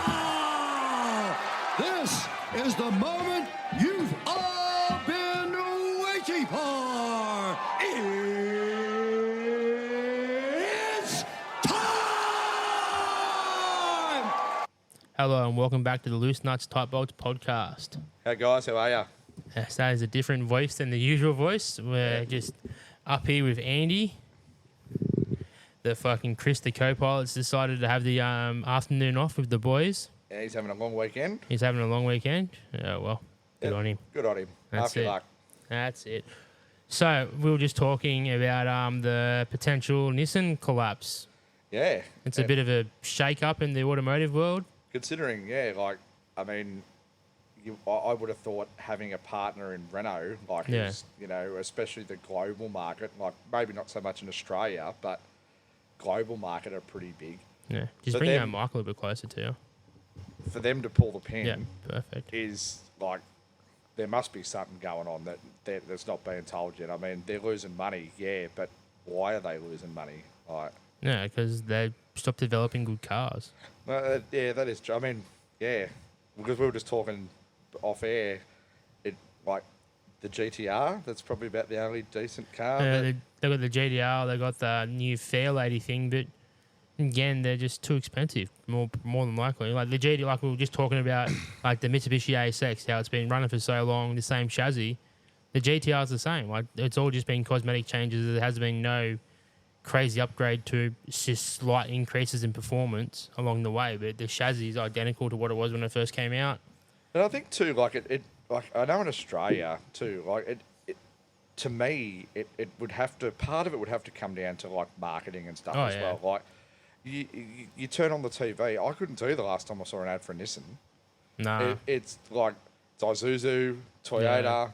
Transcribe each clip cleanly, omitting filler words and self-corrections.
Now, this is the moment you've all been waiting for. It's time! Hello and welcome back to the Loose Nuts Tight Bolts podcast. Hey guys, how are you? Yes, that is a different voice than the usual voice. We're just up here with Andy. The fucking Chris, the co-pilot's decided to have the afternoon off with the boys. Yeah, he's having a long weekend. He's having a long weekend. Oh, well, good on him. Good on him. That's After it. luck. That's it. So we were just talking about the potential Nissan collapse. Yeah. It's a bit of a shake-up in the automotive world. Considering, I would have thought having a partner in Renault, who's, especially the global market, like maybe not so much in Australia, but global market are pretty big. Yeah, just So bring then- that mic a little bit closer to you. For them to pull the pin Yeah, perfect. is like, there must be something going on that's not being told yet. I mean, they're losing money, yeah, but why are they losing money? Like, Yeah, because they stopped developing good cars. yeah, that is true. I mean, yeah, because we were just talking off air, the GTR, that's probably about the only decent car. They got the GDR, they got the new Fairlady thing, but again, they're just too expensive, more than likely. Like the GDR, like we were just talking about, like the Mitsubishi ASX, how it's been running for so long, the same chassis. The GTR is the same. Like it's all just been cosmetic changes. There has been no crazy upgrade to just slight increases in performance along the way, but the chassis is identical to what it was when it first came out. And I think too, I know in Australia too, to me, it would have to, part of it would have to come down to like marketing and stuff as well. Like you turn on the TV, I couldn't tell you the last time I saw an ad for Nissan. Nah. It's like Isuzu, Toyota,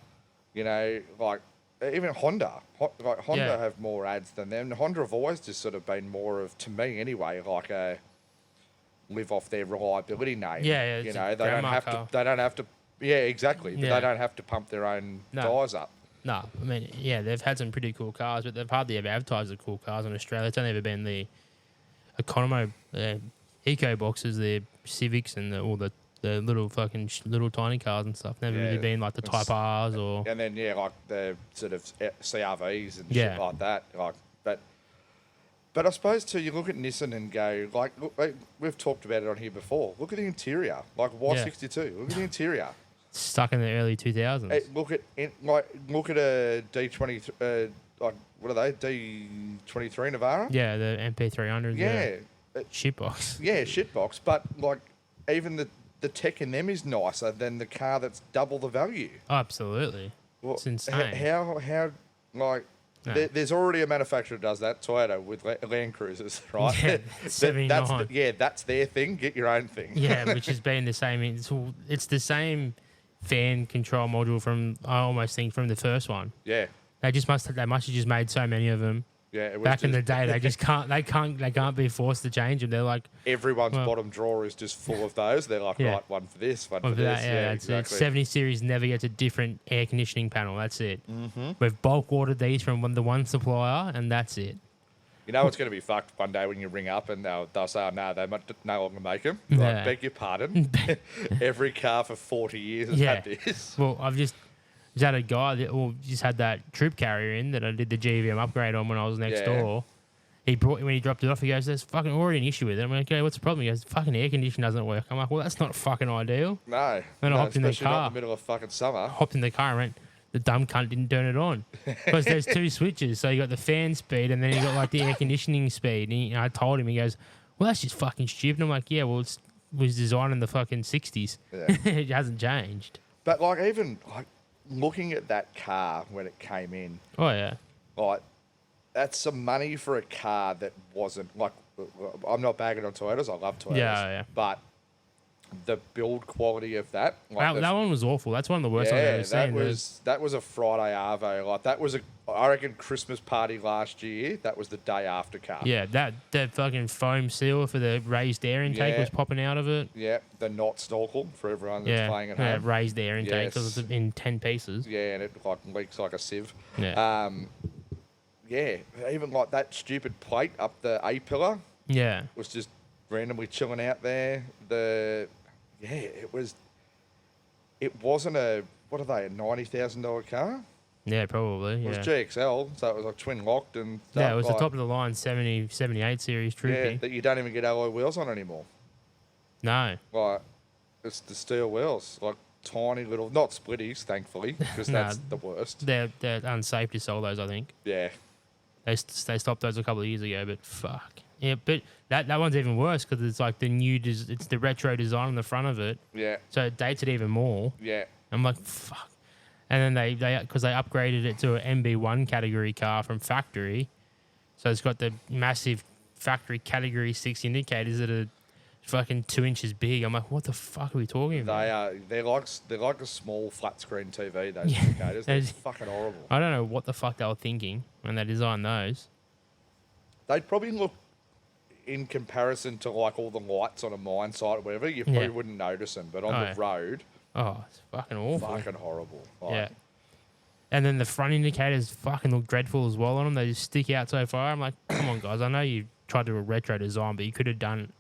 even Honda. Honda have more ads than them. Honda have always just sort of been more of, to me anyway, like a live off their reliability name. Yeah, it's a they don't grandma have car. to. They don't have to. Yeah, exactly. But Yeah. they don't have to pump their own No. tyres up. No, I mean, yeah, they've had some pretty cool cars, but they've hardly ever advertised the cool cars in Australia. It's only ever been the Economo, Eco boxes, the Civics, and all the little fucking little tiny cars and stuff. Never really been like the Type R's or. And then like the sort of CRVs and Yeah. shit like that. But I suppose too, you look at Nissan and go look, we've talked about it on here before. Look at the interior, like Y62. Look at the interior. Stuck in the early 2000s. Look at a D20. What are they? D23 Navara. Yeah, the MP300s. Yeah. Shitbox. Yeah, shitbox. But like, even the tech in them is nicer than the car that's double the value. Oh, absolutely. Well, It's insane. How like. No. There's already a manufacturer that does that, Toyota, with Land Cruisers, right? Yeah, 79. That's their thing. Get your own thing. Yeah, which has been the same. It's the same fan control module from, I almost think, from the first one. Yeah. They must have just made so many of them. Yeah. It was Back in the day, they just can't. They can't be forced to change them. They're like, everyone's bottom drawer is just full of those. They're like, Yeah. right, one for this, one of for that. this. Yeah, Exactly. it's 70 series never gets a different air conditioning panel. That's it. Mm-hmm. We've bulk ordered these from the one supplier, and that's it. You know what's going to be fucked one day when you ring up and they'll say, oh, no, they might no longer make them. Yeah. Like, beg your pardon. Every car for 40 years has had this. Well, I've just had a guy that just had that troop carrier in that I did the GVM upgrade on when I was next door. When he dropped it off, he goes, "There's fucking already an issue with it." I'm like, "Okay, what's the problem?" He goes, "Fucking air conditioning doesn't work." I'm like, "Well, that's not fucking ideal." No. Then I hopped in the especially not car. in the middle of fucking summer. Hopped in the car and went, the dumb cunt didn't turn it on. Because there's two switches. So you got the fan speed and then you got like the air conditioning speed. And I told him, he goes, "Well, that's just fucking stupid." I'm like, "Yeah, well, it was designed in the fucking 60s. Yeah. It hasn't changed." But like, even like looking at that car when it came in, Oh, yeah. like, that's some money for a car that wasn't like. I'm not bagging on Toyotas. I love Toyotas. Yeah. But the build quality of that, like That one was awful. That's one of the worst I've ever seen. that was a Friday Arvo. Like, that was I reckon Christmas party last year. That was the day after car. Yeah, that fucking foam seal for the raised air intake was popping out of it. Yeah, the not snorkel for everyone that's playing at home. Raised air intake Yes. because it's in 10 pieces. Yeah, and it like leaks like a sieve. Yeah. Yeah, even like that stupid plate up the A pillar Yeah. was just randomly chilling out there. It wasn't a, what are they, a $90,000 car? Yeah, probably. It was Yeah. GXL, so it was like twin locked and stuff. Yeah, it was like, the top of the line 70, 78 series Yeah, Troopy. that you don't even get alloy wheels on anymore. No. Like, it's the steel wheels, like tiny little, not splitties, thankfully, because Nah. that's the worst. They're unsafe to sell those, I think. Yeah, They stopped those a couple of years ago, but fuck. Yeah, but that one's even worse because it's like it's the retro design on the front of it, yeah, so it dates it even more. yeah. I'm like, fuck. And then because they upgraded it to an MB1 category car from factory, so it's got the massive factory category 6 indicators that are fucking 2 inches big. I'm like, what the fuck are we talking about? They're like a small flat screen TV. Those Yeah, indicators, they're those- fucking horrible. I don't know what the fuck they were thinking when they designed those. They'd probably look, in comparison to like all the lights on a mine site or whatever, you probably Yeah. wouldn't notice them. But on Oh, the yeah. road, Oh, it's fucking awful. fucking horrible. Like, Yeah. And then the front indicators fucking look dreadful as well on them. They just stick out so far. I'm like, come on, guys. I know you tried to do a retro design, but you could have done,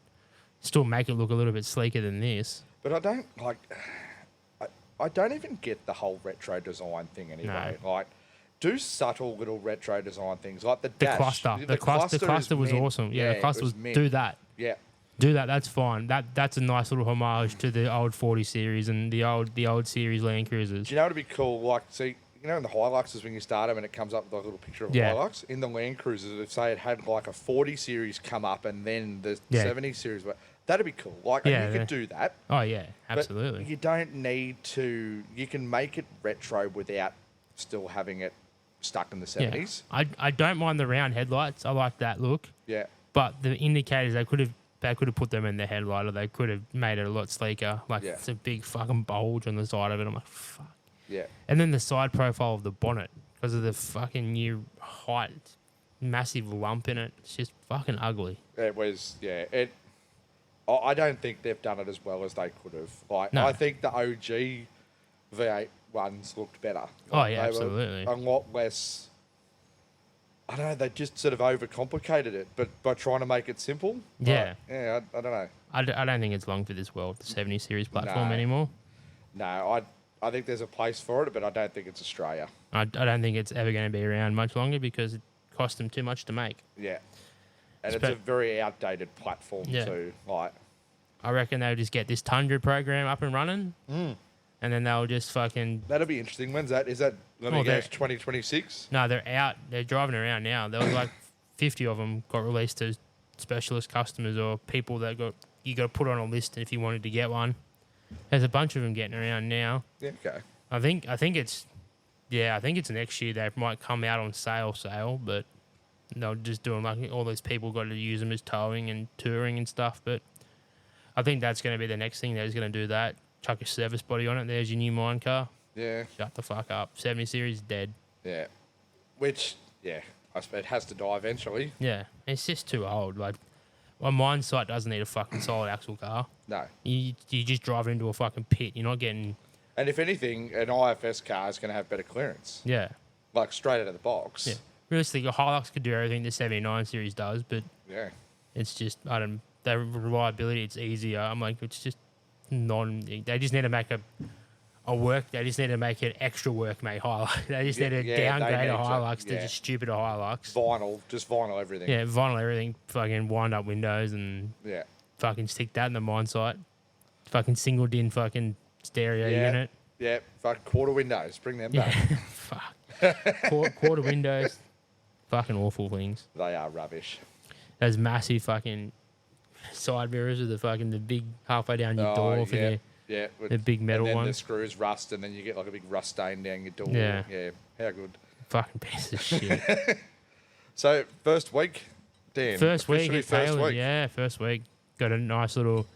still make it look a little bit sleeker than this. But I don't like. I don't even get the whole retro design thing anyway. No. Like, do subtle little retro design things like the The dash. cluster. The cluster was mint. awesome. Yeah, the it cluster was, mint. do that. Yeah, Do that. That's fine. That's a nice little homage to the old 40 series and the old series Land Cruisers. do you know what'd be cool? Like, see, you know, in the Hiluxes when you start them and it comes up with like a little picture of Yeah. a Hilux. In the Land Cruisers, if say it had like a 40 series come up and then the Yeah. 70 series, that'd be cool. Like, Yeah, and you yeah. could do that. Oh yeah, But absolutely. you don't need to. You can make it retro without still having it stuck in the Yeah. 70s. I don't mind the round headlights. I like that look. Yeah. But the indicators, they could have put them in the headlight, or they could have made it a lot sleeker. Like Yeah. it's a big fucking bulge on the side of it. I'm like, fuck. Yeah. And then the side profile of the bonnet, because of the fucking new height, massive lump in it. It's just fucking ugly. It was, yeah. I don't think they've done it as well as they could have. Like, No. I think the OG V8 ones looked better. Oh, Like, yeah, they were absolutely. a lot less. I don't know. They just sort of overcomplicated it, but by trying to make it simple. Yeah. Like, yeah. I don't know. I don't think it's long for this world, the 70 series platform No. anymore. No, I think there's a place for it, but I don't think it's Australia. I don't think it's ever going to be around much longer because it cost them too much to make. Yeah. And it's Spe- a very outdated platform Yeah. too. Like, I reckon they'll just get this Tundra program up and running, and then they'll just fucking. that'll be interesting. When's that? Is that going Oh, to go they're- 2026? No, they're out. They're driving around now. There was like 50 of them got released to specialist customers or people that you got to put on a list if you wanted to get one. There's a bunch of them getting around now. Yeah. Okay. I think it's next year they might come out on sale, but they'll just do them like all those people got to use them as towing and touring and stuff. But I think that's going to be the next thing. They're just going to do that. Chuck a service body on it. There's your new mine car. Yeah. Shut the fuck up. 70 series dead. Yeah. Which, yeah, I suppose it has to die eventually. Yeah, it's just too old. Like, a mine site doesn't need a fucking solid axle car. No. You just drive into a fucking pit. You're not getting. And if anything, an IFS car is going to have better clearance, Yeah. like straight out of the box. Yeah. Realistically, a Hilux could do everything the 79 series does, but Yeah. it's just, the reliability, it's easier. I'm like, it's just they just need to make they just need to make it extra work, mate. Hilux. They just need to Yeah, they downgrade need a to, Hilux to yeah. just stupid a Hilux. Just vinyl everything. Yeah, vinyl everything, fucking wind up windows and Yeah. fucking stick that in the mine site. Fucking single din fucking stereo Yeah. unit. Yeah. Fuck quarter windows. Bring them Yeah, back. fuck. Quarter windows. Fucking awful things. They are rubbish. Those massive fucking side mirrors with the big halfway down your door for yeah. Yeah. the big metal and then ones. the screws rust, and then you get like a big rust stain down your door. Yeah. Yeah. How good. Fucking piece of shit. So first week, Dan. First week, officially it first failed. week. Yeah, first week. Got a nice little.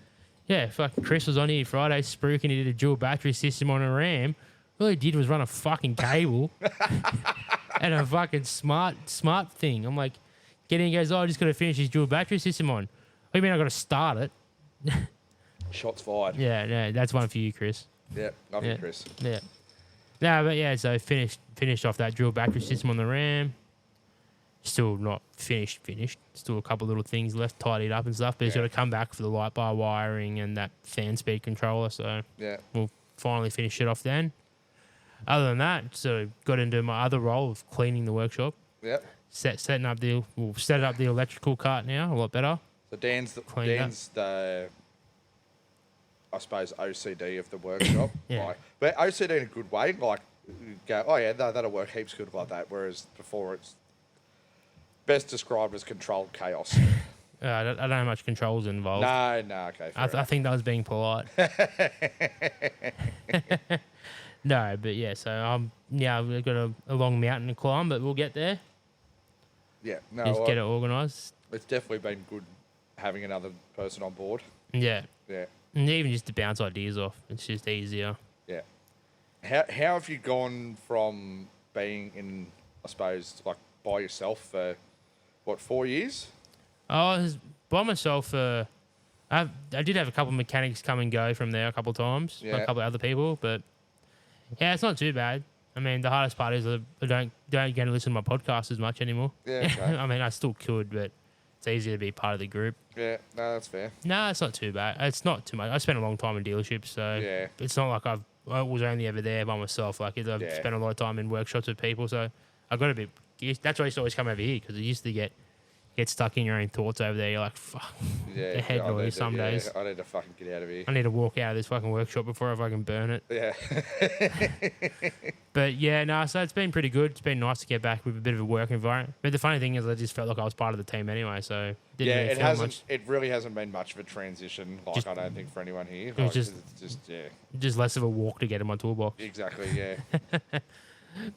Yeah, fucking Chris was on here Friday spruiking. He did a dual battery system on a Ram. All he did was run a fucking cable and a fucking smart thing. I'm like, getting, he goes, oh, I just got to finish his dual battery system on. What do you mean I got to start it? Shots fired. Yeah, that's one for you, Chris. Yeah. Love you, Yeah. Chris. Yeah. No, but yeah, so finished off that dual battery system on the Ram. Still not finished. Still a couple little things left, tidied up and stuff. But he's got to come back for the light bar wiring and that fan speed controller. So Yeah. we'll finally finish it off then. Other than that, so got into my other role of cleaning the workshop. Yep. Setting up the electrical cart now a lot better. So Dan's Cleaned up. the I suppose OCD of the workshop. Yeah. Like, but OCD in a good way. Like, you go, oh yeah, that'll work heaps good like that. Whereas before, it's best described as controlled chaos. I don't know how much controls involved. No, okay. I think that was being polite. No, but yeah, so we've got a long mountain to climb, but we'll get there. Yeah, no, Just well, get it organised. it's definitely been good having another person on board. Yeah. Yeah, And even just to bounce ideas off, it's just easier. yeah. How have you gone from being in, I suppose, like by yourself for what, 4 years? I was by myself. I did have a couple of mechanics come and go from there a couple of times, Yeah. a couple of other people, but yeah, it's not too bad. I mean, the hardest part is I don't get to listen to my podcast as much anymore. Yeah, okay. I mean, I still could, but it's easier to be part of the group. Yeah, no, that's fair. No, it's not too bad. It's not too much. I spent a long time in dealerships, so Yeah. it's not like I was only ever there by myself. Like I've Yeah. spent a lot of time in workshops with people, so I got a bit. That's why I used to always come over here because it used to get stuck in your own thoughts over there. You're like, fuck, Yeah, the head I need noise to- some yeah, days. I need to fucking get out of here. I need to walk out of this fucking workshop before I fucking burn it. Yeah. But yeah, no, so it's been pretty good. It's been nice to get back with a bit of a work environment. But the funny thing is, I just felt like I was part of the team anyway, so didn't Yeah, really it feel hasn't. much. It really hasn't been much of a transition. Like Just- I don't think for anyone here. was Like, just- it's just yeah, Just less of a walk to get in my toolbox. exactly. Yeah,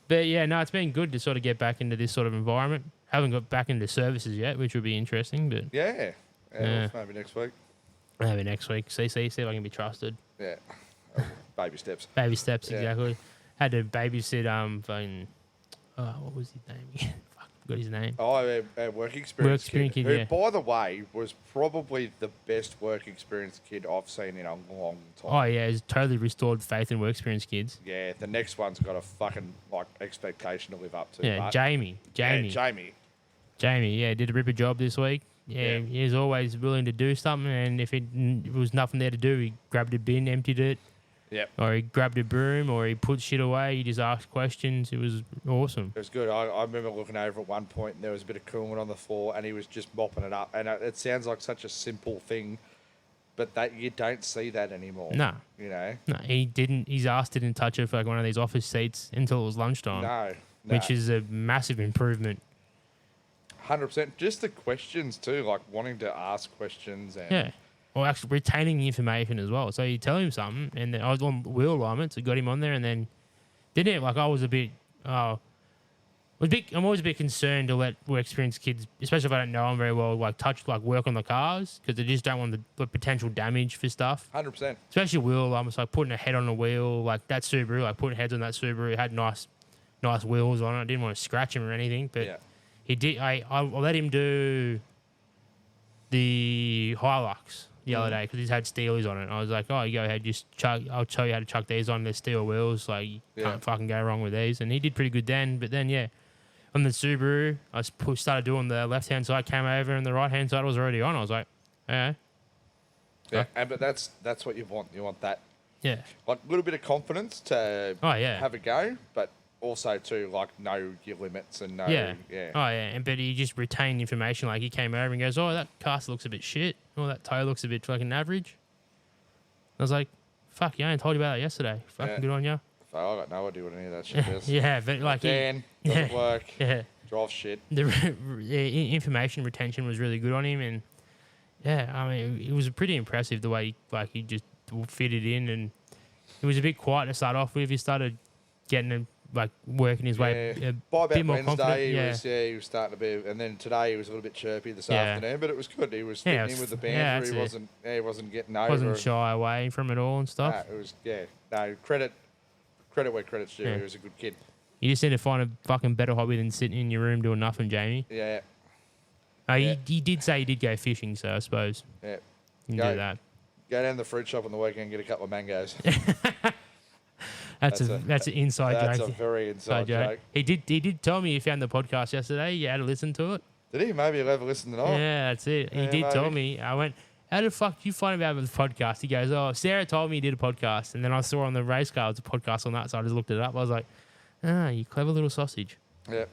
But yeah, no, it's been good to sort of get back into this sort of environment. Haven't got back into services yet, which would be interesting, but yeah. Yeah. Maybe next week. maybe next week. See if I can be trusted. Yeah, baby steps. Baby steps, Yeah. exactly. Had to babysit fucking what was his name again? Fuck, forgot his name. Oh, a work experience Work experience kid, who, yeah. by the way, was probably the best work experience kid I've seen in a long time. Oh yeah, it's totally restored faith in work experience kids. Yeah, the next one's got a fucking like expectation to live up to. Yeah, but- Jamie. Yeah, Jamie. Yeah, did a ripper job this week. Yeah, Yeah. he's always willing to do something, and if it was nothing there to do, he grabbed a bin, emptied it, Yep. or he grabbed a broom, or he put shit away. He just asked questions. It was awesome. It was good. I remember looking over at one point and there was a bit of coolant on the floor and he was just mopping it up. And it sounds like such a simple thing, but that you don't see that anymore. No, You know? no, he didn't. His ass didn't touch it for like one of these office seats until it was lunchtime, No. which is a massive improvement. 100%. Just the questions too, like wanting to ask questions and Yeah. Or actually retaining the information as well. So you tell him something, and then I was on wheel alignment, so got him on there, and then didn't it? Like I was a bit, I'm always a bit concerned to let work experienced kids, especially if I don't know them very well, like work on the cars because they just don't want the potential damage for stuff. 100%. Especially wheel alignments, like putting a head on a wheel, like that Subaru, like putting heads on that Subaru, it had nice wheels on it. I didn't want to scratch him or anything, but Yeah. he did. I let him do the Hilux the other day because he's had steelies on it. I was like, oh, you go ahead, just chuck. I'll show you how to chuck these on. They're steel wheels, like you Yeah. can't fucking go wrong with these. And he did pretty good then. But then, yeah, on the Subaru, I started doing the left hand side, came over, and the right hand side was already on. I was like, yeah, Yeah. And but that's what you want. You want that yeah, like a little bit of confidence to oh yeah, have a go, but also to like know your limits and know yeah, yeah. oh yeah. And but he just retained information. Like he came over and goes, oh, that caster looks a bit shit. Oh, that toe looks a bit fucking average. I was like, fuck, yeah, I told you about that yesterday. Fucking Yeah. good on you. So I got no idea what any of that shit is. Yeah, but like Dan doesn't work. yeah. Drive shit. The information retention was really good on him, and yeah, I mean, it was pretty impressive the way he just fitted in, and he was a bit quiet to start off with. He started getting working his way a By bit about more Wednesday, confident. he was starting to be, and then today he was a little bit chirpy this Yeah. afternoon, but it was good. He was fitting Yeah, in with the yeah, banter. that's He wasn't getting over. Wasn't shy away from it all and stuff. It was no credit where credit's due. Yeah. He was a good kid. You just need to find a fucking better hobby than sitting in your room doing nothing, Jamie. Yeah, He did say he did go fishing, so I suppose yeah. you can Go. do that. Go down to the fruit shop on the weekend and get a couple of mangoes. That's an inside That's joke. a very inside joke. He did tell me he found the podcast yesterday. You had to listen to it. Did he? Maybe he'll ever listen tonight. Yeah, that's it. He Yeah, did tell maybe. me. I went, how the fuck do you find out about the podcast? He goes, oh, Sarah told me he did a podcast. And then I saw on the race car, it was a podcast on that. So I just looked it up. I was like, you clever little sausage. Yeah.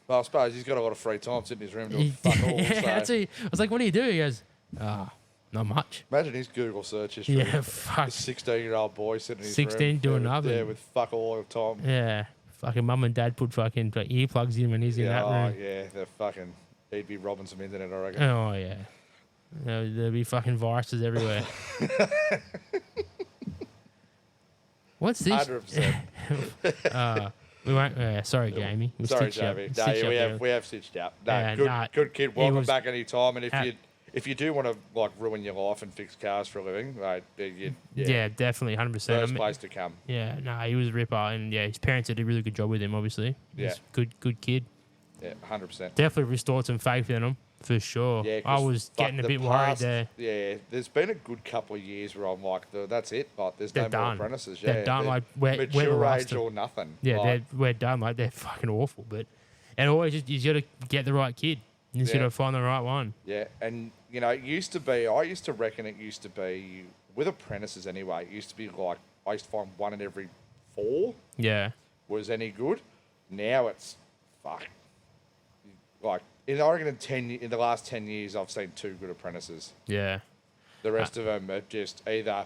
Well, I suppose he's got a lot of free time sitting in his room doing fuck all. Yeah, So. that's it. I was like, what do you do? He goes, not much. Imagine his Google search history. Yeah, A fuck. 16-year-old boy sitting in his 16 room. doing nothing. Yeah, with fuck all of time. Yeah. Fucking mum and dad put fucking like, earplugs in when he's in that room. Yeah, they're fucking. He'd be robbing some internet, I reckon. Oh, yeah. There'll be fucking viruses everywhere. What's this? 100%. We won't. Sorry, Jamie. We Sorry, stitched you up. Jamie. Stitched you up there. We have stitched out. No, Yeah, good kid. he Welcome was- back any time. And at- if you do want to like ruin your life and fix cars for a living, like, Yeah, definitely, 100%. first place to come. Yeah, no, he was a ripper, and yeah, his parents did a really good job with him. Obviously, Yeah. He's good kid. Yeah, 100%. Definitely restored some faith in him for sure. Yeah, I 'cause was fuck, getting a the bit worried past- there. Yeah, there's been a good couple of years where I'm like, that's it. Like, there's They're no more done. apprentices. They're Yeah, done, like, we're the mature last age of- or nothing. Yeah, Like, we're done. Like they're fucking awful, but and always just you got to get the right kid. You just Yeah. got to find the right one. yeah, and you know, it used to be. I used to reckon it used to be with apprentices anyway. It used to be like I used to find one in every 4 Yeah, was any good. Now it's fuck. Like I reckon in the last 10 years, I've seen 2 good apprentices. yeah. The rest of them are just either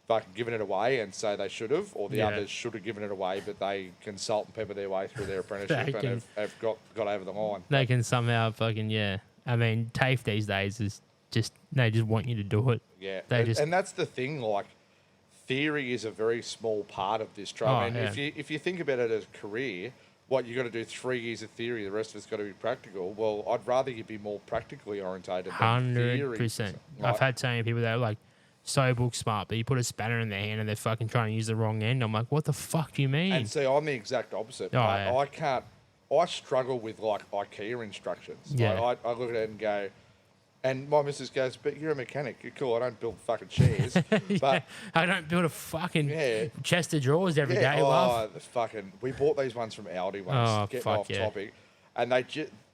fucking giving it away and say they should have, or the Yeah. others should have given it away, but they consult and pepper their way through their apprenticeship They and can- have got over the line. They can somehow fucking yeah. I mean, TAFE these days is just they just want you to do it. Yeah, They and, just- and that's the thing. Like, theory is a very small part of this trade. Oh, I mean, yeah. if you think about it as a career, what you got to do 3 years of theory, the rest of it's got to be practical. Well, I'd rather you be more practically orientated than theory. 100%. Like, I've had so many people that are like so book smart, but you put a spanner in their hand and they're fucking trying to use the wrong end. I'm like, what the fuck do you mean? And see, I'm the exact opposite. Oh, Like, yeah. I can't. I struggle with like IKEA instructions. Yeah. Like, I look at it and go, and my missus goes, "But you're a mechanic. You're cool. I don't build fucking chairs." Yeah, But I don't build a fucking Yeah. chest of drawers every day, yeah, love. the fucking. We bought these ones from Aldi once. Oh, Getting fuck off yeah. topic, and it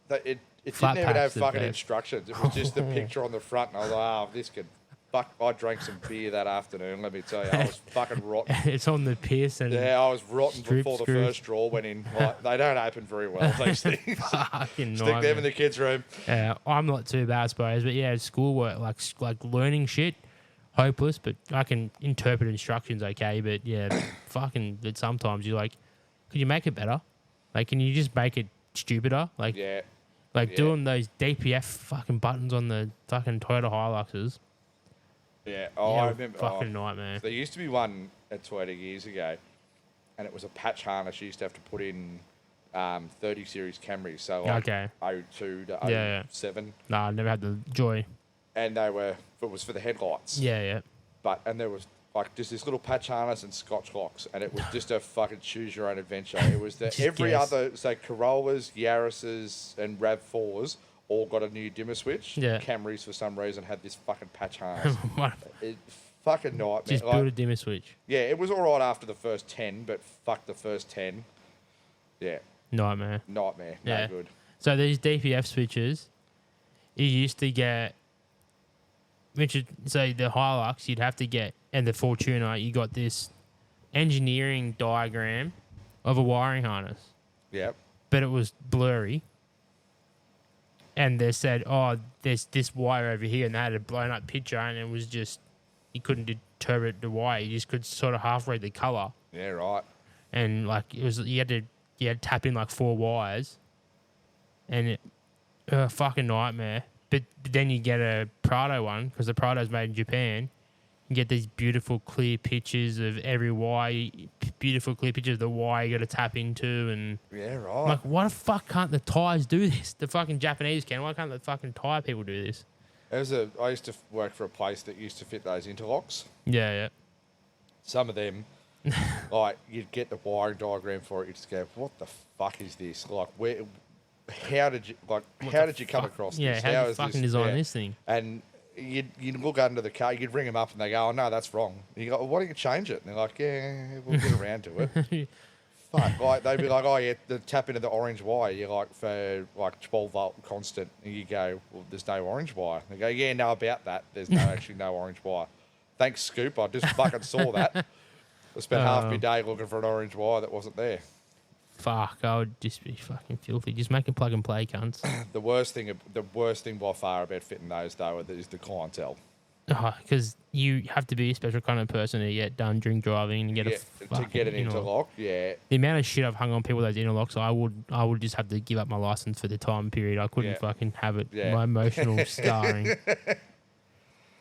Flat didn't even have packs are fucking best. instructions. It was just the picture on the front, and I was like, "Oh, this could." Fuck! I drank some beer that afternoon. Let me tell you, I was fucking rotten. It's on the pierce and Yeah, I was rotten Strip before the screws. first drawer went in. Like, they don't open very well, these things. fucking Stick them nightmare. in the kids' room. I'm not too bad, I suppose, but yeah, schoolwork, like learning shit, hopeless. But I can interpret instructions okay. But yeah, fucking. But sometimes you're like, could you make it better? Like, can you just make it stupider? Like, Yeah. yeah. doing those DPF fucking buttons on the fucking Toyota Hiluxes. Yeah. Oh, Yeah, I remember. Fucking nightmare. There used to be one at Toyota years ago, and it was a patch harness you used to have to put in 30 series Camrys. So like Okay. 02 to Yeah, 07. Nah, I never had the joy. And it was for the headlights. Yeah, yeah. And there was like just this little patch harness and Scotch locks, and it was just a fucking choose your own adventure. It was Just every guess. other, so Corollas, Yaris's, and Rav4s all got a new dimmer switch. Yeah. Camrys, for some reason, had this fucking patch harness. What- It fucking nightmare. just Like, build a dimmer switch. yeah, it was all right after the first 10, but fuck the first 10. Yeah, Nightmare. nightmare. Yeah. No good. So these DPF switches, you used to get, so the Hilux, you'd have to get, and the Fortuner, you got this engineering diagram of a wiring harness, Yep. but it was blurry. And they said, oh, there's this wire over here, and they had a blown up picture, and it was just, you couldn't interpret the wire. You just could sort of half read the color. Yeah, right. And like, it was, you had to tap in like 4 wires, and it, fucking nightmare. But then you get a Prado one, because the Prado's made in Japan. You get these beautiful clear pictures of every wire, beautiful clear pictures of the wire you got to tap into, and Yeah, I'm right. like, why the fuck can't the tyres do this? The fucking Japanese can. Why can't the fucking tyre people do this? I used to work for a place that used to fit those interlocks. Yeah, Some of them, like, you'd get the wiring diagram for it, you'd just go, what the fuck is this? Like, how did you come fuck? across Yeah, this? how did you is fucking this? design Yeah. this thing? And you'd look under the car, you'd ring them up and they go, oh, no, that's wrong. And you go, well, why don't you change it? And they're like, yeah, we'll get around to it. Fuck, like, they'd be like, oh, yeah, tap into the orange wire. You're like, for like 12 volt constant. And you go, well, there's no orange wire. And they go, yeah, no, about that. There's actually no orange wire. Thanks, Scoop. I just fucking saw that. I spent half my day looking for an orange wire that wasn't there. Fuck, I would just be fucking filthy. Just make a plug and play, cunts. The worst thing by far about fitting those, though, is the clientele. Because you have to be a special kind of person to get done drink driving and get to get an interlock. Yeah, the amount of shit I've hung on people with those interlocks, I would just have to give up my license for the time period. I couldn't fucking have it. Yeah. My emotional scarring.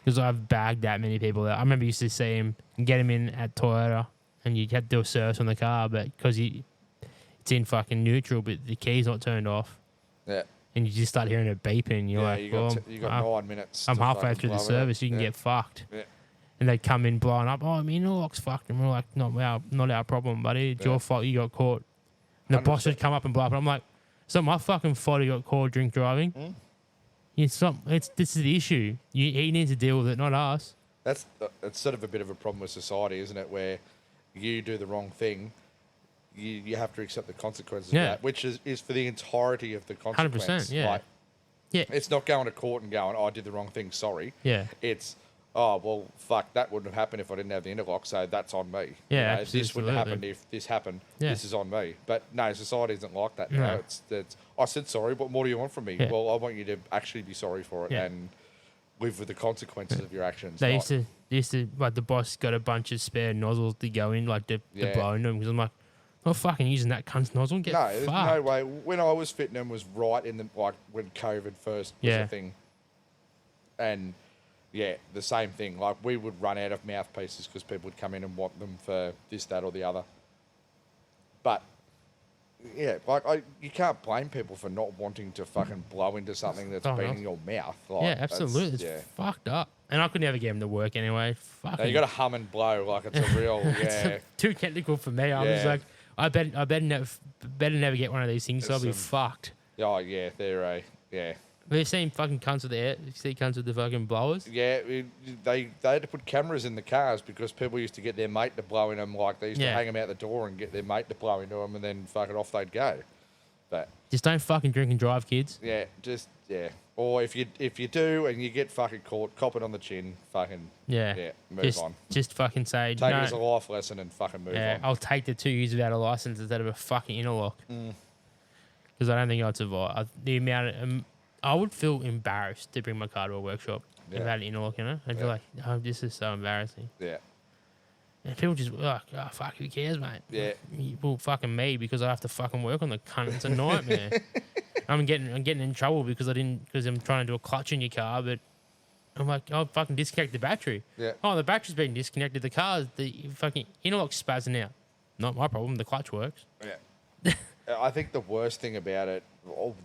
Because I've bagged that many people out. I remember used to see him get him in at Toyota, and you had to do a service on the car, but because it's in fucking neutral, but the key's not turned off. Yeah. And you just start hearing it beeping. You're like, you got 9 minutes. I'm halfway through the service. You can get fucked. Yeah. And they come in blowing up. Oh, I mean, interlock's fucked. And we're like, not our problem, buddy. It's your fault you got caught. And the 100%. Boss would come up and blow up. And I'm like, it's not my fucking fault you got caught drink driving. This is the issue. He needs to deal with it, not us. That's sort of a bit of a problem with society, isn't it? Where you do the wrong thing, you have to accept the consequences of that, which is for the entirety of the consequence. 100%, yeah. Like, it's not going to court and going, oh, I did the wrong thing, sorry. Yeah. It's, oh, well, fuck, that wouldn't have happened if I didn't have the interlock, so that's on me. Yeah, if this wouldn't have happened if this happened, this is on me. But no, society isn't like that. No. It's I said sorry, but what do you want from me? Yeah. Well, I want you to actually be sorry for it and live with the consequences of your actions. They used to, like, the boss got a bunch of spare nozzles to go in, like, to blow in them, because I'm like, not fucking using that cunt's nozzle. Get there's fucked. no way. When I was fitting them was right in the, like, when COVID first was a thing. And yeah, the same thing. Like, we would run out of mouthpieces because people would come in and want them for this, that, or the other. But yeah, like, you can't blame people for not wanting to fucking blow into something that's been in your mouth. Like, yeah, absolutely. It's fucked up. And I could never get him to work anyway. Fucking. No, you got to hum and blow like it's a real it's too technical for me. I was like, I better never get one of these things, so I'll be fucked. Oh yeah, We've seen fucking cunts with the air. You see cunts with the fucking blowers. Yeah, they had to put cameras in the cars because people used to get their mate to blow in them. Like, they used to hang them out the door and get their mate to blow into them, and then fucking off they'd go. But just don't fucking drink and drive, kids. Yeah, Or if you do and you get fucking caught, cop it on the chin. Fucking move on. Just fucking say take it as a life lesson and fucking move on. I'll take the 2 years without a license instead of a fucking interlock. Because I don't think I'd survive. The amount of I would feel embarrassed to bring my car to a workshop without an interlock, you know? I'd be like, oh, this is so embarrassing. Yeah. And people just like, oh, fuck, who cares, mate? Yeah. Well, fucking me, because I have to fucking work on the cunt. It's a nightmare. I'm getting in trouble because I'm trying to do a clutch in your car, but I'm like, oh, fucking disconnect the battery. Yeah. Oh, the battery's been disconnected. The fucking interlock's spazzing out. Not my problem. The clutch works. Yeah. I think the worst thing about it,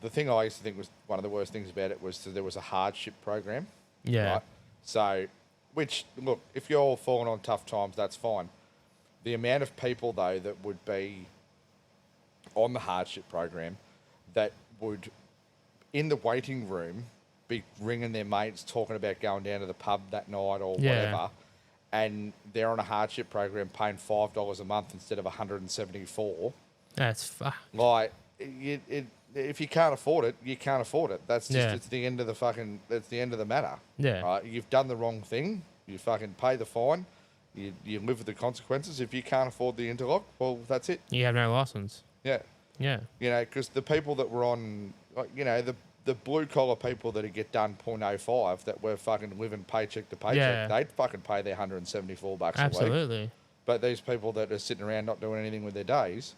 the thing I used to think was one of the worst things about it was that there was a hardship program. Yeah. Right? So, which, look, if you're all falling on tough times, that's fine. The amount of people, though, that would be on the hardship program that would, in the waiting room, be ringing their mates, talking about going down to the pub that night or whatever, and they're on a hardship program paying $5 a month instead of $174. That's fuck. Like, if you can't afford it, you can't afford it. That's just it's the end of the matter. Yeah. Right? You've done the wrong thing. You fucking pay the fine. You live with the consequences. If you can't afford the interlock, well, that's it. You have no license. Yeah. Yeah. You know, because the people that were on, like, you know, the blue collar people that get done 0.05 that were fucking living paycheck to paycheck, they'd fucking pay their $174 a week. Absolutely. But these people that are sitting around not doing anything with their days.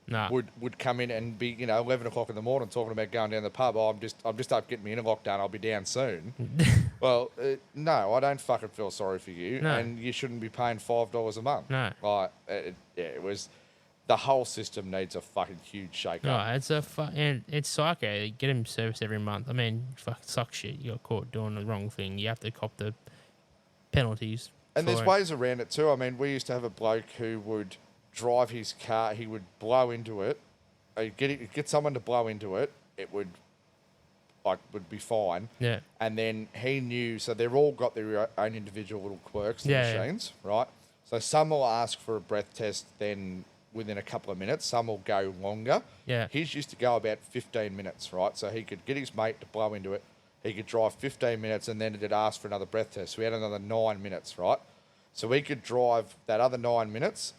Nah. Would come in and be, 11 o'clock in the morning talking about going down the pub. Oh, I'm just up getting my interlock done. I'll be down soon. Well, no, I don't fucking feel sorry for you, and you shouldn't be paying $5 a month. No. Like, it was. The whole system needs a fucking huge shake up. No, it's and it's psycho. Get him serviced every month. I mean, fucking suck shit. You got caught doing the wrong thing. You have to cop the penalties. And there's ways around it too. I mean, we used to have a bloke who would drive his car. He would blow into it. Get someone to blow into it. It would would be fine. Yeah. And then he knew, so they've all got their own individual little quirks, the Yeah, yeah. machines, right? So some will ask for a breath test then within a couple of minutes. Some will go longer. Yeah. His used to go about 15 minutes, right? So he could get his mate to blow into it. He could drive 15 minutes and then it'd ask for another breath test. So we had another 9 minutes, right? So we could drive that other 9 minutes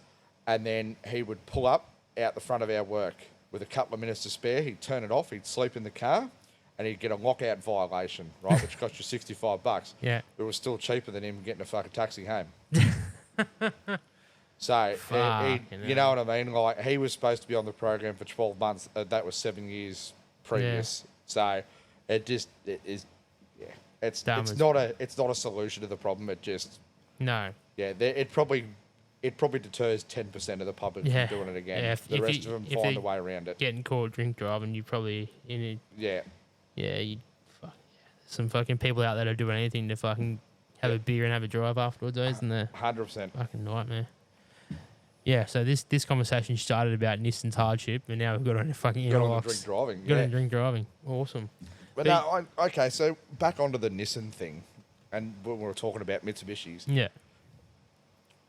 and then he would pull up out the front of our work with a couple of minutes to spare. He'd turn it off. He'd sleep in the car and he'd get a lockout violation, right? Which cost you $65. Yeah. But it was still cheaper than him getting a fucking taxi home. So, Fucking you know what I mean? Like, he was supposed to be on the program for 12 months. That was 7 years previous. So, it is, it's Dumb it's as- not a solution to the problem. It just, No. yeah, it probably deters 10% of the public Yeah. from doing it again. Yeah, The rest of them if find a they way around it. Getting caught drink driving, you probably Yeah, you fuck yeah. Some fucking people out there that are doing anything to fucking have a beer and have a drive afterwards, isn't there? 100%. Fucking nightmare. Yeah, so this conversation started about Nissan's hardship, and now we've got on to fucking Got on interlocks. to drink driving. Got Yeah. on to drink driving. Awesome. But no, okay, so back onto the Nissan thing, and when we were talking about Mitsubishis. Yeah.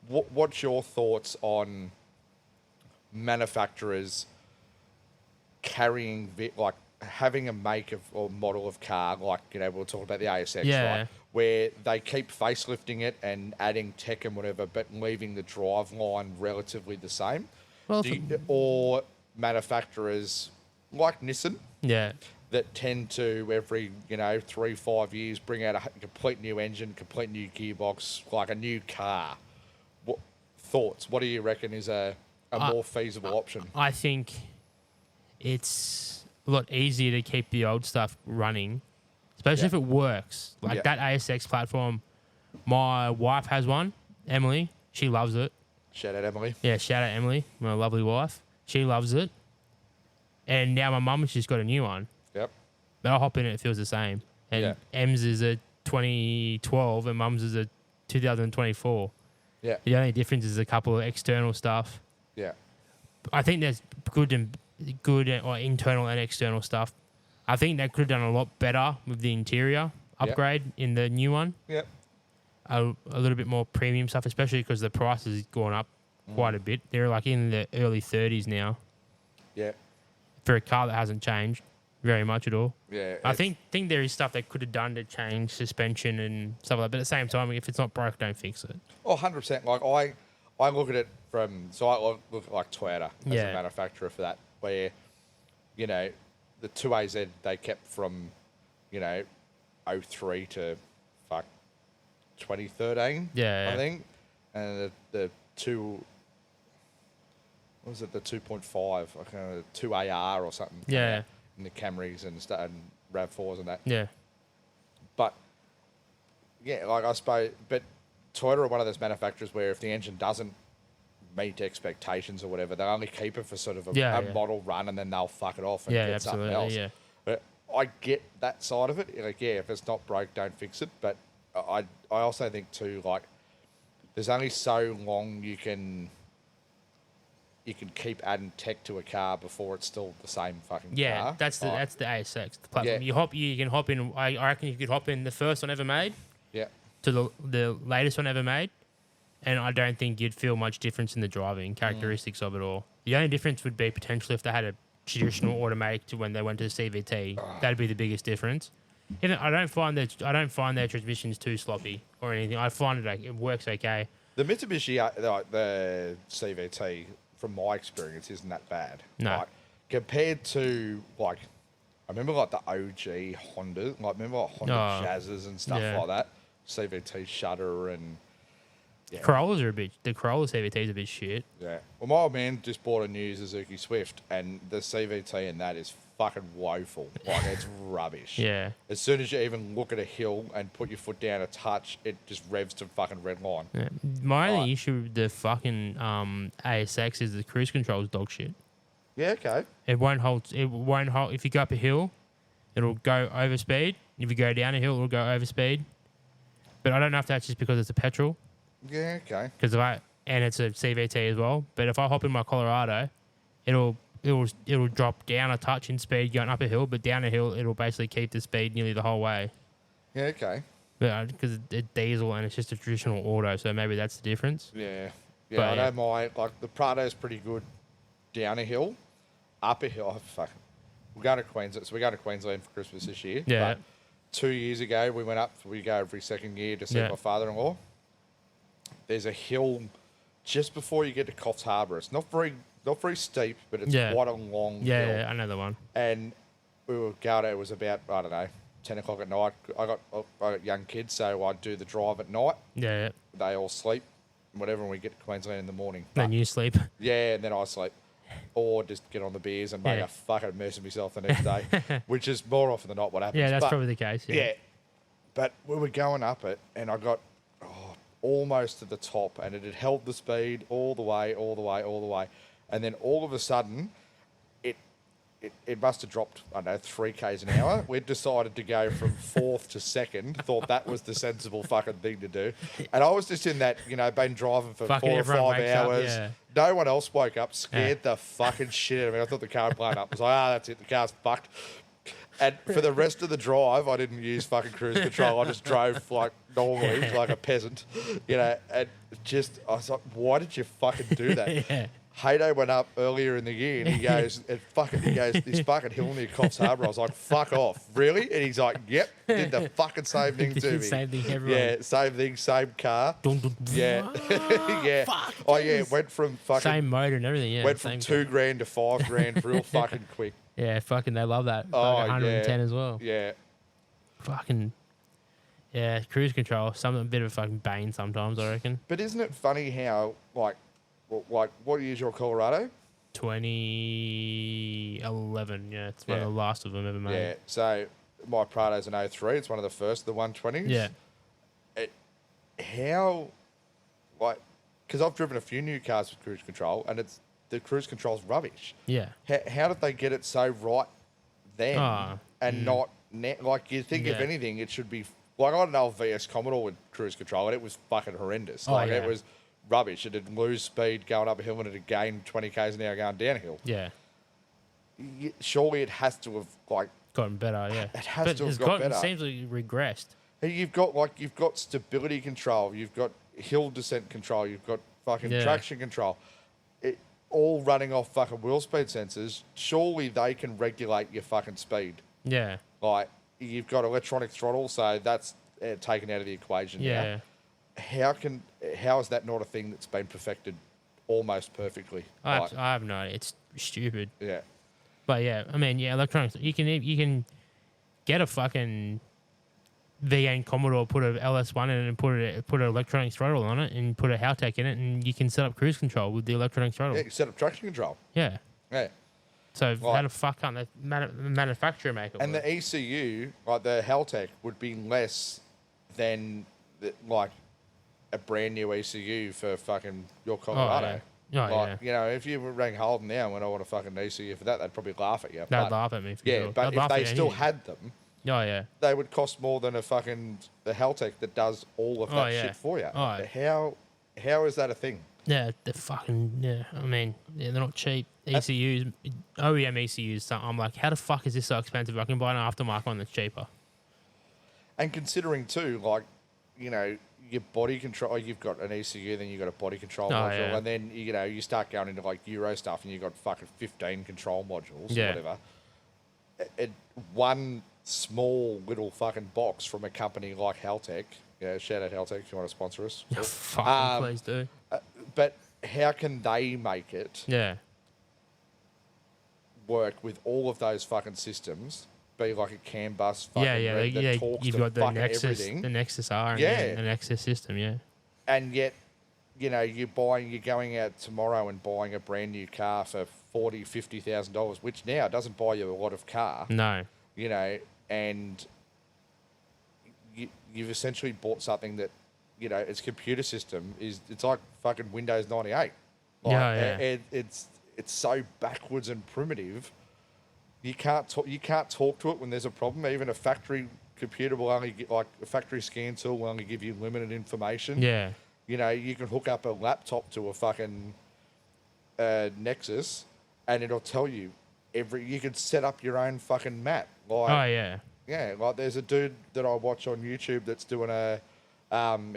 What's your thoughts on manufacturers carrying like having a make of or model of car, like, you know, we'll talk about the ASX, Yeah. right? Where they keep facelifting it and adding tech and whatever, but leaving the drive line relatively the same. Well, Or manufacturers like Nissan yeah. that tend to every 3-5 years bring out a complete new engine, complete new gearbox, like a new car. What thoughts? What do you reckon is a more feasible option? I think it's a lot easier to keep the old stuff running, especially Yeah. if it works. Like Yeah. that ASX platform, my wife has one, Emily. She loves it. Shout out Emily. Yeah, shout out Emily, my lovely wife. She loves it. And now my mum's just got a new one. Yep. But I'll hop in it, it feels the same. And Yeah. Em's is a 2012 and mum's is a 2024. Yeah. The only difference is a couple of external stuff. Yeah. I think there's good or internal and external stuff. I think they could have done a lot better with the interior upgrade in the new one. Yep. A little bit more premium stuff, especially because the price has gone up quite a bit. They're like in the early 30s now Yeah. for a car that hasn't changed very much at all. Yeah. I think there is stuff they could have done to change suspension and stuff like that. But at the same time, if it's not broke, don't fix it. Oh, 100%. Like, I look at it from... So I look at, like, Toyota as Yeah. a manufacturer for that, where, the 2AZ they kept from, 03 to, 2013, Yeah. I think. And the 2... What was it? The 2.5, like a 2AR or something. came Yeah. out in the Camrys and RAV4s and that. Yeah. But yeah, like I suppose, but Toyota are one of those manufacturers where if the engine doesn't meet expectations or whatever, they'll only keep it for sort of a model run and then they'll fuck it off and Yeah, get something absolutely. else. Yeah. But I get that side of it. Like, yeah, if it's not broke, don't fix it. But I also think too, like, there's only so long you can keep adding tech to a car before it's still the same fucking Yeah, car. that's the right? that's the ASX the platform. Yeah. You can hop in. I reckon you could hop in the first one ever made Yeah. to the latest one ever made, and I don't think you'd feel much difference in the driving characteristics of it all. The only difference would be potentially if they had a traditional automatic to when they went to the CVT. That'd be the biggest difference. I don't find their transmissions too sloppy or anything. I find it works okay. The Mitsubishi, like the CVT, from my experience, isn't that bad. No. Like, compared to, like, I remember, like, the OG Honda, like, remember, like, Honda Jazzes and stuff yeah. like that? CVT Shutter and... Yeah. The Corolla CVT is a bit shit. Yeah. Well, my old man just bought a new Suzuki Swift, and the CVT in that is fucking woeful. Like, it's rubbish. Yeah. As soon as you even look at a hill and put your foot down a touch, it just revs to fucking red line. Yeah. My only Right. issue with the fucking ASX is the cruise control is dog shit. Yeah, okay. It won't hold. If you go up a hill, it'll go over speed. If you go down a hill, it'll go over speed. But I don't know if that's just because it's a petrol. Yeah, okay. And it's a CVT as well. But if I hop in my Colorado, it'll it'll drop down a touch in speed going up a hill, but down a hill it'll basically keep the speed nearly the whole way. Yeah, okay. But because it's diesel and it's just a traditional auto, so maybe that's the difference. Yeah. Yeah, But, I yeah. know like, the Prado's pretty good down a hill. Up a hill, oh, fuck. We're going to Queensland, so we're going to Queensland for Christmas this year. Yeah. But 2 years ago, we go every second year to see Yeah. my father-in-law. There's a hill just before you get to Coffs Harbour. It's not very steep, but it's Yeah. quite a long Yeah, hill. yeah, I know the one. And we were going. It was about, I don't know, 10 o'clock at night. I got young kids, so I do the drive at night. Yeah, yeah. They all sleep, whatever, and we get to Queensland in the morning. Then But- you sleep. yeah, and then I sleep. Or just get on the beers and make Yeah. a fucking mess of myself the next day, which is more often than not what happens. Yeah, that's But- probably the case. Yeah. yeah. But we were going up it, and I got almost to the top, and it had held the speed all the way. And then all of a sudden, it must have dropped, I don't know, 3 k's an hour. We'd decided to go from 4th to 2nd, thought that was the sensible fucking thing to do. And I was just in that, been driving for Fucking 4 or everyone 5 wakes up, hours. yeah. No one else woke up, scared the fucking shit out of me. I thought the car had blown up. I was like, that's it, the car's fucked. And for the rest of the drive, I didn't use fucking cruise control. I just drove like normally, like a peasant, and just, I was like, why did you fucking do that? Yeah. Haydo went up earlier in the year and he goes, this fucking hill near Coffs Harbour. I was like, fuck off. Really? And he's like, yep, did the fucking same thing to me. Same thing, everyone. Yeah, same thing, same car. Dun, dun, dun. Yeah. yeah. Fuck, Oh, yeah, yes. went from fucking, Same motor and everything. Yeah. went from same $2,000 to $5,000 real fucking quick. Yeah, fucking, they love that. Oh, Fucking 110 yeah. as well. Yeah. Fucking, yeah, cruise control. A bit of fucking bane sometimes, I reckon. But isn't it funny how, like, what year's your Colorado? 2011, yeah. It's one of Yeah. the last of them ever made. Yeah. So my Prado's an 03. It's one of the first of the 120s. Yeah. How, like, because I've driven a few new cars with cruise control, and the cruise control's rubbish. Yeah. How did they get it so right then and not like you think if Yeah. anything it should be like I had an old VS Commodore with cruise control and it was fucking horrendous. Oh, Like yeah. it was rubbish. It did lose speed going up a hill and it had gained 20 k's an hour going down a hill. Yeah. Surely it has to have like Gotten better, yeah. It has but to have it's got better. It seems like it regressed. you've got stability control, you've got hill descent control, you've got fucking Yeah. traction control. It all running off fucking wheel speed sensors. Surely they can regulate your fucking speed. Yeah. Like you've got electronic throttle, so that's taken out of the equation. Yeah. Now. How is that not a thing that's been perfected almost perfectly? I Like, have no idea. It's stupid. yeah, But yeah, I mean, yeah, electronics. You can get a fucking V8 Commodore, put a LS1 in it, and put an electronic throttle on it, and put a Haltech in it, and you can set up cruise control with the electronic throttle. yeah. You set up traction control. Yeah. Yeah, So Right. how the fuck can't the manufacturer make it? and work? the ECU, like the Haltech, would be less than like a brand new ECU for fucking your Colorado. yeah. Oh, Like, if you rang Holden now and I want a fucking ECU for that, they'd probably laugh at you. They'd But- laugh at me. For Yeah, sure. but They'd if laugh they at still anything. had them, Oh yeah. they would cost more than the Haltech that does all of that Oh, yeah. shit for you. Oh. But how is that a thing? Yeah, they're fucking, yeah. I mean, yeah, they're not cheap. ECUs, OEM ECUs, so I'm like, how the fuck is this so expensive? I can buy an aftermarket one that's cheaper. And considering too, like, your body control, you've got an ECU, then you've got a body control module, yeah. and then you start going into like Euro stuff, and you've got fucking 15 control modules, Yeah. whatever. One small little fucking box from a company like Haltech. Shout out Haltech if you want to sponsor us. Fucking please do. But how can they make it Yeah. work with all of those fucking systems? Be like a CAN bus fucking Yeah. red that talks You've to got the fucking Nexus, everything. the Nexus R, and Yeah. the Nexus system. Yeah. And yet, you're going out tomorrow and buying a brand new car for $40,000-$50,000, which now doesn't buy you a lot of car. No. And you've essentially bought something that, its computer system it's like fucking Windows 98. Like, Yeah. It's so backwards and primitive. You can't talk to it when there's a problem. Even a factory computer will only get, like a factory scan tool will only give you limited information. Yeah. You can hook up a laptop to a fucking Nexus, and it'll tell you you could set up your own fucking map. Like, Oh yeah. yeah, like there's a dude that I watch on YouTube that's doing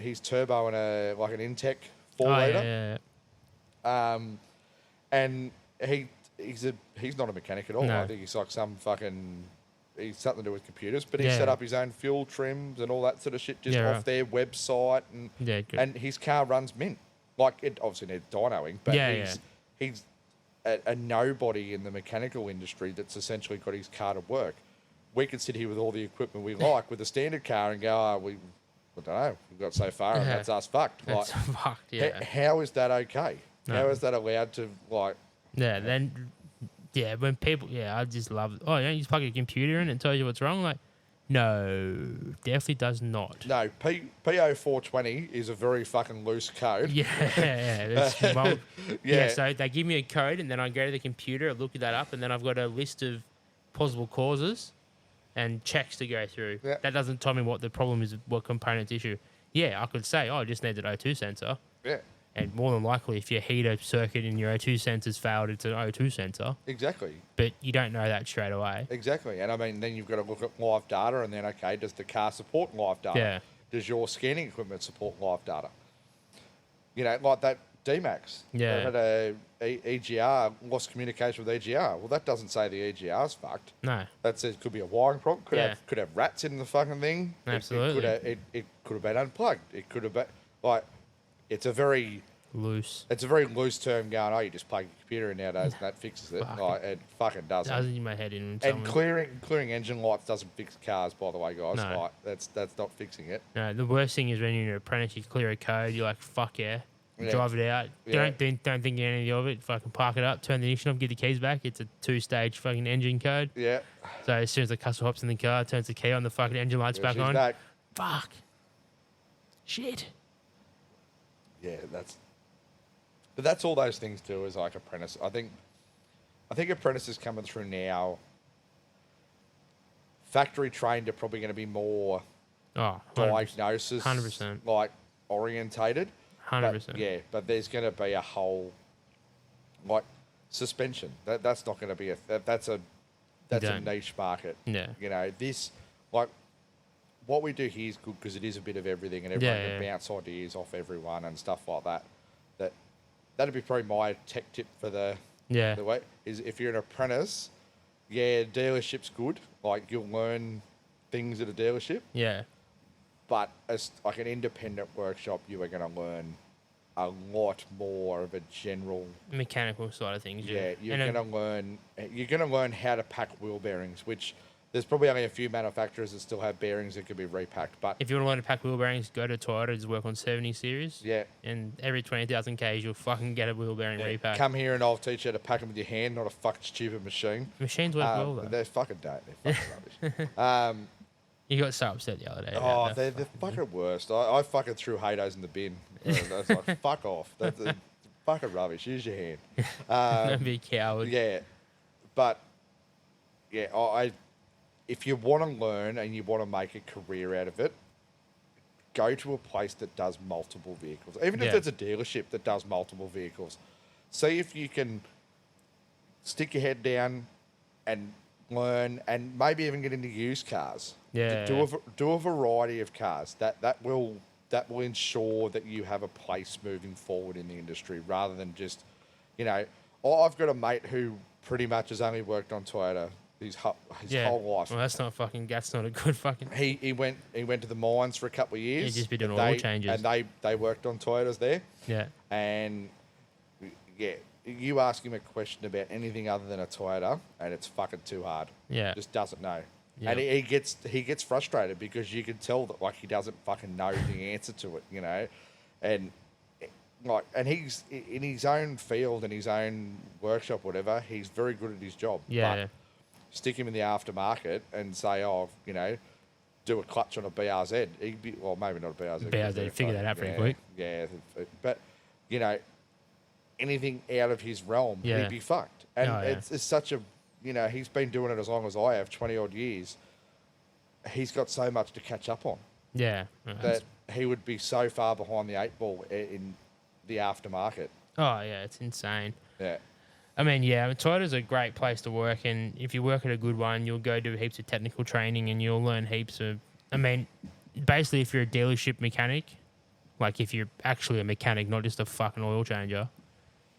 he's turbo in an Intech 4 Oh liter. yeah. And he's not a mechanic at all. No. I think he's like he's something to do with computers, but he Yeah. set up his own fuel trims and all that sort of shit just Yeah, off right. their website, and Yeah, good. and his car runs mint. Like, it obviously needs dynoing, but Yeah, he's a nobody in the mechanical industry that's essentially got his car to work. We could sit here with all the equipment we like with a standard car and go, I don't know, we've got so far and Yeah. that's us fucked. That's Like, fucked. Yeah. how is that okay? No. How is that allowed to, like, Yeah, then, yeah, when people, yeah, I just love, oh, you don't just plug your computer in and it tells you what's wrong? Like, no, definitely does not. no, PO420 is a very fucking loose code. Yeah, well, Yeah. yeah, so they give me a code and then I go to the computer, I look that up, and then I've got a list of possible causes and checks to go through. Yeah. That doesn't tell me what the problem is, what component's issue. Yeah, I could say, oh, I just need an O2 sensor. Yeah, And more than likely, if your heater circuit in your O2 sensor's failed, it's an O2 sensor. exactly. But you don't know that straight away. Exactly. And I mean, then you've got to look at live data and then, okay, does the car support live data? Yeah. Does your scanning equipment support live data? You know, like that D-Max. Yeah. They had a EGR, lost communication with EGR. Well, that doesn't say the EGR's fucked. No. That says could be a wiring problem. Yeah. Could have rats in the fucking thing. Absolutely. It could have been unplugged. It could have been, like, it's a very Loose. loose term going, oh, you just plug your computer in nowadays and that fixes it. Fuck. Like, it fucking doesn't. Doesn't in my head in And someone. clearing engine lights doesn't fix cars, by the way, guys. No. Like, that's not fixing it. No, the worst thing is when you're an apprentice, you clear a code, you're like, fuck yeah. Yeah. Drive it out. Yeah. Don't think anything of it. Fucking park it up, turn the ignition off, get the keys back. It's a 2-stage fucking engine code. Yeah. So as soon as the customer hops in the car, turns the key on, the fucking engine lights Yeah, back she's on. back. Fuck. Shit. Yeah, but that's all those things do is like apprentice. I think apprentices coming through now, factory trained are probably going to be more Oh, 100%. diagnosis 100%. like orientated. 100%. But, yeah, but there's going to be a whole like suspension. That's not going to be that's a Don't. niche market. Yeah. You know, this like what we do here is good because it is a bit of everything and everyone Yeah, can yeah. bounce ideas off everyone and stuff like that. That'd be probably my tech tip for the Yeah. way is if you're an apprentice, yeah, dealership's good. Like you'll learn things at a dealership, Yeah. but as like an independent workshop, you are going to learn a lot more of a general. Mechanical side of things. Yeah, Yeah. you're going to learn how to pack wheel bearings, which there's probably only a few manufacturers that still have bearings that could be repacked. But If you want to learn to pack wheel bearings, go to Toyota to work on 70 series. yeah, And every 20,000 Ks, you'll fucking get a wheel bearing repack. come here and I'll teach you how to pack them with your hand, not a fucking stupid machine. Machines work well, though. They fucking don't. They're fucking rubbish. You got so upset the other day. Oh, about they're that. the fucking worst. I fucking threw Hatos in the bin. That's like, fuck off. That's fucking rubbish. Use your hand. Don't be a coward. Yeah. But, yeah, if you want to learn and you want to make a career out of it, go to a place that does multiple vehicles. Even if Yeah. it's a dealership that does multiple vehicles. See if you can stick your head down and learn and maybe even get into used cars. Yeah. Do a variety of cars. That will ensure that you have a place moving forward in the industry rather than just, you know, I've got a mate who pretty much has only worked on Toyota his whole life. Well, that's not a good fucking. He went to the mines for a couple of years. He'd just be doing and oil changes. And they worked on Toyotas there. Yeah. And yeah, you ask him a question about anything other than a Toyota, and it's fucking too hard. Yeah. Just doesn't know. Yeah. And he gets frustrated because you can tell that like he doesn't fucking know the answer to it, you know, and he's in his own field and his own workshop, whatever. He's very good at his job. Yeah. But stick him in the aftermarket and say, oh, you know, do a clutch on a BRZ. Well, maybe not a BRZ. BRZ, figure that out pretty quick. Yeah, but you know, anything out of his realm, Yeah. he'd be fucked. And Oh, yeah. it's such a, you know, he's been doing it as long as I have, 20 odd years. He's got so much to catch up on Yeah. that he would be so far behind the 8 ball in the aftermarket. Oh yeah, it's insane. Yeah. I mean, yeah, Toyota's a great place to work, and if you work at a good one, you'll go do heaps of technical training, and you'll learn heaps of. I mean, basically, if you're a dealership mechanic, like if you're actually a mechanic, not just a fucking oil changer,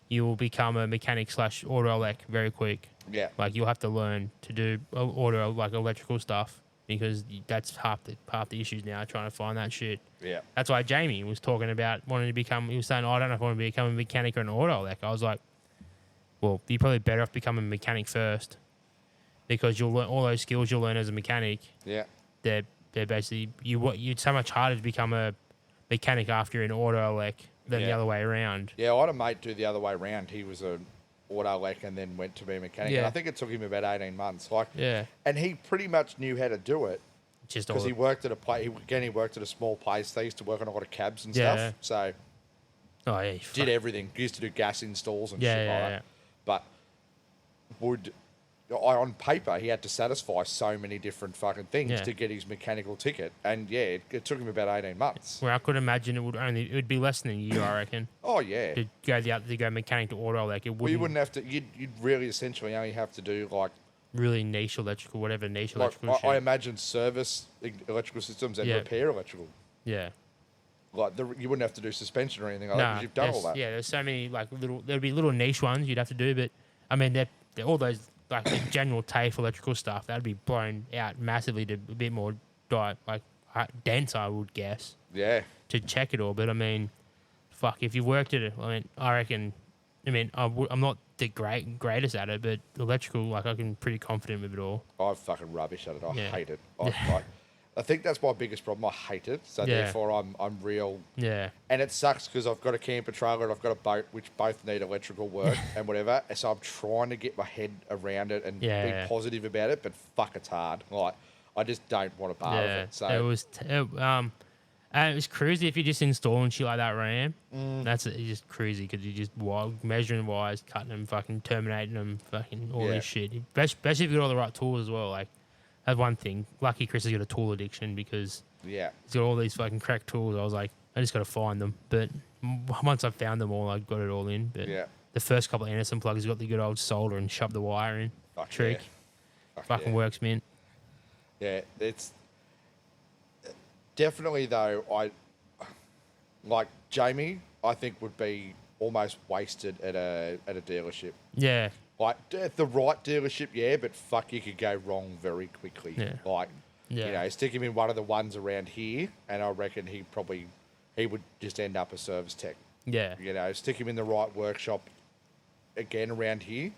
you will become a mechanic / auto elec very quick. Yeah. Like you'll have to learn to do auto like electrical stuff because that's half the issues now trying to find that shit. Yeah. That's why Jamie was talking about wanting to become. He was saying, I don't know if I want to become a mechanic or an auto elec. I was like, well, you're probably better off becoming a mechanic first because you'll learn all those skills you'll learn as a mechanic. Yeah. They're basically you'd so much harder to become a mechanic after you're an auto elec than the Yeah. other way around. Yeah, I had a mate do the other way around. He was an auto elec and then went to be a mechanic. Yeah. And I think it took him about 18 months. Like, Yeah, and he pretty much knew how to do it just all because he worked at a place. He worked at a small place. They used to work on a lot of cabs and Yeah. stuff. So oh yeah, did everything. He used to do gas installs and Yeah, shit yeah, like yeah. that. But on paper, he had to satisfy so many different fucking things Yeah. to get his mechanical ticket. And yeah, it took him about 18 months. Where I could imagine it would be less than a year, I reckon, Oh, yeah. to go mechanic to auto elec. It Well, you wouldn't wouldn't have to, you'd really essentially only have to do like really niche electrical, whatever niche Like, electrical shit. I imagine service electrical systems and Yeah. repair electrical. Yeah. Like you wouldn't have to do suspension or anything like that No, because you've done all that. Yeah, there's so many like there'd be little niche ones you'd have to do, but I mean they're all those like the general TAFE electrical stuff that'd be blown out massively to a bit more dense, I would guess, Yeah, to check it all. But I mean, fuck, if you worked at it, I reckon. I mean, I'm not the greatest at it, but electrical, like I can pretty confident with it all. I'm fucking rubbish at it. I Yeah. hate it. I think that's my biggest problem. I hate it. So Yeah. therefore, I'm real. Yeah, And it sucks because I've got a camper trailer and I've got a boat, which both need electrical work and whatever. And so I'm trying to get my head around it and Yeah. be positive about it, but fuck, it's hard. Like I just don't want to part of yeah. it. So It was and it was crazy if you just installing shit like that RAM. That's it's just crazy because you just measuring wires, cutting them, fucking terminating them, fucking all Yeah. this shit. Especially if you got all the right tools as well. Like that's one thing. Lucky Chris has got a tool addiction because yeah, he's got all these fucking cracked tools. I was like, I just got to find them. But once I found them all, I got it all in. But yeah. the first couple of Anderson plugs, got the good old solder and shove the wire in. Fuck Trick. yeah. Fuck Fucking yeah. works, man. Yeah, it's definitely though. I like Jamie. I think would be almost wasted at a dealership. Yeah. Like at the right dealership, yeah, but fuck, you could go wrong very quickly. Yeah. Like, Yeah. you know, stick him in one of the ones around here, and I reckon he would just end up a service tech. Yeah. You know, stick him in the right workshop again around here.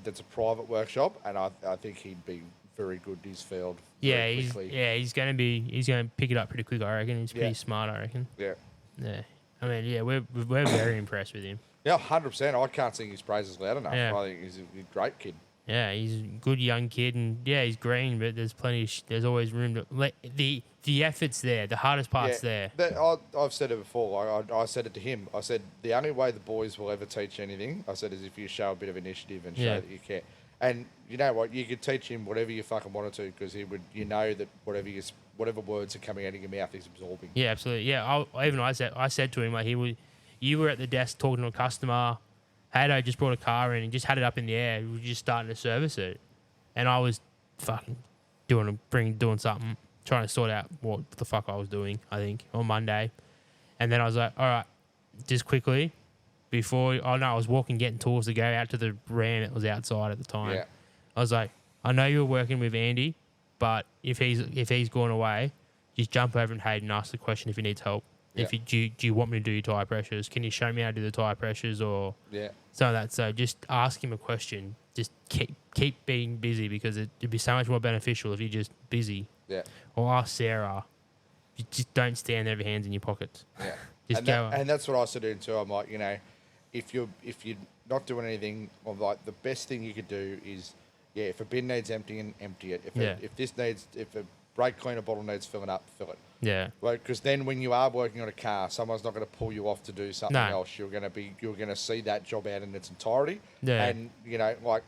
That's a private workshop, and I think he'd be very good in his field. Yeah, very he's quickly. he's gonna pick it up pretty quick. I reckon he's pretty Yeah. smart. I reckon. Yeah. Yeah, I mean, yeah, we're very impressed with him. Yeah, 100%. I can't sing his praises loud enough. Yeah. I think he's a great kid. Yeah, he's a good young kid, and yeah, he's green, but there's plenty. There's always room to the effort's there. The hardest part's there. I've said it before. I said it to him. I said the only way the boys will ever teach anything, I said, is if you show a bit of initiative and show Yeah. that you care. And you know what? You could teach him whatever you fucking wanted to, because he would. You know that whatever words are coming out of your mouth, he's absorbing. Yeah, absolutely. Yeah, I said to him like you were at the desk talking to a customer. Hado just brought a car in and just had it up in the air. We were just starting to service it, and I was fucking doing something, trying to sort out what the fuck I was doing. I think on Monday, and then I was like, all right, just quickly I was walking, getting tools to go out to the Ram that was outside at the time. Yeah. I was like, I know you were working with Andy, but if he's gone away, just jump over and Hayden and ask the question if he needs help. Yeah. Do you want me to do your tyre pressures? Can you show me how to do the tyre pressures or Yeah. some of that? So just ask him a question. Just keep being busy because it'd be so much more beneficial if you're just busy. Yeah. Or ask Sarah. You just don't stand there with your hands in your pockets. Yeah. Just and, go. and that's what I said to him too. I'm like, you know, if you're not doing anything, I'm like, the best thing you could do is, yeah, if a bin needs emptying, empty it. If a brake cleaner bottle needs filling up, fill it. Yeah. Because then when you are working on a car, someone's not going to pull you off to do something No. else. You're going to see that job out in its entirety. Yeah. And you know, like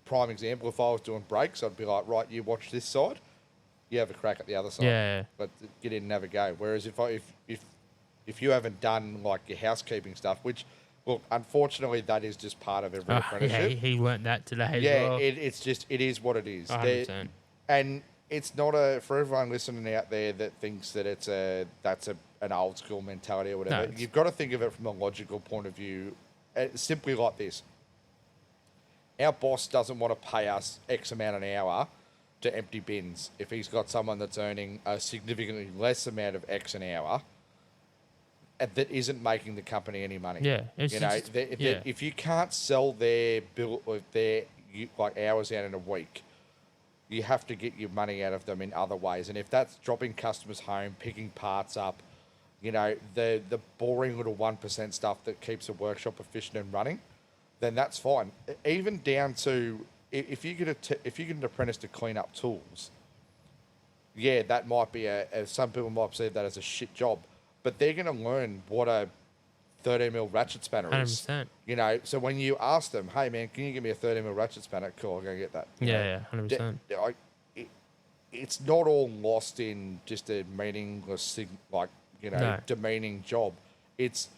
prime example, if I was doing brakes, I'd be like, right, you watch this side, you have a crack at the other side. Yeah. But get in and have a go. Whereas if you haven't done like your housekeeping stuff, which Look, unfortunately, that is just part of every Yeah, apprenticeship. he learnt that today as Yeah, well. it is what it is. 100%. And it's not for everyone listening out there that thinks that that's an old school mentality or whatever. No, You've got to think of it from a logical point of view, simply like this. Our boss doesn't want to pay us X amount an hour to empty bins if he's got someone that's earning a significantly less amount of X an hour that isn't making the company any money. Yeah, it's you know, just- yeah. if you can't sell their bill or their like hours out in a week, you have to get your money out of them in other ways. And if that's dropping customers home, picking parts up, you know, the boring little 1% stuff that keeps a workshop efficient and running, then that's fine. Even down to if you get an apprentice to clean up tools, yeah, that might be some people might perceive that as a shit job, but they're going to learn what a 13mm ratchet spanner is. 100%. You know, so when you ask them, hey man, can you give me a 13mm ratchet spanner? Cool, I'll go get that. You know, Yeah, 100%. It's not all lost in just a meaningless, No. demeaning job. It's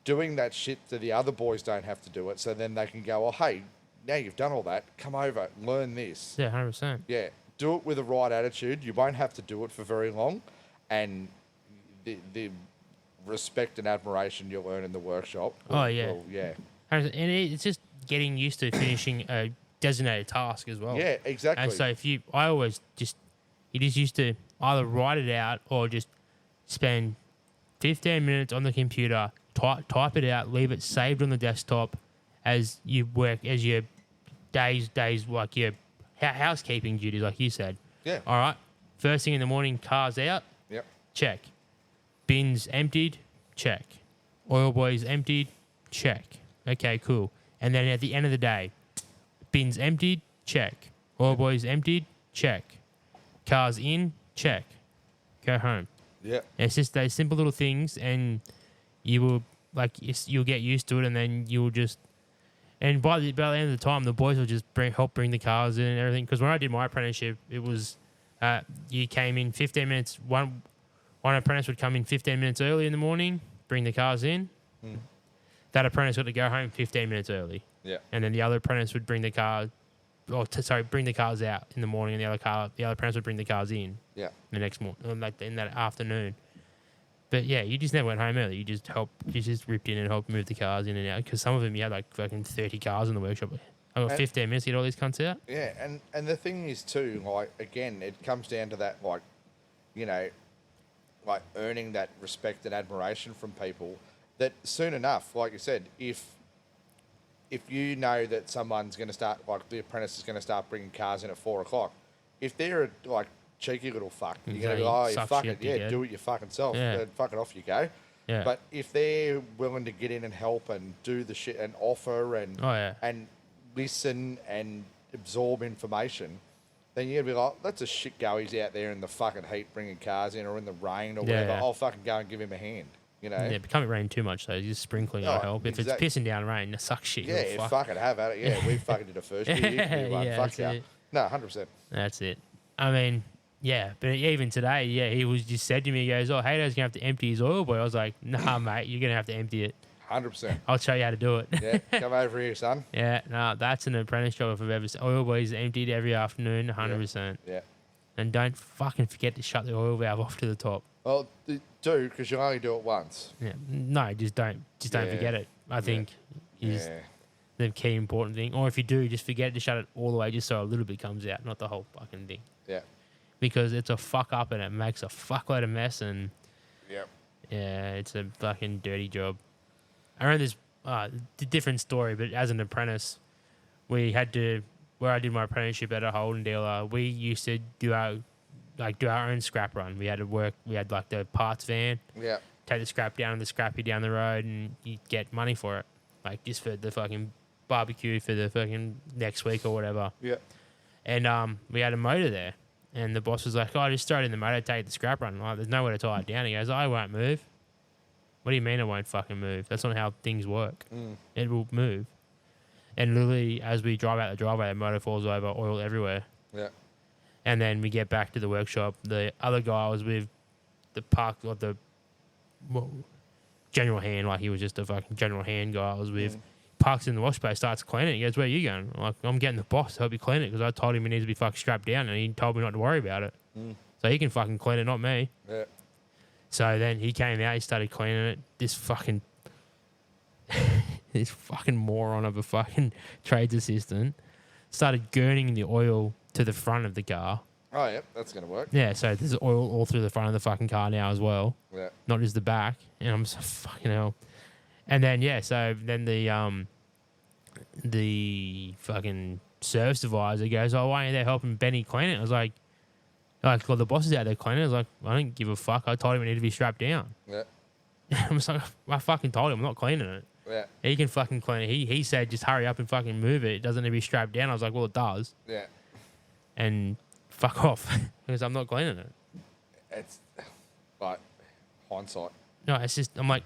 doing that shit so the other boys don't have to do it, so then they can go, oh, hey, now you've done all that, come over, learn this. Yeah, 100%. Yeah, do it with the right attitude. You won't have to do it for very long, and the respect and admiration you'll earn in the workshop. Oh, yeah. Yeah. 100%. And it's just getting used to finishing a designated task as well. Yeah, exactly. And so you just used to either write it out or just spend 15 minutes on the computer, type it out, leave it saved on the desktop as you work, as your days like your housekeeping duties, like you said. Yeah. All right. First thing in the morning, cars out, Yep. check. Bins emptied, check. Oil boys emptied, check. Okay, cool. And then at the end of the day, bins emptied, check. Oil boys emptied, check. Cars in, check. Go home. Yeah. It's just those simple little things, and you will you'll get used to it, and then you'll just. And by the end of the time, the boys will just help bring the cars in and everything. Because when I did my apprenticeship, it was you came in 15 minutes. One apprentice would come in 15 minutes early in the morning, bring the cars in. That apprentice got to go home 15 minutes early. Yeah. And then the other apprentice would bring the car, bring the cars out in the morning, and the other apprentice would bring the cars in Yeah. the next morning, like in that afternoon. But yeah, you just never went home early. You just ripped in and helped move the cars in and out. Because some of them, you had like fucking 30 cars in the workshop. I got 15 minutes to get all these cunts out. Yeah, and the thing is too, like again, it comes down to that, like, you know, like earning that respect and admiration from people. That soon enough, like you said, if you know that someone's going to start, like the apprentice is going to start bringing cars in at 4 o'clock, if they're a like cheeky little fuck, you're going to go, oh, you Suck fuck shit, it, yeah, dickhead. do it your fucking self, Yeah. then fuck it off you go. Yeah. But if they're willing to get in and help and do the shit and offer and Oh, yeah. and listen and absorb information, then you're going to be like, that's a shit go. He's out there in the fucking heat bringing cars in or in the rain or Yeah, whatever. yeah. I'll fucking go and give him a hand, you know? Yeah, becoming rain too much though. Just sprinkling will Oh, help. If exact- it's pissing down rain, it sucks shit. Yeah, little you fuck. fucking have at it. Yeah, we fucking did it first year. You can do one. Yeah, Fuck that's yeah. it. No, 100%. That's it. I mean, yeah, but even today, yeah, he was just said to me, he goes, "Oh, Hader's gonna have to empty his oil boy." I was like, "Nah, mate, you're gonna have to empty it. 100%. I'll show you how to do it." Yeah, come over here, son. Yeah, no, that's an apprentice job if I've ever seen. Oil boys emptied every afternoon, 100%. Yeah. And don't fucking forget to shut the oil valve off to the top. Well, do, because you'll only do it once. Yeah, no, just don't Yeah. forget it. I think is Yeah. the key important thing. Or if you do, just forget to shut it all the way, just so a little bit comes out, not the whole fucking thing. Yeah. Because it's a fuck up and it makes a fuckload of mess, and Yeah. yeah, it's a fucking dirty job. I remember this different story, but as an apprentice, we had to, where I did my apprenticeship at a Holden dealer, we used to do our own scrap run. We had like the parts van, Yeah. take the scrap down to the scrappy down the road, and you get money for it, like just for the fucking barbecue for the fucking next week or whatever. Yeah. And we had a motor there, and the boss was like, "Oh, just throw it in the motor, take the scrap run." Like, there's nowhere to tie it down. He goes, "I won't move." What do you mean I won't fucking move? That's not how things work. It will move. And literally, as we drive out the driveway, the motor falls over, oil everywhere. Yeah. And then we get back to the workshop. The other guy I was with, the park, or the general hand, like he was just a fucking general hand guy I was with. Parks in the wash bay, starts cleaning it. He goes, "Where are you going?" I'm like, "I'm getting the boss to help you clean it because I told him he needs to be fucking strapped down and he told me not to worry about it. So he can fucking clean it, not me." Yeah. So then he came out, he started cleaning it. This fucking moron of a fucking trades assistant started gurning the oil to the front of the car. Oh, yeah, that's going to work. Yeah, so there's oil all through the front of the fucking car now as well. Yeah. Not just the back. And I'm so fucking hell. And then, yeah, so then the fucking service advisor goes, "Oh, why aren't they helping Benny clean it?" I was like, well, the boss is out there cleaning it. I was like, I don't give a fuck. I told him it needed to be strapped down. Yeah. I'm just like, I fucking told him I'm not cleaning it. Yeah. He can fucking clean it. He said, just hurry up and fucking move it. It doesn't need to be strapped down. I was like, well, it does. Yeah. And fuck off because I'm not cleaning it. It's like hindsight. No, it's just, I'm like,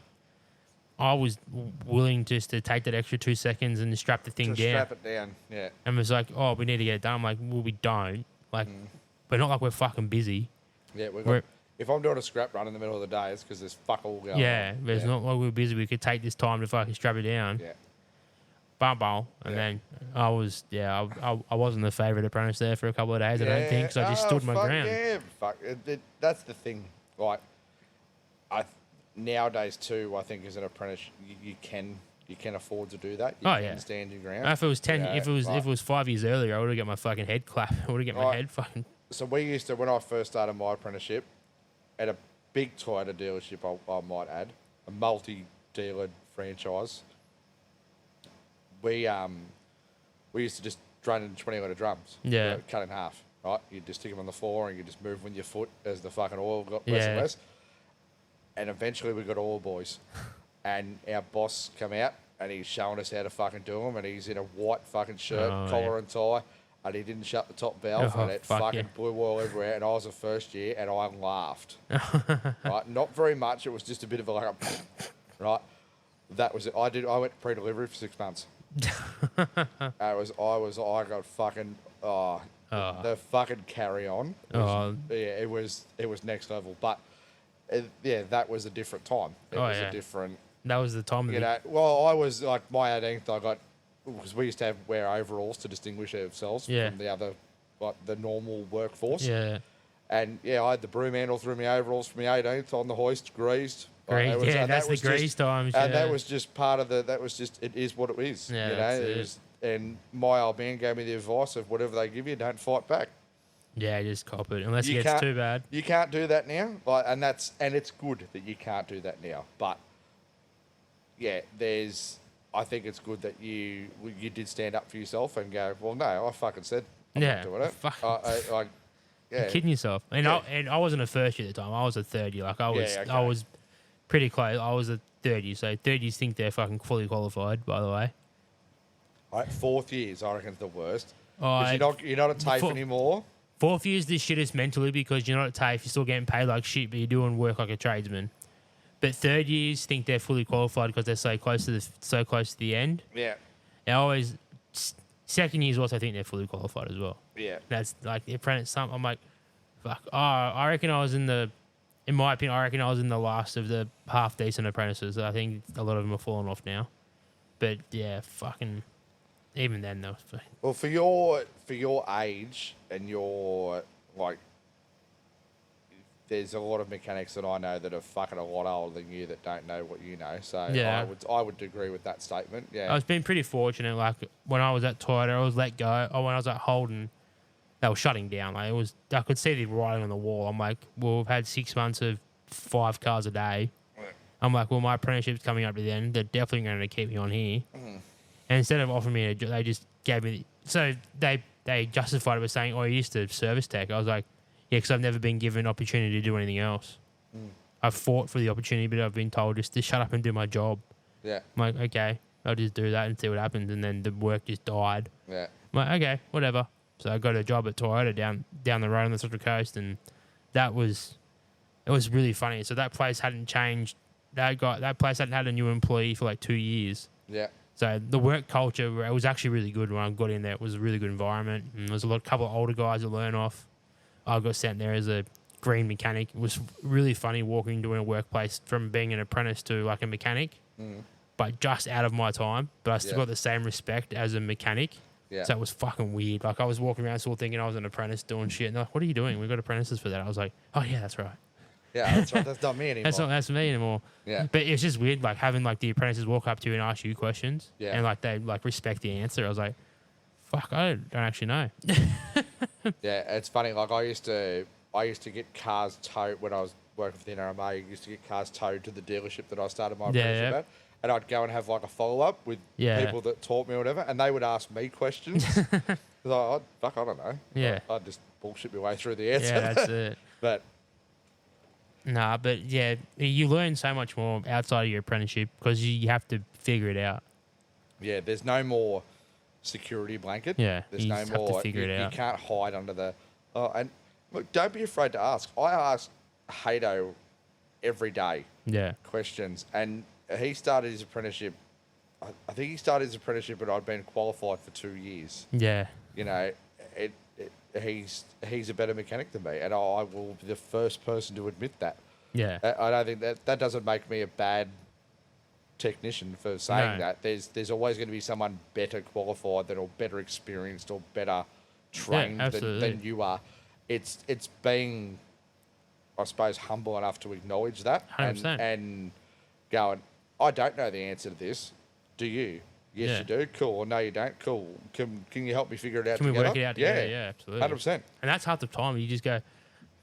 I was willing just to take that extra 2 seconds and strap the thing To down. strap it down. Yeah. And it was like, oh, we need to get it done. I'm like, well, we don't. Like, but not like we're fucking busy. Yeah. We're- If I'm doing a scrap run in the middle of the day, it's because there's fuck all going on. Yeah, but it's not like we're busy. We could take this time to fucking strap it down. Yeah. Bum. And then I wasn't the favourite apprentice there for a couple of days, I don't think, because I just stood my fuck, ground. Yeah, fuck. That's the thing. Like, nowadays too, I think as an apprentice, you can afford to do that. You Oh, can yeah. stand your ground. If it was 10, Yeah, if it was 5 years earlier, I would have got my fucking head clapped. I would have got my Right. head fucking. So we used to, when I first started my apprenticeship, at a big Toyota dealership, I might add, a multi-dealer franchise, we used to just drain in 20-litre drums. Yeah. Cut in half, right? You just stick them on the floor and you just move with your foot as the fucking oil got less Yeah. and less. And eventually we got oil boys. And our boss come out and he's showing us how to fucking do them, and he's in a white fucking shirt, Oh, collar yeah. and tie, and he didn't shut the top valve, Oh, and it fuck fucking yeah. blew oil everywhere. And I was the first year, and I laughed. Right, not very much. It was just a bit of a like, right. That was it. I went pre-delivery for 6 months. I got fucking the fucking carry on. Oh. Yeah, it was next level. But yeah, that was a different time. It was yeah. a different. That was the time of You know, well, I was like my 18th. I got because we used to wear overalls to distinguish ourselves Yeah. from the other, like the normal workforce. Yeah. And yeah, I had the broom handle through my overalls for my 18th on the hoist, greased. Like, it was- Yeah, and that's that the was just- grease times. And yeah. that was just part of the. That was just. It is what it is. Yeah, you know. that's It it. was, and my old man gave me the advice of whatever they give you, don't fight back. Yeah, just cop it. Unless You it gets can't- too bad. You can't do that now. Like, and it's good that you can't do that now. But yeah, I think it's good that you did stand up for yourself and go, well, no, I fucking said I'm Yeah, not doing it. fuck. Yeah. You're kidding yourself. And, Yeah. I wasn't a first year at the time. I was a third year. Like I was, okay. I was pretty close. I was a third year. So third years think they're fucking fully qualified. By the way. Right, fourth years, I reckon, is the worst. Oh, Because you're not a TAFE Four- anymore. Fourth year's the shittest mentally because you're not at TAFE, you're still getting paid like shit, but you're doing work like a tradesman. But third years think they're fully qualified because they're so close to the end. Yeah. I always second years also think they're fully qualified as well. Yeah. That's like the apprentice. I'm like, fuck. Oh, I reckon I was in my opinion, I reckon I was in the last of the half decent apprentices. I think a lot of them are falling off now. But yeah, fucking. Even then, though. Well, for your age and your like, there's a lot of mechanics that I know that are fucking a lot older than you that don't know what you know. So Yeah. I would agree with that statement. Yeah. I was been pretty fortunate. Like when I was at Toyota, I was let go. Or when I was at Holden, they were shutting down. Like I could see the writing on the wall. I'm like, well, we've had 6 months of 5 cars a day. I'm like, well, my apprenticeship's coming up to the end. They're definitely going to keep me on here. And instead of offering me a job, they just gave me. So they justified it by saying, "Oh, you used to service tech." I was like, "Yeah, because I've never been given an opportunity to do anything else. I've fought for the opportunity, but I've been told just to shut up and do my job." Yeah. I'm like, "Okay, I'll just do that and see what happens." And then the work just died. Yeah. I'm like, "Okay, whatever." So I got a job at Toyota down the road on the Central Coast, and it was really funny. So that place hadn't changed. That place hadn't had a new employee for like 2 years. Yeah. So the work culture, it was actually really good when I got in there. It was a really good environment. And there was couple of older guys to learn off. I got sent there as a green mechanic. It was really funny walking into a workplace from being an apprentice to like a mechanic, but just out of my time. But I still Yeah. got the same respect as a mechanic. Yeah. So it was fucking weird. Like I was walking around still thinking I was an apprentice doing shit. And they're like, "What are you doing? We've got apprentices for that." I was like, "Oh yeah, that's right. Yeah, that's right. That's not me anymore. That's me anymore." Yeah. But it's just weird, like having like the apprentices walk up to you and ask you questions, Yeah. and like they like respect the answer. I was like, "Fuck, I don't actually know." Yeah, it's funny. Like I used to get cars towed when I was working for the NRMA. I used to get cars towed to the dealership that I started my apprenticeship yeah. at, and I'd go and have like a follow up with Yeah. people that taught me or whatever, and they would ask me questions. I was like, oh, fuck, I don't know. Yeah. I'd just bullshit my way through the answer. Yeah, that's it. But Nah, but yeah, you learn so much more outside of your apprenticeship because you have to figure it out. yeah, there's no more security blanket. Yeah, there's you no just have to more. figure it You out. can't hide under the. Oh, and look, don't be afraid to ask. I ask Hato every day Yeah, questions, and he started his apprenticeship. I think he started his apprenticeship, but I'd been qualified for 2 years. yeah, You know, he's a better mechanic than me, and I will be the first person to admit that. yeah, I don't think that doesn't make me a bad technician for saying No. that. There's always going to be someone better qualified or better experienced or better trained absolutely. than you are. It's being, I suppose, humble enough to acknowledge that 100%. and going, I don't know the answer to this. Do you? Yes, Yeah. you do. Cool. Or no, you don't. Cool. Can you help me figure it out Can we together? work it out together? Yeah, absolutely. 100%. And that's half the time. You just go,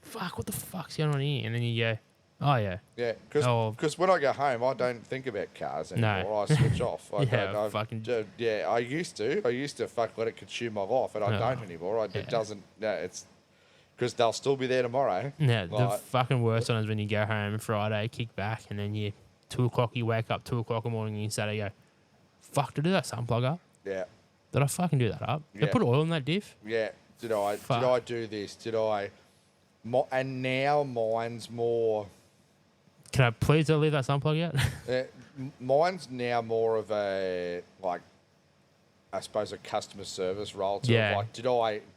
"Fuck, what the fuck's going on here?" And then you go, "Oh yeah, Yeah, Oh. because when I go home, I don't think about cars No. anymore. I switch off. I Yeah, don't, fucking- yeah, I used to. I used to let it consume my life, and I No. don't anymore. Yeah. It doesn't. No, it's because they'll still be there tomorrow. yeah." The Like, fucking worst one is when you go home Friday, kick back, and then you 2 o'clock. You wake up 2 o'clock in the morning, and you Saturday go, "Fuck, did I do that sun plug up? yeah, Did I fucking do that up? Did I Yeah. put oil in that diff?" yeah. Did I Fuck. do this? Did I? And now mine's more. Can I please don't leave that sun plug out? Mine's now more of a like, I suppose, a customer service role. To Yeah. Like,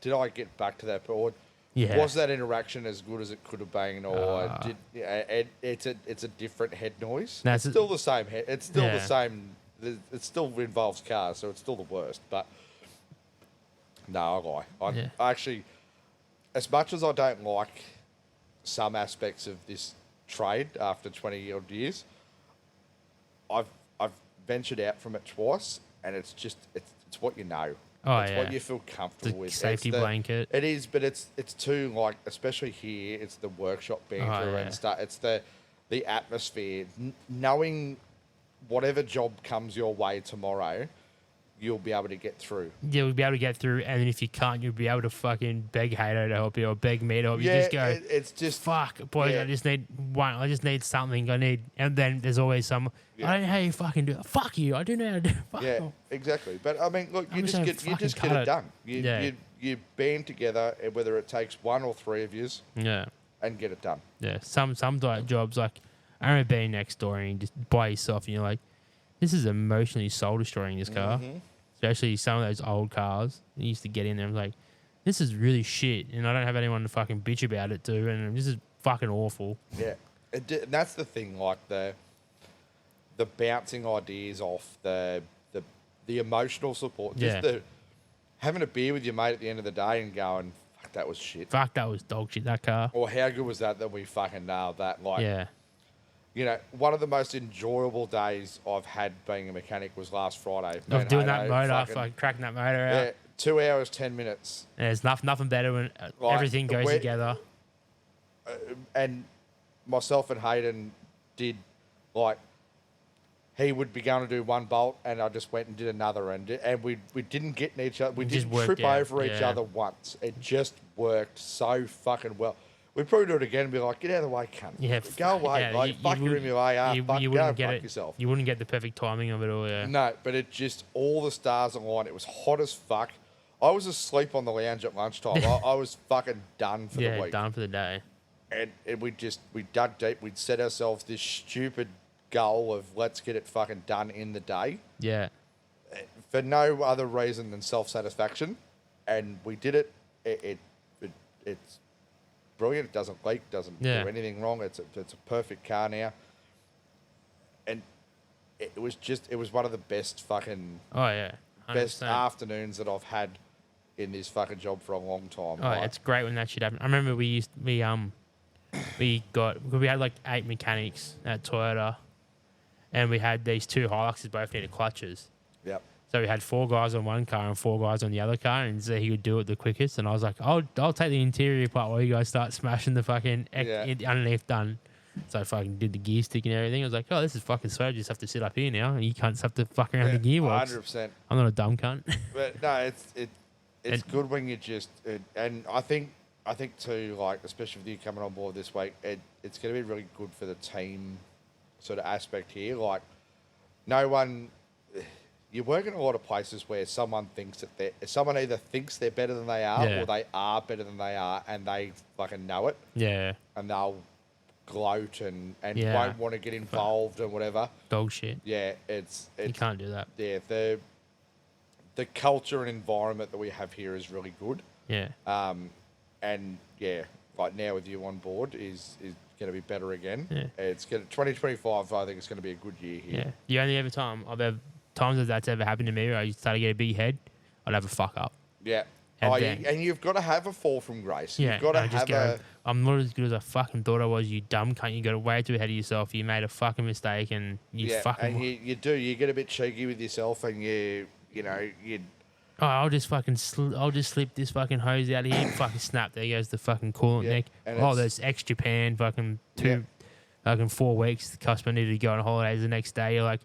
did I get back to that or Yeah. was that interaction as good as it could have been, or Ah. it's a different head noise? That's It's it. still the same head. It's still the Yeah. same. It still involves cars, so it's still the worst. But no, I lie. Yeah. I actually, as much as I don't like some aspects of this trade after 20-odd years, I've ventured out from it twice, and it's what you know. Oh, it's what yeah. you feel comfortable The with. safety It's blanket. It is, but it's too, like, especially here, it's the workshop banter yeah. and stuff. It's the atmosphere. Knowing whatever job comes your way tomorrow, you'll be able to get through. Yeah, we'll be able to get through, and then if you can't, you'll be able to fucking beg Hato to help you or beg me to help you. Yeah, Just go, it's just fuck, boys, yeah. I just need one. I just need something. And then there's always some. Yeah. I don't know how you fucking do it. Fuck you. I do know how to do it. Fuck yeah, off. exactly. But I mean, look, I'm you just just gonna get fucking it cut it. done. Yeah. You band together, whether it takes one or three of yous, Yeah. and get it done. Yeah. Some jobs, like, I remember being next door and just by yourself, and you're like, this is emotionally soul destroying, this car. Mm-hmm. Especially some of those old cars. You used to get in there and like, this is really shit, and I don't have anyone to fucking bitch about it to, and this is fucking awful. Yeah, and that's the thing. Like the bouncing ideas off the emotional support. Yeah. Just the having a beer with your mate at the end of the day and going, "Fuck, that was shit." Fuck, that was dog shit, that car. Or how good was that we fucking nailed that? Like, Yeah. you know, one of the most enjoyable days I've had being a mechanic was last Friday. Of Being doing that Hato, motor, fucking- fucking cracking that motor out. yeah, 2 hours, 10 minutes. And there's nothing better when Like, everything goes we're- together. And myself and Hayden did, like, he would be going to do one bolt, and I just went and did another, and we didn't get in each other. We It just didn't worked trip out, over each yeah. other once. It just worked so fucking well. We'd probably do it again and be like, "Get out of the way, cunt! Yeah, Go away! yeah, like, fuck you're in your way, fuck, you go wouldn't get fuck it. yourself." You wouldn't get the perfect timing of it all. Yeah. No, but it just all the stars aligned. It was hot as fuck. I was asleep on the lounge at lunchtime. I was fucking done for the Yeah, week. done for the day. And we dug deep. We'd set ourselves this stupid goal of let's get it fucking done in the day Yeah. for no other reason than self-satisfaction, and we did it. It's brilliant. It doesn't leak, doesn't do anything wrong. It's a perfect car now. And it was one of the best fucking best afternoons that I've had in this fucking job for a long time. Oh, it's great when that shit happened. I remember we had like 8 mechanics at Toyota, and we had these 2 Hiluxes both needed clutches. Yep. So we had 4 guys on one car and 4 guys on the other car, and so he could do it the quickest. And I was like, I'll take the interior part while you guys start smashing the fucking underneath done. So I fucking did the gear stick and everything. I was like, oh, this is fucking sweet. I just have to sit up here now, and you cunts have to fuck around the gearbox. 100%. I'm not a dumb cunt. But no, it's good when you just and I think too, like, especially with you coming on board this week, it's going to be really good for the team sort of aspect here. Like, no one. You work in a lot of places where someone someone either thinks they're better than they are, or they are better than they are, and they fucking know it. Yeah. And they'll gloat and won't want to get involved and whatever. Dog shit. Yeah, it's you can't do that. Yeah, the culture and environment that we have here is really good. Yeah. And yeah, like now with you on board is going to be better again. Yeah. It's 2025. I think it's going to be a good year here. Yeah. The only ever times that that's ever happened to me where I started to get a big head, I'd have a fuck up. Yeah. And and you've got to have a fall from grace. Yeah. You've got to have I'm not as good as I fucking thought I was, you dumb cunt. You got way too ahead of yourself. You made a fucking mistake and and you do. You get a bit cheeky with yourself and you I'll just slip this fucking hose out of here. Fucking snap. There goes the fucking coolant neck. There's ex-Japan. Fucking 4 weeks. The customer needed to go on holidays the next day. You're like,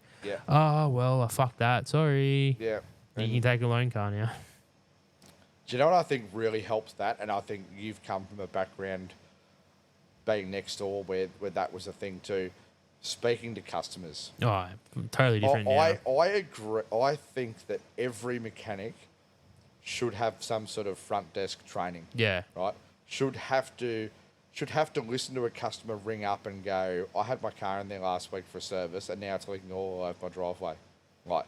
oh, well, I fucked that. Sorry. Yeah. You can take a loan car now. Do you know what I think really helps that? And I think you've come from a background being next door where that was a thing too. Speaking to customers. Oh, totally different now. I agree. I think that every mechanic should have some sort of front desk training. Yeah. Right? Should have to listen to a customer ring up and go, I had my car in there last week for service and now it's leaking all over my driveway. Like,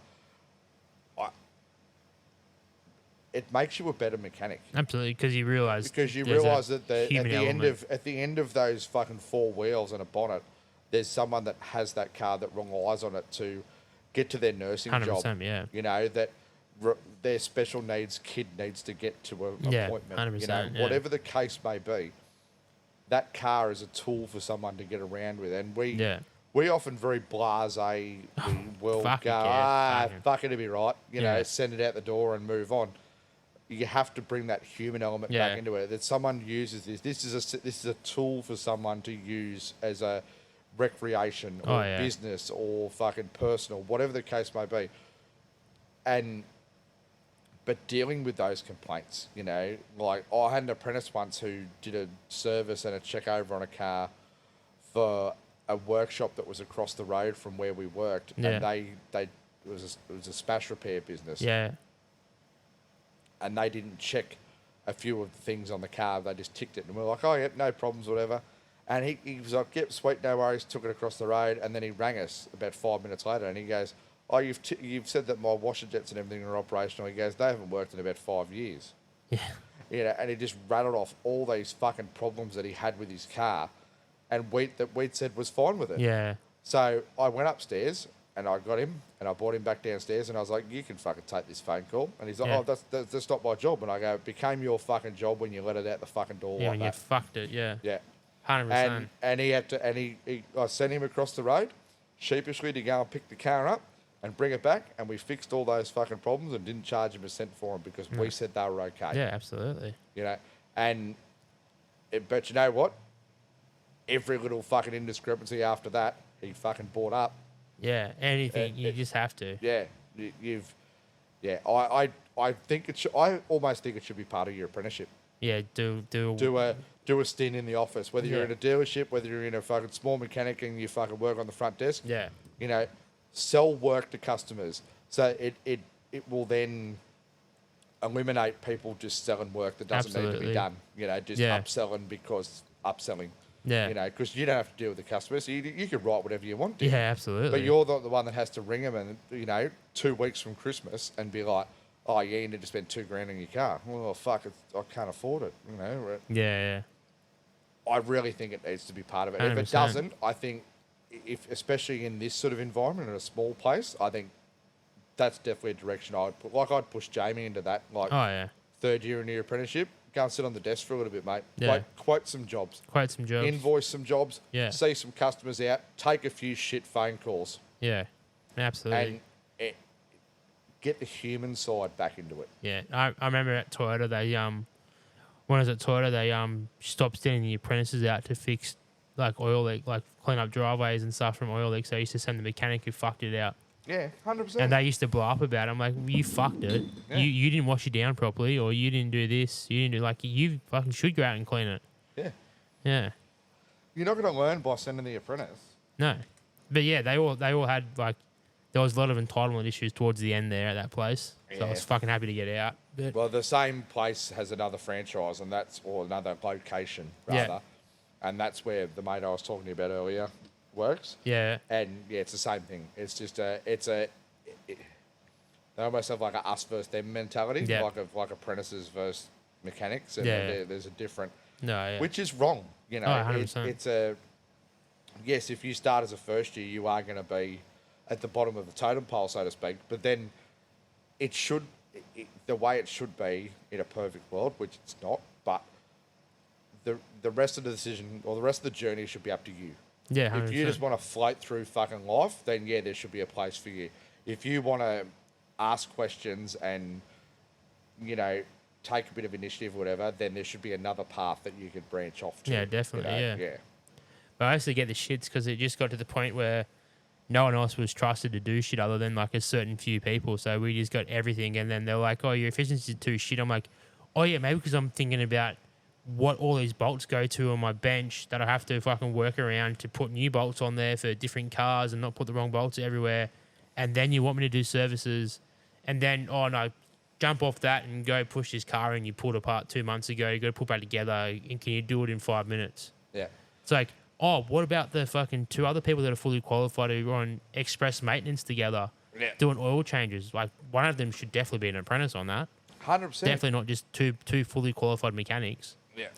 it makes you a better mechanic. Absolutely, because you realise that at the end of those fucking 4 wheels and a bonnet, there's someone that has that car that relies on it to get to their nursing 100%, job. Yeah. You know, that their special needs kid needs to get to an appointment. 100%, you know, whatever the case may be, that car is a tool for someone to get around with. And we often very blasé, we will go, fuck it'll be right. You know, send it out the door and move on. You have to bring that human element back into it. That someone uses this. This is a tool for someone to use as a recreation or business or fucking personal, whatever the case may be. But dealing with those complaints, you know, like I had an apprentice once who did a service and a check over on a car for a workshop that was across the road from where we worked, and it was a spash repair business. Yeah. And they didn't check a few of the things on the car. They just ticked it. And we were like, oh, yep, no problems, whatever. And he was like, yep, sweet, no worries, took it across the road. And then he rang us about 5 minutes later and he goes, oh, you've said that my washer jets and everything are operational. He goes, they haven't worked in about 5 years. Yeah. You know, and he just rattled off all these fucking problems that he had with his car and we'd said was fine with it. Yeah. So I went upstairs and I got him and I brought him back downstairs and I was like, you can fucking take this phone call. And he's like, oh, that's not my job. And I go, it became your fucking job when you let it out the fucking door like that. Yeah, you fucked it, yeah. Yeah. 100%. And he had to, I sent him across the road sheepishly to go and pick the car up and bring it back. And we fixed all those fucking problems and didn't charge him a cent for them because we said they were okay. Yeah, absolutely. You know, but you know what? Every little fucking indiscrepancy after that, he fucking bought up. Yeah, anything. You just have to. Yeah. I think it should, I almost think it should be part of your apprenticeship. Yeah, do a stint in the office, whether you're in a dealership, whether you're in a fucking small mechanic and you fucking work on the front desk. Yeah. You know, sell work to customers. So it will then eliminate people just selling work that doesn't need to be done. You know, just upselling because upselling. Yeah. You know, because you don't have to deal with the customer, so you can write whatever you want to. Yeah, absolutely. But you're the one that has to ring them and, you know, 2 weeks from Christmas and be like, oh, yeah, you need to spend $2,000 on your car. Well, fuck, I can't afford it, you know. Yeah. I really think it needs to be part of it. If it 100%. doesn't, I think, if especially in this sort of environment in a small place, I think that's definitely a direction I'd put. Like I'd push Jamie into that. Like Oh yeah. third year in your apprenticeship, go and sit on the desk for a little bit, mate. Yeah. Quote some jobs, Quite some jobs. invoice some jobs, Yeah. see some customers out, take a few shit phone calls, Yeah. Absolutely. and get the human side back into it. Yeah, I remember at Toyota they when I was at Toyota they stopped sending the apprentices out to fix like oil leak, like clean up driveways and stuff from oil leaks. They used to send the mechanic who fucked it out, Yeah, 100%. and they used to blow up about it. I'm like, well, you fucked it. Yeah. You didn't wash it down properly, or you didn't do this. You didn't do like you fucking should go out and clean it. Yeah. Yeah, You're not going to learn by sending the apprentice. no, but yeah, they all had like there was a lot of entitlement issues towards the end there at that place. So I was Yeah. fucking happy to get out. But Well, the same place has another franchise, and or another location, rather. Yeah. And that's where the mate I was talking to you about earlier works. yeah, And yeah, it's the same thing. It's just they almost have like a us versus them mentality, Yeah. like apprentices versus mechanics. And Yeah. there's a different, no, yeah. which is wrong. You know, Oh, 100%. it's a, yes, if you start as a first year, you are going to be at the bottom of the totem pole, so to speak. But then it should, the way it should be in a perfect world, which it's not, but the rest of the decision or the rest of the journey should be up to you. yeah, 100%. If you just want to float through fucking life, then yeah, there should be a place for you. If you want to ask questions and, you know, take a bit of initiative or whatever, then there should be another path that you could branch off to. Yeah, definitely, yeah. Yeah. But I used to get the shits because it just got to the point where no one else was trusted to do shit other than like a certain few people. So we just got everything. And then they're like, oh, your efficiency is too shit. I'm like, oh, yeah, maybe because I'm thinking about what all these bolts go to on my bench that I have to fucking work around to put new bolts on there for different cars and not put the wrong bolts everywhere. And then you want me to do services. And then, oh, no, jump off that and go push this car in you pulled apart 2 months ago. You got to put back together. And can you do it in 5 minutes? Yeah. It's like, oh, what about the fucking 2 other people that are fully qualified who are on express maintenance together Yeah. doing oil changes? Like, one of them should definitely be an apprentice on that. 100%. Definitely not just two fully qualified mechanics, Yeah.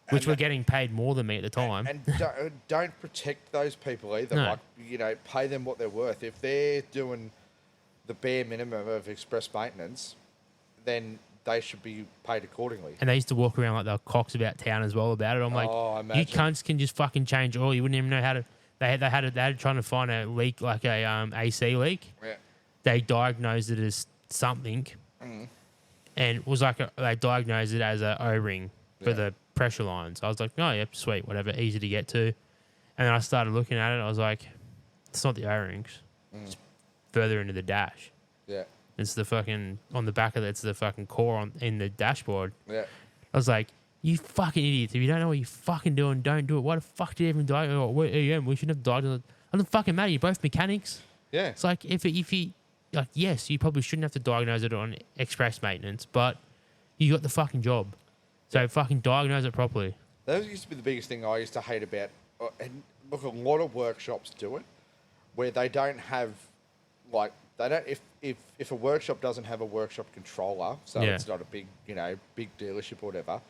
which were getting paid more than me at the time. And don't protect those people either. No. Like, you know, pay them what they're worth. If they're doing the bare minimum of express maintenance, then they should be paid accordingly. And they used to walk around like they were cocks about town as well about it. I'm like, Oh, I you imagine. cunts can just fucking change oil. You wouldn't even know how to. They had trying to find a leak, like a AC leak. Yeah. They diagnosed it as something, and it was like they diagnosed it as a O-ring for Yeah. the pressure lines. I was like, oh yeah, sweet, whatever, easy to get to. And then I started looking at it. I was like, it's not the O-rings. It's further into the dash. Yeah. It's the fucking on the back of it. It's the fucking core in the dashboard. Yeah. I was like, you fucking idiots! If you don't know what you're fucking doing, don't do it. Why the fuck did you even diagnose? Oh, we shouldn't have diagnosed it. It doesn't fucking matter. You're both mechanics. Yeah. It's like if you like, yes, you probably shouldn't have to diagnose it on express maintenance, but you got the fucking job, so fucking diagnose it properly. That used to be the biggest thing I used to hate about, and look, a lot of workshops do it, where they don't have, like, they don't, if a workshop doesn't have a workshop controller, so Yeah. it's not a big, you know, big dealership or whatever,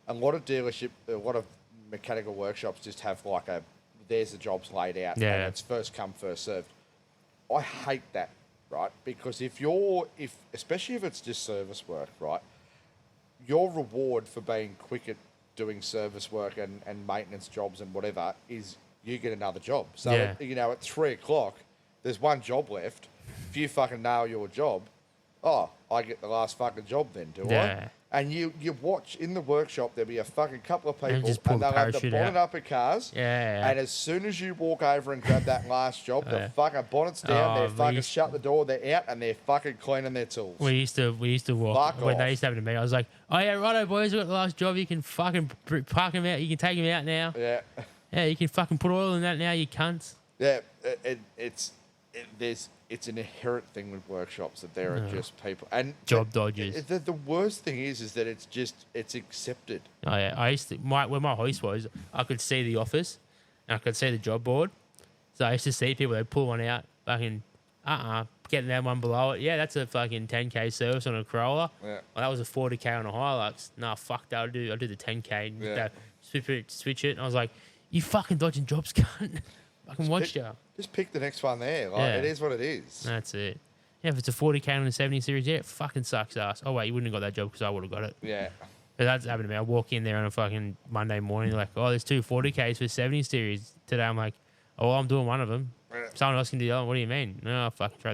a lot of mechanical workshops just have like there's the jobs laid out, Yeah. and it's first come, first served. I hate that, right? Because especially if it's just service work, right? Your reward for being quick at doing service work and maintenance jobs and whatever is you get another job. So, Yeah. at 3 o'clock, there's one job left. If you fucking nail your job, I get the last fucking job then, do Yeah. I? And you watch in the workshop, there'll be a fucking couple of people just pull and the they'll have the parachute bonnet out. up of cars. Yeah. And as soon as you walk over and grab that last job, the Yeah. fucking bonnet's down, Oh, they're we fucking used- shut the door, they're out, and they're fucking cleaning their tools. We used to walk Fuck when off. they used to have it to me. I was like, oh yeah, righto boys, we got the last job. You can fucking park him out. You can take him out now. Yeah. Yeah, you can fucking put oil in that now. You cunts. Yeah, it's an inherent thing with workshops that there are just people and Job dodgers. The worst thing is that it's accepted. Oh yeah, I used to where my hoist was, I could see the office, and I could see the job board. So I used to see people. They pull one out, fucking getting that one below it. Yeah, that's a fucking 10K service on a Corolla. Yeah. Well, that was a 40K on a Hilux. Nah, fuck that. I'll do the 10K. Yeah. switch it. And I was like, you fucking dodging jobs, cunt. Fucking watch you. Just pick the next one there. Like, Yeah. It is what it is. That's it. Yeah, if it's a 40K on the 70 series, yeah, it fucking sucks ass. Oh, wait, you wouldn't have got that job because I would have got it. Yeah. But that's happened to me. I walk in there on a fucking Monday morning, like, oh, there's 2 40Ks for 70 series. Today I'm like, oh, well, I'm doing one of them. Yeah. Someone else can do the other one. What do you mean? No, fucking throw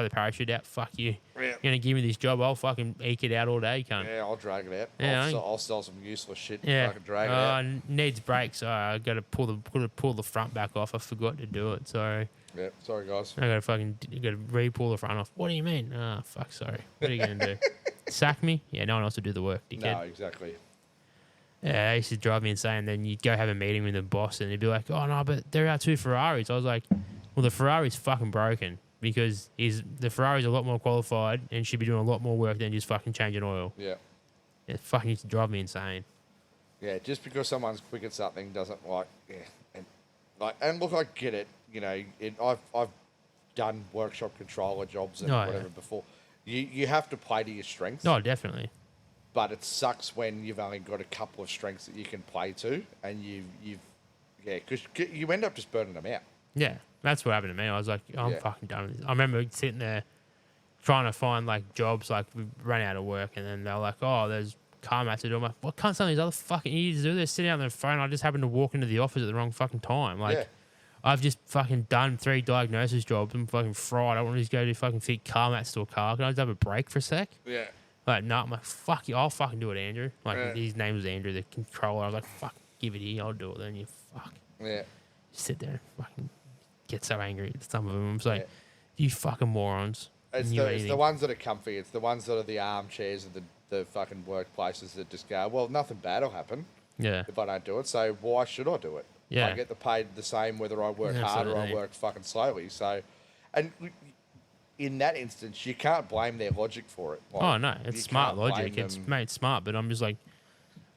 the parachute out. Fuck you. Yeah. You're going to give me this job, I'll fucking eke it out all day, cunt. Yeah, I'll drag it out. Yeah, I'll sell some useless shit and Yeah. fucking drag it out. Needs brakes. I got to pull the front back off. I forgot to do it. Sorry. Yeah, sorry, guys. I got to re-pull the front off. What do you mean? Ah, fuck, sorry. What are you going to do? Sack me? Yeah, no one else will do the work, dickhead. No, exactly. Yeah, it used to drive me insane. Then you'd go have a meeting with the boss and he'd be like, oh, no, but there are 2 Ferraris. I was like, well, the Ferrari's fucking broken because the Ferrari's a lot more qualified and should be doing a lot more work than just fucking changing oil. Yeah. It fucking used to drive me insane. Yeah, just because someone's quick at something doesn't and look, I get it. You know, I've done workshop controller jobs and whatever before. You have to play to your strengths. No, definitely. But it sucks when you've only got a couple of strengths that you can play to, and because you end up just burning them out. Yeah, that's what happened to me. I was like, I'm fucking done with this. I remember sitting there trying to find like jobs, like we ran out of work, and then they're like, oh, there's car mats to do. I'm like, what can't some of these other fucking idiots do? They're sitting out on their phone. I just happened to walk into the office at the wrong fucking time. Like, I've just fucking done 3 diagnosis jobs. I'm fucking fried. I want to just go to fucking fit car mats to a car. Can I just have a break for a sec? Yeah. Like, no, I'm like, fuck you. I'll fucking do it, Andrew. Like, his name was Andrew, the controller. I was like, fuck, give it here. I'll do it then. You fuck. Yeah. Sit there and fucking get so angry at some of them. I'm just like, you fucking morons. It's the ones that are comfy. It's the ones that are the armchairs of the fucking workplaces that just go, well, nothing bad will happen if I don't do it. So why should I do it? Yeah. I get paid the same whether I work hard or I work fucking slowly. So, and in that instance, you can't blame their logic for it. Like, oh, no. It's smart logic. It's smart. But I'm just like,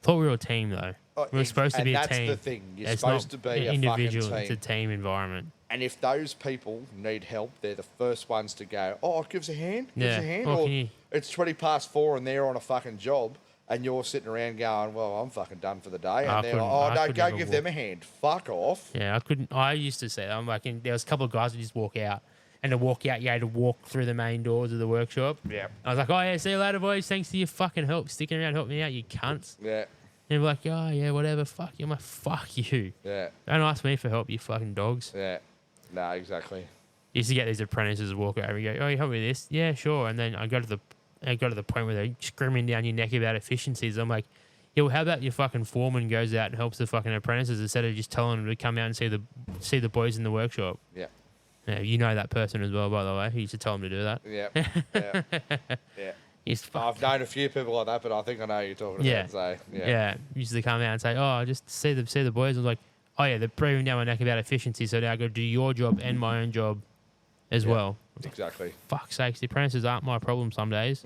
thought we were a team, though. We're supposed to be a team. And that's the thing. You're it's supposed not to be an a individual. fucking team. It's a team environment. And if those people need help, they're the first ones to go, oh, give us a hand. Give us a hand. Oh, or it's 4:20 and they're on a fucking job and you're sitting around going, well, I'm fucking done for the day. And they're like, oh, no, go give them a hand. Fuck off. Yeah, I used to say that. I'm like, there was a couple of guys who just walk out. And to walk out, you had to walk through the main doors of the workshop. Yeah. I was like, oh, yeah, see you later, boys. Thanks for your fucking help. Sticking around, helping me out, you cunts. Yeah. And they're like, oh, yeah, whatever. Fuck you. I'm like, fuck you. Yeah. Don't ask me for help, you fucking dogs. Yeah. No, exactly. Used to get these apprentices to walk over and go, oh, you help me with this? Yeah, sure. And then I go to the point where they're screaming down your neck about efficiencies. I'm like, yeah, well, how about your fucking foreman goes out and helps the fucking apprentices instead of just telling them to come out and see the boys in the workshop? Yeah. Yeah, you know that person as well, by the way. He used to tell them to do that. Yeah. Yeah. I've known a few people like that, but I think I know who you're talking about. So, yeah. Used to come out and say, oh, just see the boys. I was like, oh, yeah, they're breathing down my neck about efficiency, so now I got to do your job and my own job as well. Exactly. Fuck's sakes, the apprentices aren't my problem some days.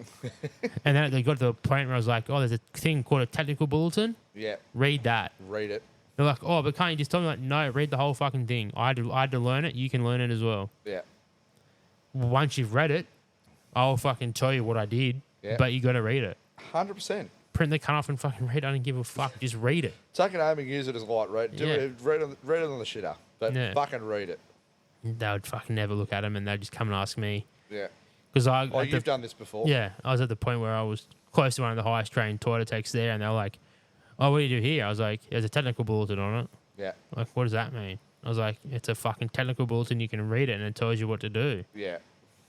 And then they got to the point where I was like, oh, there's a thing called a technical bulletin. Yeah. Read that. Read it. They're like, oh, but can't you just tell me? Like, no, read the whole fucking thing. I had to learn it. You can learn it as well. Yeah. Once you've read it, I'll fucking tell you what I did. Yeah. But you got to read it. 100%. Print the cut off and fucking read it. I don't give a fuck. Just read it. Take it home and use it as light read. Read it on the shitter. But fucking read it. They would fucking never look at them and they'd just come and ask me. Yeah. Because you've done this before. Yeah. I was at the point where I was close to one of the highest trained toilet techs there and they were like, oh, what do you do here? I was like, there's a technical bulletin on it. Yeah. Like, what does that mean? I was like, it's a fucking technical bulletin. You can read it and it tells you what to do. Yeah.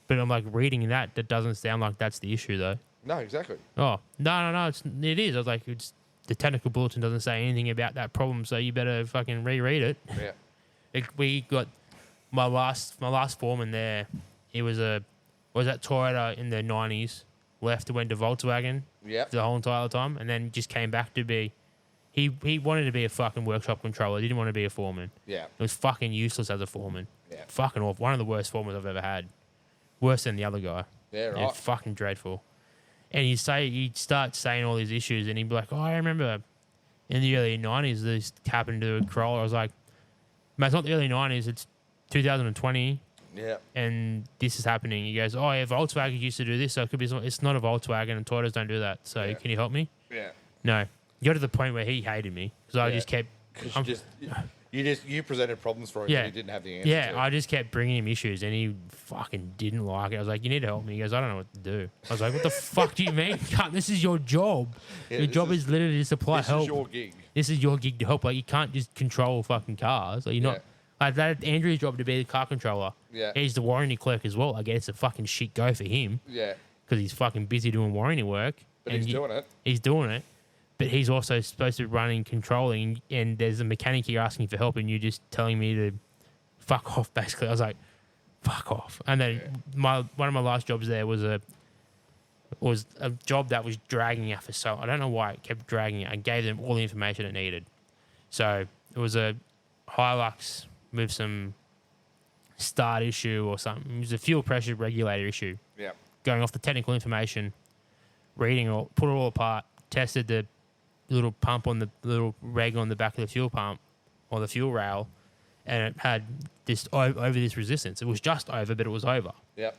But I'm like, reading that doesn't sound like that's the issue, though. No, exactly. Oh, no, it is. I was like, the technical bulletin doesn't say anything about that problem, so you better fucking reread it. Yeah. We got my last foreman there. He was at Toyota in the 90s, left and went to Volkswagen the whole entire time, and then just came back to be. He wanted to be a fucking workshop controller. He didn't want to be a foreman. Yeah. It was fucking useless as a foreman. Yeah. Fucking awful. One of the worst foremen I've ever had. Worse than the other guy. Yeah, right. Yeah, fucking dreadful. And he'd start saying all these issues, and he'd be like, oh, I remember in the early 90s this happened to a Corolla. I was like, mate, it's not the early 90s, it's 2020. Yeah. And this is happening. He goes, oh, yeah, Volkswagen used to do this, so it could be. It's not a Volkswagen, and Toyotas don't do that. So can you help me? Yeah. No. got to the point where he hated me because I Yeah. just kept. 'Cause you presented problems for him Yeah. and he didn't have the answer Yeah, to. I just kept bringing him issues and he fucking didn't like it. I was like, you need to help me. He goes, I don't know what to do. I was like, what the fuck do you mean? Cunt, this is your job. Yeah, Your this job is- is literally to supply This help. is your gig. This is your gig to help. Like, you can't just control fucking cars. Like, you're not. Like, that's Andrew's job to be the car controller. Yeah. He's the warranty clerk as well. I guess it's a fucking shit go for him Yeah. because he's fucking busy doing warranty work. But and he's doing it. He's doing it. But he's also supposed to be running, controlling, and there's a mechanic here asking for help, and you're just telling me to fuck off, basically. I was like, fuck off. And then one of my last jobs there was a job that was dragging out for so I don't know why it kept dragging out. I gave them all the information it needed. So it was a Hilux with some start issue or something. It was a fuel pressure regulator issue. Yeah. Going off the technical information, reading all, put it all apart, tested the little pump on the little reg on the back of the fuel pump or the fuel rail, and it had this over this resistance. It was just over, but it was over. Yep.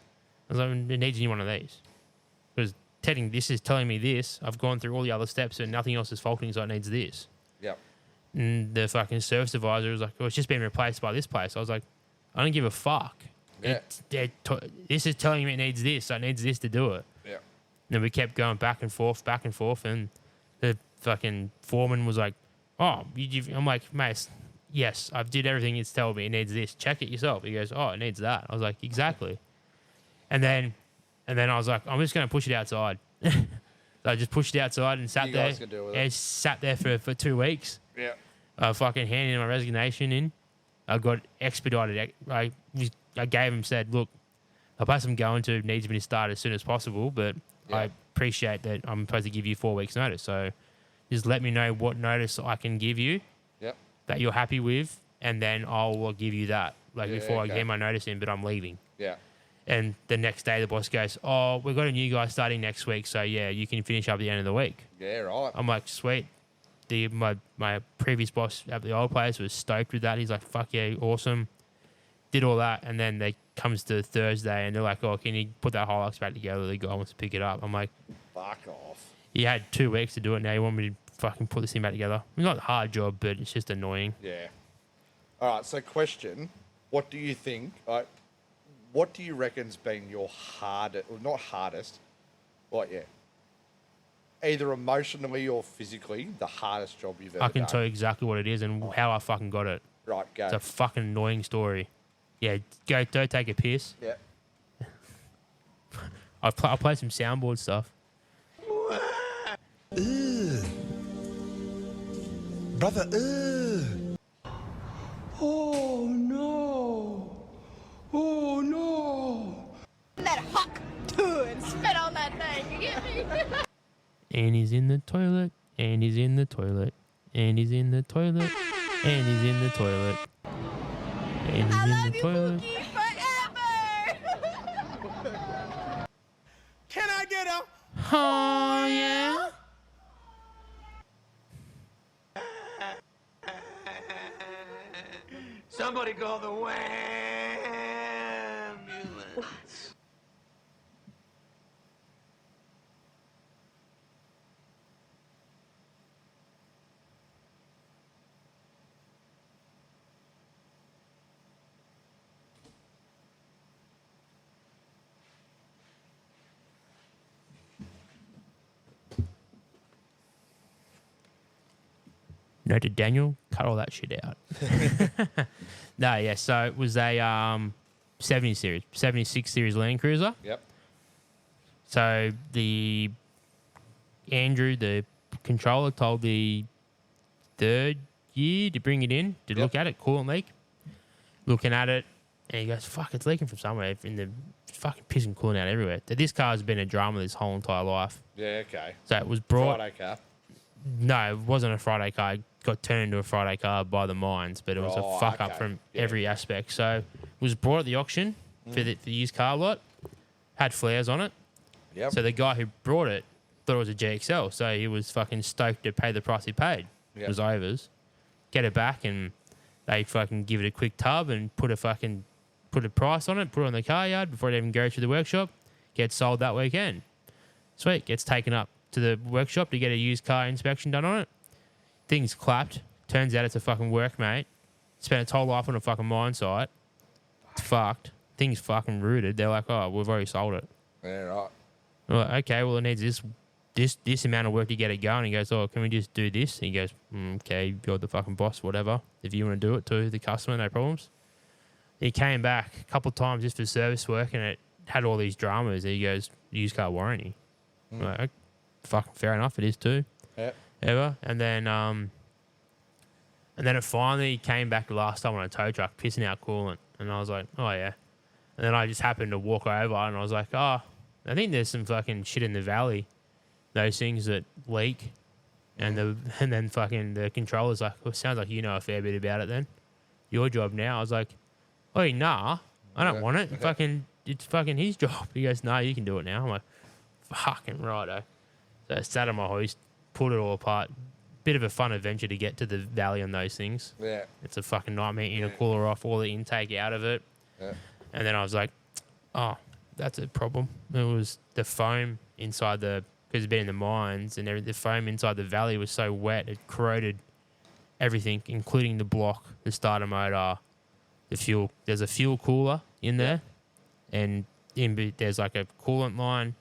I was like, it needs a new one of these. Because this is telling me this. I've gone through all the other steps and nothing else is faulting, so it needs this. Yep. And the fucking service advisor was like, oh, it's just been replaced by this place. I was like, I don't give a fuck. Yeah. This is telling me it needs this, so it needs this to do it. Yeah. And we kept going back and forth, and the fucking foreman was like, oh, I'm like, mate, yes, I've did everything it's telling me. It needs this. Check it yourself. He goes, oh, it needs that. I was like, exactly. And then I was like, I'm just going to push it outside. So I just pushed it outside and sat You there. guys can deal with it. And sat there for 2 weeks. Yeah. I fucking handed in my resignation in. I got expedited. I gave him, said, look, the place I'm going to needs me to start as soon as possible, but I appreciate that I'm supposed to give you 4 weeks notice. So just let me know what notice I can give you Yep. that you're happy with, and then I'll give you that. Like before I get my notice in, but I'm leaving. Yeah. And the next day the boss goes, oh, we've got a new guy starting next week, so yeah, you can finish up at the end of the week. Yeah, right. I'm like, sweet. My previous boss at the old place was stoked with that. He's like, fuck yeah, awesome. Did all that, and then they comes to Thursday, and they're like, oh, can you put that Hilux back together? The guy wants to pick it up. I'm like, Fuck off. you had 2 weeks to do it. Now you want me to fucking put this thing back together? It's not a hard job, but it's just annoying. Yeah. All right. So, question: what do you think? What do you reckon's been your hardest, or not hardest? What? Yeah. Either emotionally or physically, the hardest job you've ever I can done. tell you exactly what it is and how I fucking got it. Right. Go. It's a fucking annoying story. Yeah, go take a piss. Yeah. I'll play some soundboard stuff. Brother, ugh. Oh no! Oh no! That hawk too and spit on that thing. You get me? And he's in the toilet, and he's in the toilet, and he's in the toilet, and he's in the toilet, and he's I in love the you, toilet. Pookie, forever. Can I get a Oh yeah. somebody call the ambulance? Note to Daniel, cut all that shit out. No, yeah. So it was a 76 series Land Cruiser. Yep. So Andrew, the controller, told the third year to bring it in to look at it, coolant leak. Looking at it, and he goes, "Fuck, it's leaking from somewhere." In the fucking pissing coolant out everywhere. This car has been a drama this whole entire life. Yeah. Okay. So it was brought. Friday car. No, it wasn't a Friday car. It got turned into a Friday car by the mines, but it was Oh, a fuck up okay. from Yeah. every aspect. So it was brought at the auction for the used car lot. Had flares on it. Yep. So the guy who brought it thought it was a GXL. So he was fucking stoked to pay the price he paid. Yep. It was overs. Get it back, and they fucking give it a quick tub and put a price on it, put it on the car yard before it even goes through the workshop. Gets sold that weekend. Sweet. Gets taken up to the workshop to get a used car inspection done on it. Things clapped. Turns out it's a fucking workmate. Spent its whole life on a fucking mine site. It's fucked. Things fucking rooted. They're like, oh, we've already sold it. Yeah, right. I'm like, okay, well, it needs this amount of work to get it going. He goes, oh, can we just do this? And he goes, okay, you're the fucking boss, whatever. If you want to do it to the customer, no problems. He came back a couple of times just for service work, and it had all these dramas. And he goes, used car warranty. I'm like, okay, fucking fair enough, it is too. Yeah. Ever. And then it finally came back last time on a tow truck, pissing out coolant. And I was like, oh, yeah. And then I just happened to walk over, and I was like, oh, I think there's some fucking shit in the valley. Those things that leak. And then fucking the controller's like, well, sounds like you know a fair bit about it then. Your job now. I was like, oh, nah, I don't want it. It's fucking his job. He goes, no, you can do it now. I'm like, fucking righto. So I sat on my hoist, pulled it all apart. Bit of a fun adventure to get to the valley on those things. Yeah. It's a fucking nightmare. Intercooler off, all the intake out of it. Yeah. And then I was like, oh, that's a problem. It was the foam inside because it's been in the mines, and the foam inside the valley was so wet, it corroded everything, including the block, the starter motor, the fuel. There's a fuel cooler in there, and there's like a coolant line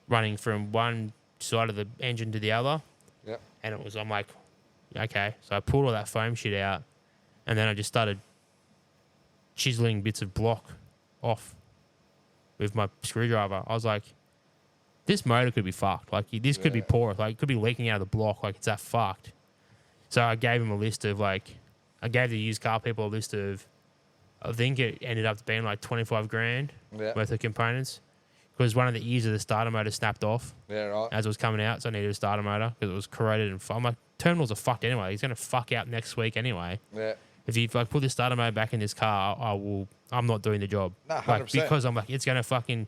running from one side of the engine to the other. Yep. And I'm like, okay. So I pulled all that foam shit out, and then I just started chiseling bits of block off with my screwdriver. I was like, this motor could be fucked. Like, this could be porous. Like, it could be leaking out of the block. Like, it's that fucked. So I gave him a list of, I gave the used car people a list of, I think it ended up being like 25 grand worth of components. Because one of the ears of the starter motor snapped off as it was coming out, so I needed a starter motor because it was corroded and I'm like, terminals are fucked anyway. He's going to fuck out next week anyway. Yeah. If you put the starter motor back in this car, I'm not doing the job. No, 100%. Because I'm like, it's going to fucking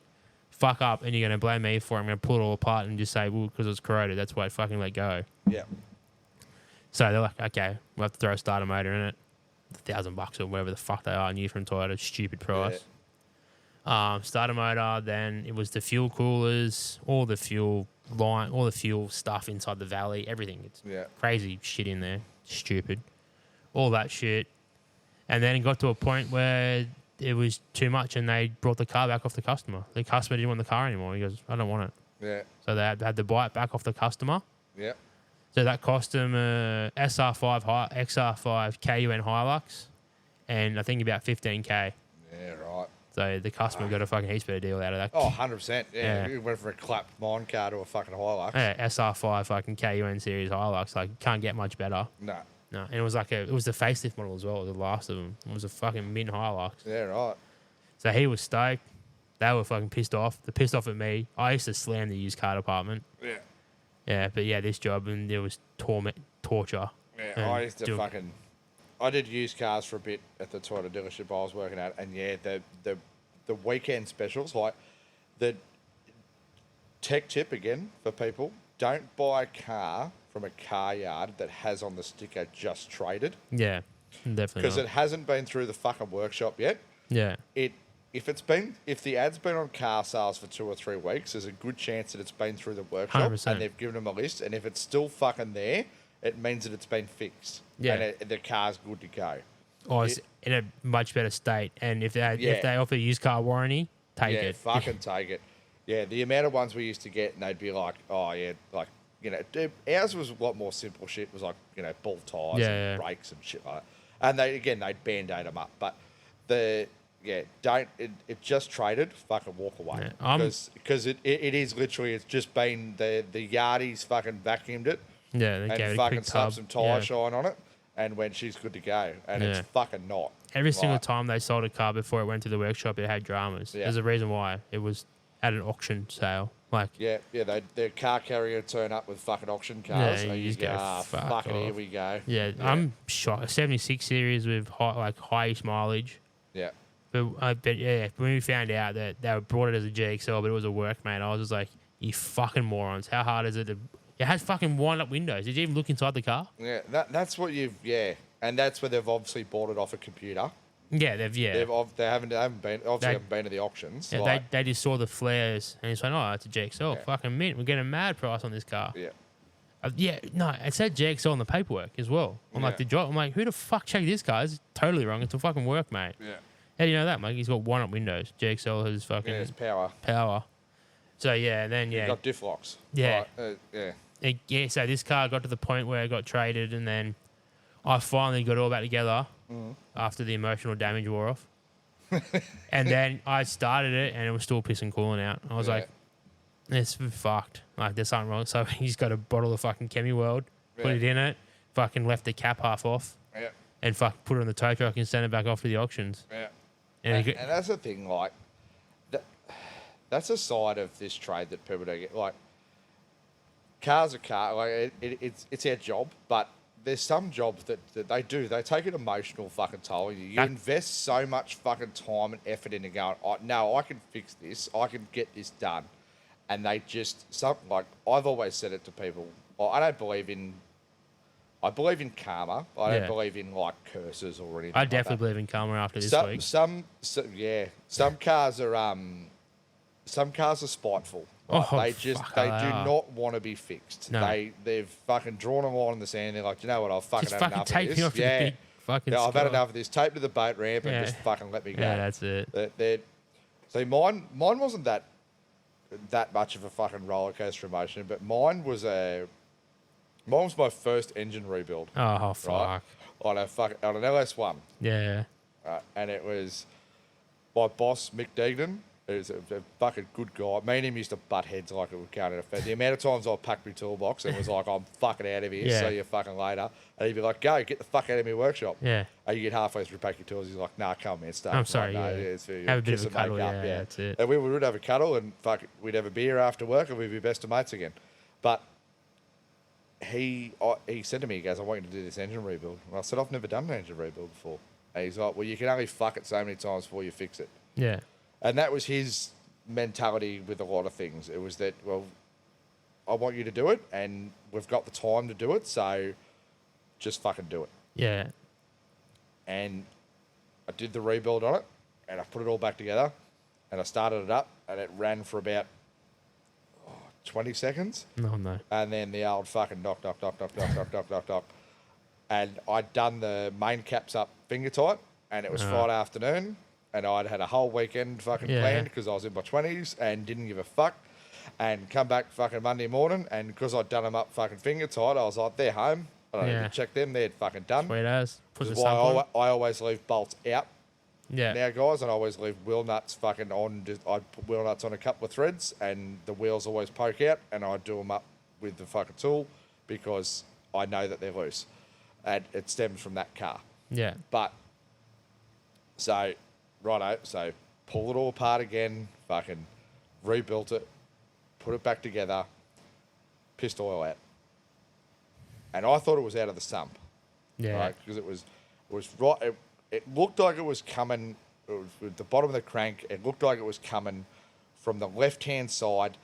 fuck up and you're going to blame me for it. I'm going to pull it all apart and just say, well, because it was corroded. That's why I fucking let go. Yeah. So they're like, okay, we'll have to throw a starter motor in it. $1,000 or whatever the fuck they are new from Toyota. Stupid price. Yeah. Starter motor, then it was the fuel coolers, all the fuel line, all the fuel stuff inside the valley, everything. It's crazy shit in there. Stupid. All that shit. And then it got to a point where it was too much and they brought the car back off the customer. The customer didn't want the car anymore. He goes, I don't want it. Yeah. So they had to buy it back off the customer. Yeah. So that cost them a XR5 KUN Hilux and I think about 15K. Yeah, right. So the customer got a fucking heaps better deal out of that. Oh, 100%. Yeah. You went from a clapped mine car to a fucking Hilux. Yeah, SR5 fucking KUN series Hilux. Like, can't get much better. No. No. And it was it was the facelift model as well. It was the last of them. It was a fucking mint Hilux. Yeah, right. So he was stoked. They were fucking pissed off. They're pissed off at me. I used to slam the used car department. Yeah. Yeah, but yeah, this job, and there was torture. Yeah, I used to I did used cars for a bit at the Toyota dealership I was working at, and yeah, the weekend specials, like the tech tip again for people, don't buy a car from a car yard that has on the sticker just traded. Yeah, definitely. Because it hasn't been through the fucking workshop yet. Yeah. If the ad's been on car sales for 2 or 3 weeks, there's a good chance that it's been through the workshop 100%. and they've given them a list. And if it's still fucking there, it means that it's been fixed. Yeah. And the car's good to go. Or it's in a much better state. And if they offer a used car warranty, take it. Yeah, fucking take it. Yeah, the amount of ones we used to get, and they'd be like, oh, yeah, like, you know, ours was a lot more simple shit. It was like, you know, ball tires and brakes and shit like that. And they'd Band-Aid them up. But it just traded, fucking walk away. Because it is literally, it's just been, the yardies fucking vacuumed it. Yeah, they and gave fucking it a quick slapped tub. some tyre shine on it. And when she's good to go. And it's fucking not. Every single time they sold a car before it went to the workshop, it had dramas. Yeah. There's a reason why. It was at an auction sale. Like, their car carrier would turn up with fucking auction cars. Yeah, and you just go, fuck fucking off. here we go. Yeah, I'm shocked. A 76 series with high-ish mileage. Yeah. But when we found out that they brought it as a GXL, but it was a workmate, I was just like, you fucking morons. How hard is it to... It has fucking wind-up windows. Did you even look inside the car? Yeah, that's what and that's where they've obviously bought it off a computer. Yeah, They haven't been to the auctions. Yeah, like, they just saw the flares and it's like, oh, it's a GXL. Yeah. Fucking mint. We're getting a mad price on this car. yeah. No, it said GXL on the paperwork as well. I'm like, I'm like, who the fuck checked this car? It's totally wrong. It's a fucking work, mate. Yeah. How do you know that, mate? He's got one up windows. GXL has fucking Yeah, it's power. power. So yeah, and then You've got diff locks. Yeah. Yeah. So this car got to the point where it got traded, and then I finally got it all back together after the emotional damage wore off. And then I started it, and it was still pissing cooling out. I was like, it's fucked. Like, there's something wrong. So he's got a bottle of fucking Chemi World, put it in it, fucking left the cap half off, and put it on the tow truck and send it back off to the auctions. Yeah. And And that's the thing, like, that's a side of this trade that people don't get. Like, cars are car. Like, it's our job, but there's some jobs that they do. They take an emotional fucking toll on you. You invest so much fucking time and effort into going, no, I can fix this. I can get this done. And they just, like, I've always said it to people. I don't believe in... I believe in karma. I don't believe in, like, curses or anything. I definitely believe in karma after this week. Some cars are... Some cars are spiteful. Right? Oh, they do not want to be fixed. No. They've fucking drawn a line in the sand. They're like, you know what? I've fucking Just had fucking enough take of me this. off the big fucking I've had sky. enough of this. Tape to the boat ramp and just fucking let me go. Yeah, that's it. See, mine wasn't that much of a fucking roller coaster emotion, but mine was my first engine rebuild. Oh, fuck. Right? On an LS1. Yeah. And it was my boss, Mick Deignan, who's a fucking good guy. Me and him used to butt heads like it would count in a fair. The amount of times I packed my toolbox and was like, I'm fucking out of here, see you fucking later. And he'd be like, go, get the fuck out of my workshop. Yeah. And you get halfway through pack your tools, he's like, nah, come man, stay. I'm sorry, like, no, yeah. it's for you. Have a bit Kiss of a and cuddle, make up, yeah, that's it. And we would have a cuddle and we'd have a beer after work and we'd be best of mates again. But he said to me, he goes, I want you to do this engine rebuild. And I said, I've never done an engine rebuild before. And he's like, well, you can only fuck it so many times before you fix it. Yeah. And that was his mentality with a lot of things. It was that, well, I want you to do it and we've got the time to do it, so just fucking do it. Yeah. And I did the rebuild on it and I put it all back together and I started it up and it ran for about 20 seconds. No. And then the old fucking knock. And I'd done the main caps up finger tight and it was Friday afternoon and I'd had a whole weekend fucking planned because I was in my 20s and didn't give a fuck. And come back fucking Monday morning and because I'd done them up fucking finger tight, I was like, they're home. I don't need to check them. They're fucking done. Sweet as. Which is why I always leave bolts out. Yeah. Now, guys, and I always leave wheel nuts fucking on. I put wheel nuts on a couple of threads and the wheels always poke out and I do them up with the fucking tool because I know that they're loose. And it stems from that car. Yeah. But, so, righto, so pull it all apart again, fucking rebuilt it, put it back together, pissed oil out. And I thought it was out of the sump. Yeah. Right? Because it was right. It looked like it was coming, it was with the bottom of the crank, it looked like it was coming from the left-hand side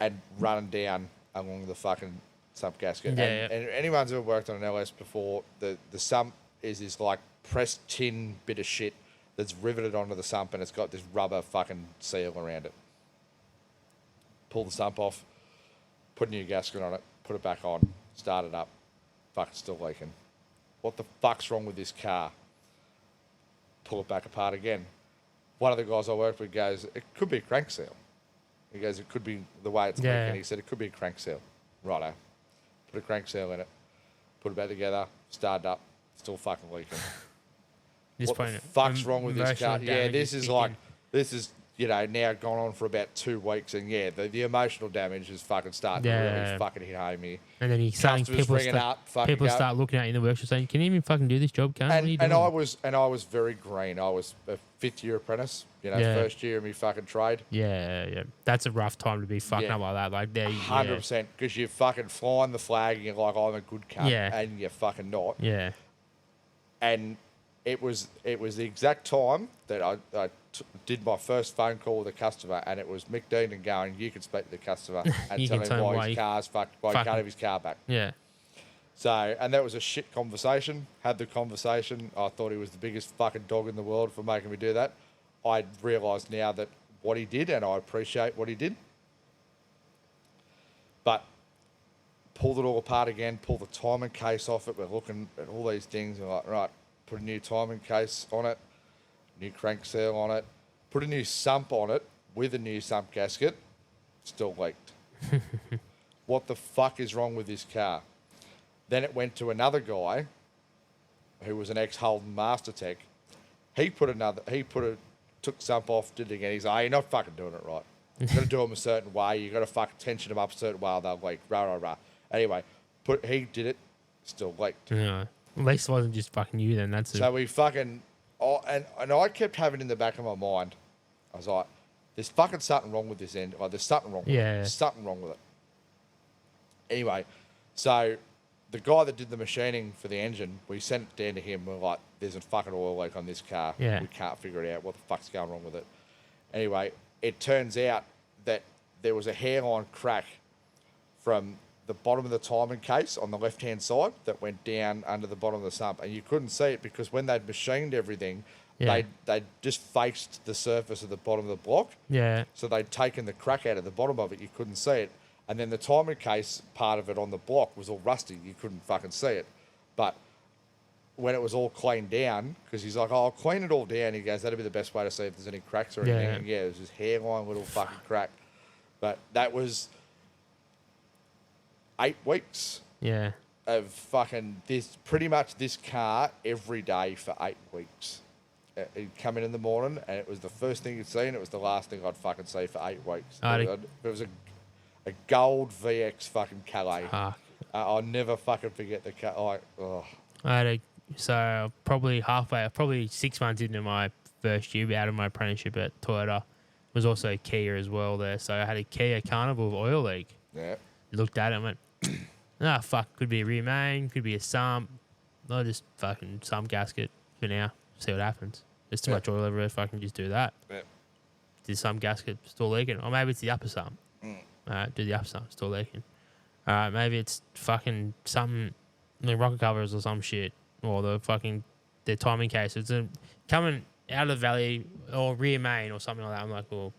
and running down along the fucking sump gasket. Yeah, and anyone's ever worked on an LS before, the sump is this like pressed tin bit of shit that's riveted onto the sump and it's got this rubber fucking seal around it. Pull the sump off, put a new gasket on it, put it back on, start it up, fucking still leaking. What the fuck's wrong with this car? Pull it back apart again. One of the guys I worked with goes, it could be a crank seal. He goes, it could be the way it's leaking. He said, it could be a crank seal. Righto. Put a crank seal in it, put it back together, start it up, still fucking leaking. What the fuck's wrong with this car? Yeah, this is, you know, now gone on for about 2 weeks, and yeah, the emotional damage is fucking starting to really fucking hit home here. And then he's saying people start looking at you in the workshop saying, "Can you even fucking do this job, cunt?" And I was very green. I was a 5th-year apprentice, you know, first year of me fucking trade. Yeah. That's a rough time to be fucking up like that. Like, 100%, because you're fucking flying the flag and you're like, I'm a good cunt, and you're fucking not. Yeah. And it was the exact time that I did my first phone call with a customer, and it was Mick Deignan going, you can speak to the customer and tell him why his car's fucked, why he can't have his car back. Yeah. So, and that was a shit conversation. Had the conversation. I thought he was the biggest fucking dog in the world for making me do that. I realise now that what he did, and I appreciate what he did. But pulled it all apart again, pulled the timing case off it. We're looking at all these things and like, right, put a new timing case on it, new crank seal on it, put a new sump on it with a new sump gasket, still leaked. What the fuck is wrong with this car? Then it went to another guy who was an ex-Holden Master Tech. Took sump off, did it again. He's like, oh, you're not fucking doing it right. You've got to do them a certain way. You've got to fucking tension them up a certain way or they'll leak. Rah, rah, rah. Anyway, he did it, still leaked. Yeah. At least it wasn't just fucking you then. That's it. So we fucking... Oh, and I kept having in the back of my mind, I was like, there's fucking something wrong with this end. Like, there's something wrong with it. There's something wrong with it. Anyway, so the guy that did the machining for the engine, we sent it down to him. We're like, there's a fucking oil leak on this car. Yeah. We can't figure it out. What the fuck's going wrong with it? Anyway, it turns out that there was a hairline crack from the bottom of the timing case on the left-hand side that went down under the bottom of the sump. And you couldn't see it because when they'd machined everything, they'd just faced the surface of the bottom of the block. Yeah. So they'd taken the crack out of the bottom of it. You couldn't see it. And then the timing case part of it on the block was all rusty. You couldn't fucking see it. But when it was all cleaned down, because he's like, oh, I'll clean it all down. He goes, that'd be the best way to see if there's any cracks or anything. Yeah. And it was this hairline little fucking crack. But that was 8 weeks of fucking pretty much this car every day for 8 weeks. He'd come in the morning and it was the first thing you'd see and it was the last thing I'd fucking see for 8 weeks. It was a gold VX fucking Calais. I'll never fucking forget the car. So probably 6 months into my first year out of my apprenticeship at Toyota, was also Kia as well there. So I had a Kia Carnival oil leak. Yeah. Looked at it and went, fuck, could be a rear main, could be a sump. No, just fucking sump gasket for now. See what happens. There's too much oil everywhere, fucking just do that. Yeah. Did some gasket still leaking? Or maybe it's the upper sump. Do the upper sump still leaking. Maybe it's fucking something, the rocket covers or some shit. Or the timing case. It's coming out of the valley or rear main or something like that. I'm like, well,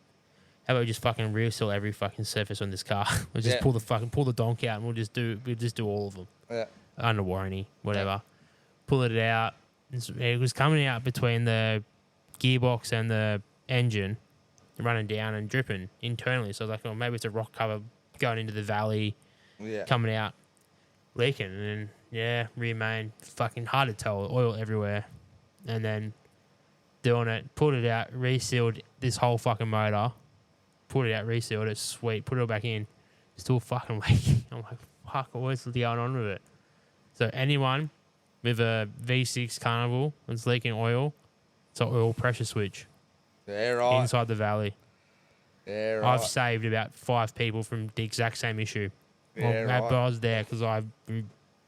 how about we just fucking rear seal every fucking surface on this car? We'll just pull the donk out and we'll just do all of them. Yeah. Under warranty, whatever. Pull it out. It was coming out between the gearbox and the engine, running down and dripping internally. So I was like, well, maybe it's a rock cover going into the valley, coming out, leaking. And then, rear main, fucking hard to tell, oil everywhere. And then doing it, pulled it out, resealed this whole fucking motor, pulled it out, resealed it, sweet, put it all back in, still fucking leaking. I'm like, fuck, what's going on with it? So anyone with a V6 Carnival that's leaking oil, it's an oil pressure switch. Yeah, right. Inside the valley. Yeah, right. I've saved about 5 people from the exact same issue. Yeah, right. But I was there because I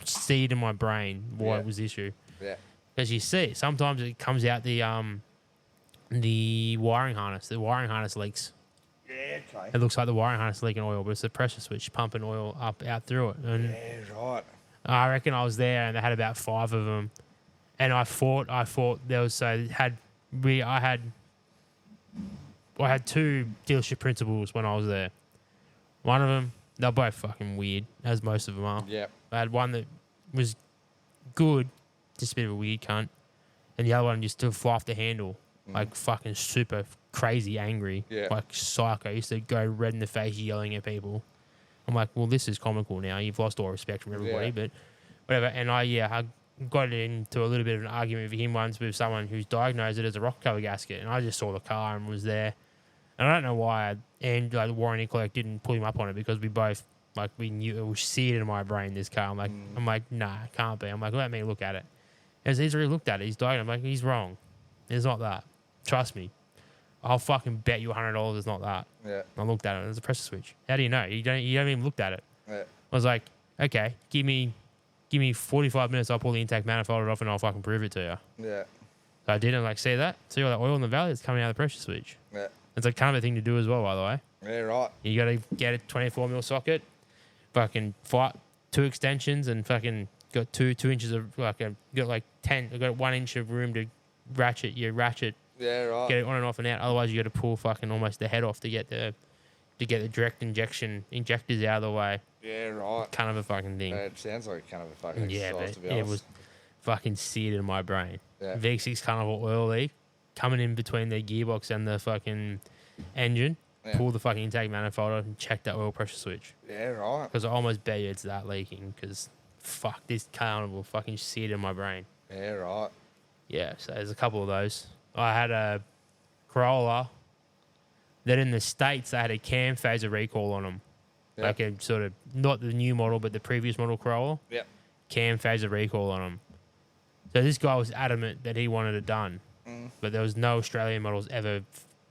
seed in my brain why it was the issue. Yeah. Because you see, sometimes it comes out the wiring harness. The wiring harness leaks. Yeah, okay. It looks like the wiring harness leaking oil, but it's the pressure switch pumping oil out through it. And right. I reckon I was there, and they had about 5 of them. And I fought. There was I had 2 dealership principals when I was there. One of them, they're both fucking weird, as most of them are. Yeah. I had one that was good, just a bit of a weird cunt, and the other one just to fly off the handle, like fucking super crazy angry, like psycho. Used to go red in the face yelling at people. I'm like, well, this is comical now. You've lost all respect from everybody, but whatever. And I got into a little bit of an argument with him once with someone who's diagnosed it as a rock cover gasket, and I just saw the car and was there. And I don't know why, and the warranty clerk didn't pull him up on it because we both, we knew it was seared in my brain, this car. I'm like, nah, it can't be. I'm like, let me look at it. As he's already looked at it, he's diagnosed. I'm like, he's wrong. It's not that. Trust me. I'll fucking bet you $100 it's not that. Yeah. I looked at it. There's a pressure switch. How do you know? You haven't even looked at it. Yeah. I was like, okay, give me 45 minutes. I'll pull the intake manifold off and I'll fucking prove it to you. Yeah. So I did. I'm like, see that? See all that oil in the valley that's coming out of the pressure switch. Yeah. It's like kind of a thing to do as well, by the way. Yeah, right. You got to get a 24mm socket, fucking 2 extensions, and fucking got 2 inches of got like 10. Got 1 inch of room to ratchet your ratchet. Yeah, right. Get it on and off and out. Otherwise, you got to pull fucking almost the head off to get the direct injectors out of the way. Yeah, right. Kind of a fucking thing. It sounds like kind of a fucking Yeah, exercise, but to be it honest. was fucking seared in my brain. Yeah. V6 carnival oil leak coming in between the gearbox and the fucking engine. Yeah. Pull the fucking intake manifold off and check that oil pressure switch. Yeah, right. Because I almost bet you it's that leaking. Because fuck, this carnival fucking seared in my brain. Yeah, right. Yeah, so there's a couple of those. I had a Corolla. Then in the States, they had a cam phaser recall on them. Yeah. Like a sort of, not the new model, but the previous model Corolla. Yep. Cam phaser recall on them. So this guy was adamant that he wanted it done. But there was no Australian models ever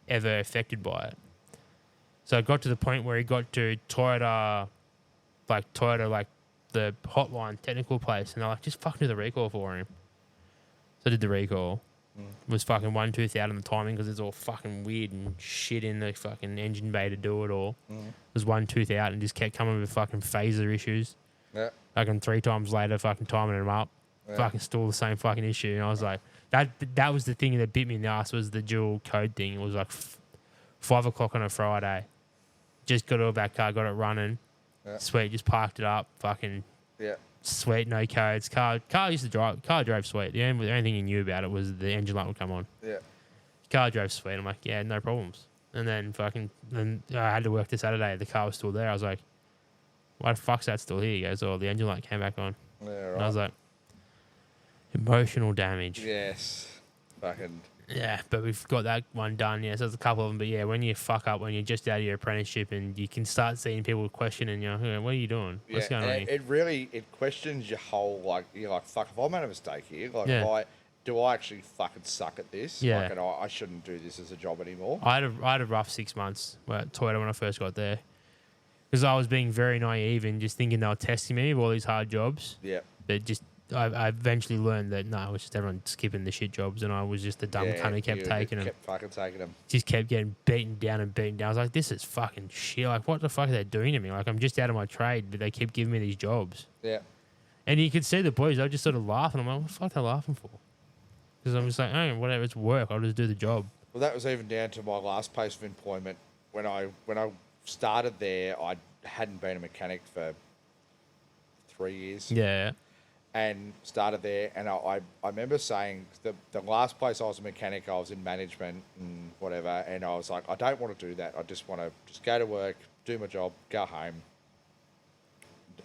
affected by it. So it got to the point where he got to Toyota, like the hotline technical place, and they're like, just fucking do the recall for him. So I did the recall. Was fucking 1 tooth out on the timing because it's all fucking weird and shit in the fucking engine bay to do it all. Was 1 tooth out and just kept coming with fucking phaser issues. Yeah. Fucking 3 times later, fucking timing them up. Yeah. Fucking still the same fucking issue. And I was like, that was the thing that bit me in the ass was the dual code thing. It was like 5 o'clock on a Friday. Just got to a back car, got it running. Yeah. Sweet, just parked it up. Fucking Yeah. sweet, no codes. Car used to drive. Car drove sweet. The only thing you knew about it was the engine light would come on. Yeah. Car drove sweet. I'm like, yeah, no problems. And then I had to work this Saturday. The car was still there. I was like, why the fuck's that still here? He goes, oh, the engine light came back on. Yeah, right. And I was like, emotional damage. Yes. Fucking. Yeah, but we've got that one done. Yeah, so there's a couple of them. But yeah, when you fuck up, when you're just out of your apprenticeship and you can start seeing people questioning you, hey, what are you doing? What's going on and here? it really questions your whole you're like, fuck, if I made a mistake here, like Yeah. do I actually fucking suck at this? Yeah. Like, and I shouldn't do this as a job anymore. I had a rough 6 months at Toyota when I first got there because I was being very naive and just thinking they were testing me with all these hard jobs. Yeah. But just I eventually learned that no, it was just everyone skipping the shit jobs, and I was just the dumb cunt who kept taking them. Kept fucking taking them. Just kept getting beaten down and beaten down. I was like, this is fucking shit. Like, what the fuck are they doing to me? Like, I'm just out of my trade, but they keep giving me these jobs. Yeah. And you could see the boys, they were just sort of laughing. I'm like, what the fuck are they laughing for? Because I'm just like, oh, whatever, it's work. I'll just do the job. Well, that was even down to my last place of employment. When I started there, I hadn't been a mechanic for 3 years. Yeah. And started there, and I remember saying the last place I was a mechanic, I was in management and whatever, and I was like, I don't want to do that. I just want to just go to work, do my job, go home.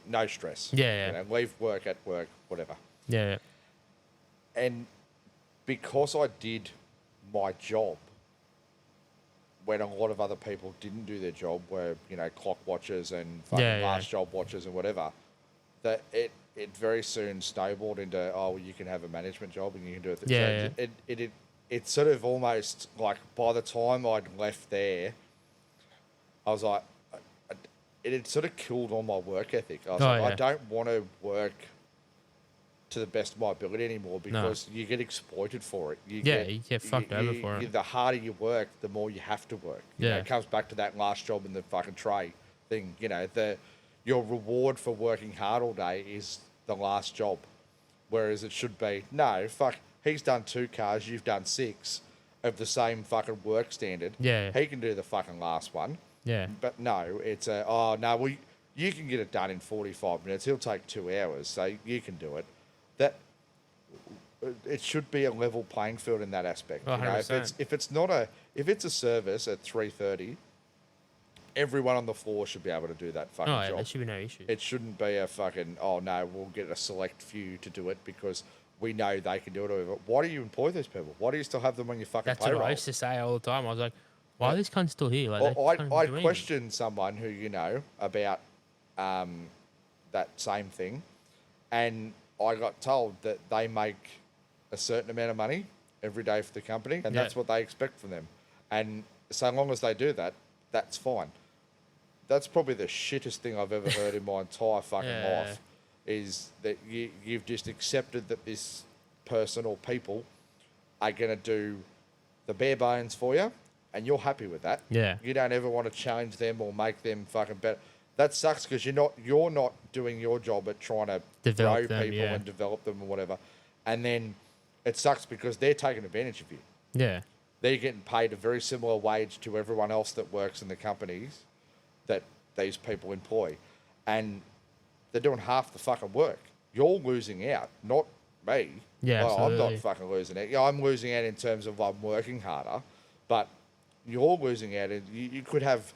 No stress. Yeah. You know, leave work at work, whatever. Yeah. And because I did my job when a lot of other people didn't do their job, were, you know, clock watchers and fucking last job watchers and whatever, that it very soon snowballed into, oh, well, you can have a management job and you can do it. Yeah, So it sort of almost like by the time I'd left there, I was like, it had sort of killed all my work ethic. I was I don't want to work to the best of my ability anymore because you get exploited for it. You get fucked over for it. The harder you work, the more you have to work. You know, it comes back to that last job in the fucking tray thing. You know, your reward for working hard all day is the last job. Whereas it should be, no, fuck, he's done 2 cars, you've done 6 of the same fucking work standard. Yeah. He can do the fucking last one. Yeah. But no, it's you can get it done in 45 minutes. He'll take 2 hours, so you can do it. It should be a level playing field in that aspect. Oh, you know, if it's a service at 3:30, everyone on the floor should be able to do that fucking job. There should be no issue. It shouldn't be a fucking, oh no, we'll get a select few to do it because we know they can do it. Why do you employ these people? Why do you still have them on your fucking That's payroll? what I used to say all the time. I was like, why are these cunts still here? Like, I questioned someone who, you know, about that same thing, and I got told that they make a certain amount of money every day for the company, and that's what they expect from them. And so long as they do that, that's fine. That's probably the shittest thing I've ever heard in my entire fucking life, is that you've just accepted that this person or people are going to do the bare bones for you, and you're happy with that. Yeah. You don't ever want to challenge them or make them fucking better. that sucks because you're not doing your job at trying to Develop grow them, people yeah. and develop them or whatever, and then it sucks because they're taking advantage of you. Yeah. They're getting paid a very similar wage to everyone else that works in the companies that these people employ, and they're doing half the fucking work. You're losing out, not me. Yeah, Like, I'm absolutely. not fucking losing out. Yeah, I'm losing out in terms of I'm working harder, but you're losing out. You could have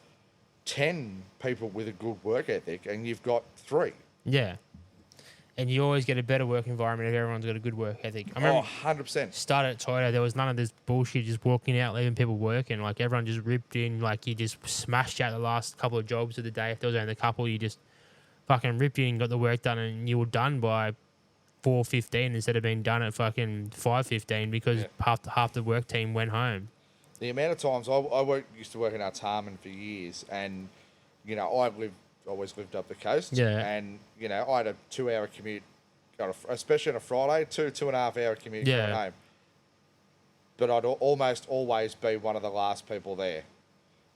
10 people with a good work ethic, and you've got 3. Yeah. And you always get a better work environment if everyone's got a good work ethic. I Oh, remember 100%. started at Toyota, there was none of this bullshit just walking out, leaving people working. Like, everyone just ripped in. Like, you just smashed out the last couple of jobs of the day. If there was only a couple, you just fucking ripped in, got the work done, and you were done by 4:15 instead of being done at fucking 5:15 because half the work team went home. The amount of times I used to work in Artarmon for years, and I always lived up the coast. Yeah. And I had a 2-hour commute, especially on a Friday, 2.5 hour commute going home. But I'd almost always be one of the last people there,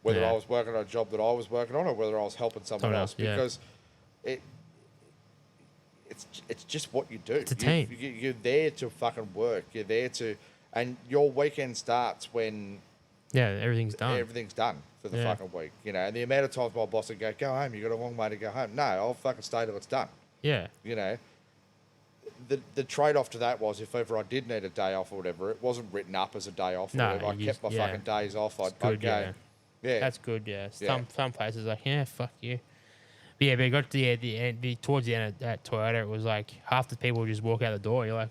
whether I was working on a job that I was working on or whether I was helping someone else, because it's just what you do. It's a team. You're there to fucking work. You're there to, and your weekend starts when Yeah, everything's done. everything's done for the Yeah. fucking week. And the amount of times my boss would go home, you got a long way to go home. No, I'll fucking stay till it's done. Yeah. The trade-off to that was if ever I did need a day off or whatever, it wasn't written up as a day off. Or No, whatever. I you kept my just- fucking days off. I'd good, go. Yeah. That's good, yeah. Yeah. Some places like, yeah, fuck you. But yeah, but it got to the end, towards the end at Toyota, it was like half the people would just walk out the door. You're like,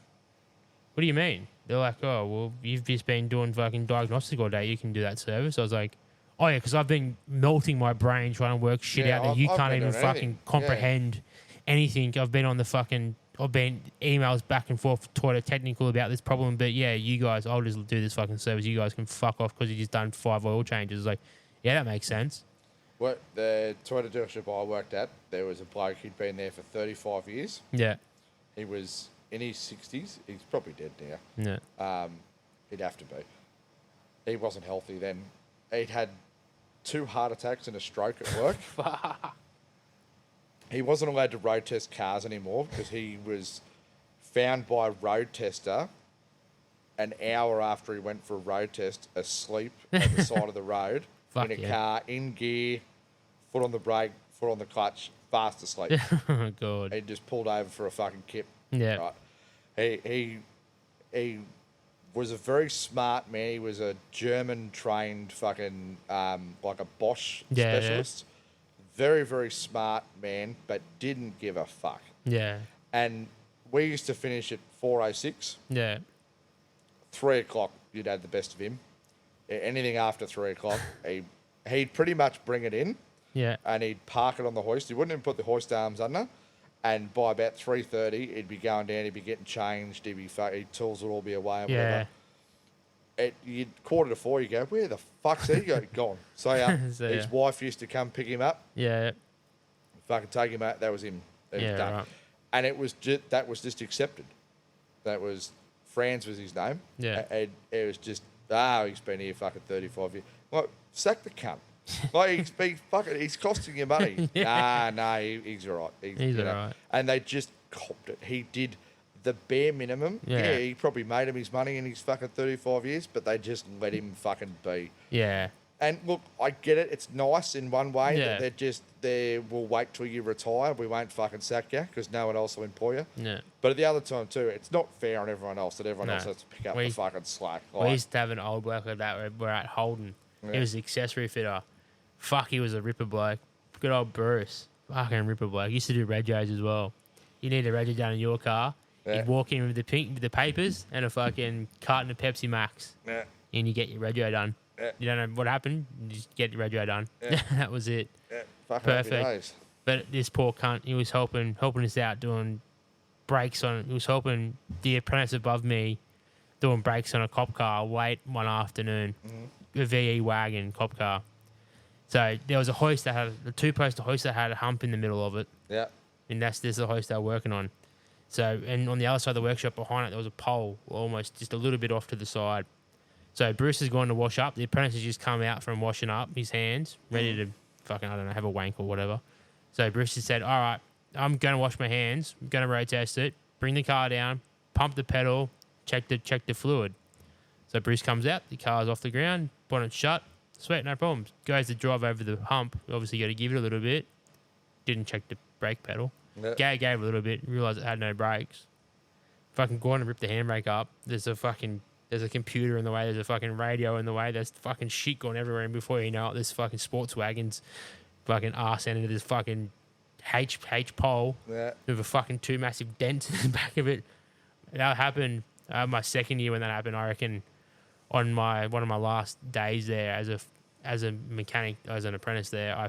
what do you mean? They're like, oh, well, you've just been doing fucking diagnostic all day. You can do that service. I was like, oh, yeah, because I've been melting my brain trying to work shit out that you I've can't been even doing fucking anything. comprehend anything. I've been emails back and forth to Toyota Technical about this problem. But yeah, you guys, I'll just do this fucking service. You guys can fuck off because you just done 5 oil changes. It's like, yeah, that makes sense. Well, the Toyota dealership I worked at, there was a bloke who'd been there for 35 years. Yeah. He was in his 60s. He's probably dead now. Yeah. He'd have to be. He wasn't healthy then. He'd had 2 heart attacks and a stroke at work. He wasn't allowed to road test cars anymore because he was found by a road tester an hour after he went for a road test asleep at the side of the road in a car, in gear, foot on the brake, foot on the clutch, fast asleep. Oh, God. He just pulled over for a fucking kip. Yeah. Right? He was a very smart man. He was a German-trained fucking, like a Bosch specialist. Very, very smart man, but didn't give a fuck. Yeah. And we used to finish at 4:06. Yeah. 3 o'clock, you'd have the best of him. Anything after 3 o'clock, he'd pretty much bring it in. Yeah. And he'd park it on the hoist. He wouldn't even put the hoist arms under. And by about 3:30, he'd be going down. He'd be getting changed. His tools would all be away and whatever. You'd 3:45, you go, where the fuck's he gone? So his wife used to come pick him up. Yeah. Fucking take him out. That was him. It was done. Right. And that was just accepted. That was Franz was his name. Yeah. And it was just he's been here fucking 35 years. Like, sack the cunt. Like, he's costing you money. Nah, he's all right. He's all right. And they just copped it. He did the bare minimum. Yeah. He probably made him his money in his fucking 35 years, but they just let him fucking be. Yeah. And look, I get it. It's nice in one way Yeah. that we'll wait till you retire. We won't fucking sack you because no one else will employ you. Yeah. But at the other time too, it's not fair on everyone else that everyone else has to pick up the fucking slack. We used to have an old bloke like that where we're at Holden. Yeah. He was the accessory fitter. Fuck, he was a ripper bloke. Good old Bruce. Fucking ripper bloke. Used to do regos as well. You need a rego done in your car. Yeah. You'd walk in with the papers and a fucking carton of Pepsi Max. Yeah. And you get your rego done. Yeah. You don't know what happened. You just get your rego done. Yeah. That was it. Yeah, fucking Perfect. happy days. But this poor cunt, he was helping us out doing brakes on. He was helping the apprentice above me doing brakes on a cop car late one afternoon, a VE wagon cop car. So there was a hoist that had a 2-poster hoist that had a hump in the middle of it, Yeah. and this is the hoist they were working on. So, and on the other side of the workshop behind it, there was a pole, almost just a little bit off to the side. So Bruce is going to wash up. The apprentice has just come out from washing up his hands, ready to fucking, I don't know, have a wank or whatever. So Bruce just said, all right, I'm going to wash my hands. I'm going to road test it. Bring the car down, pump the pedal, check the fluid. So Bruce comes out. The car's off the ground, bonnet shut. Sweet, no problems. Goes to drive over the hump. Obviously, got to give it a little bit. Didn't check the brake pedal. Yeah. Gave a little bit. Realised it had no brakes. Fucking go on and rip the handbrake up. There's a computer in the way. There's a fucking radio in the way. There's fucking shit going everywhere. And before you know it, this fucking sports wagon's fucking arse into this fucking H pole with a fucking 2 massive dents in the back of it. That happened my second year when that happened. I reckon on one of my last days there as a mechanic, as an apprentice there, I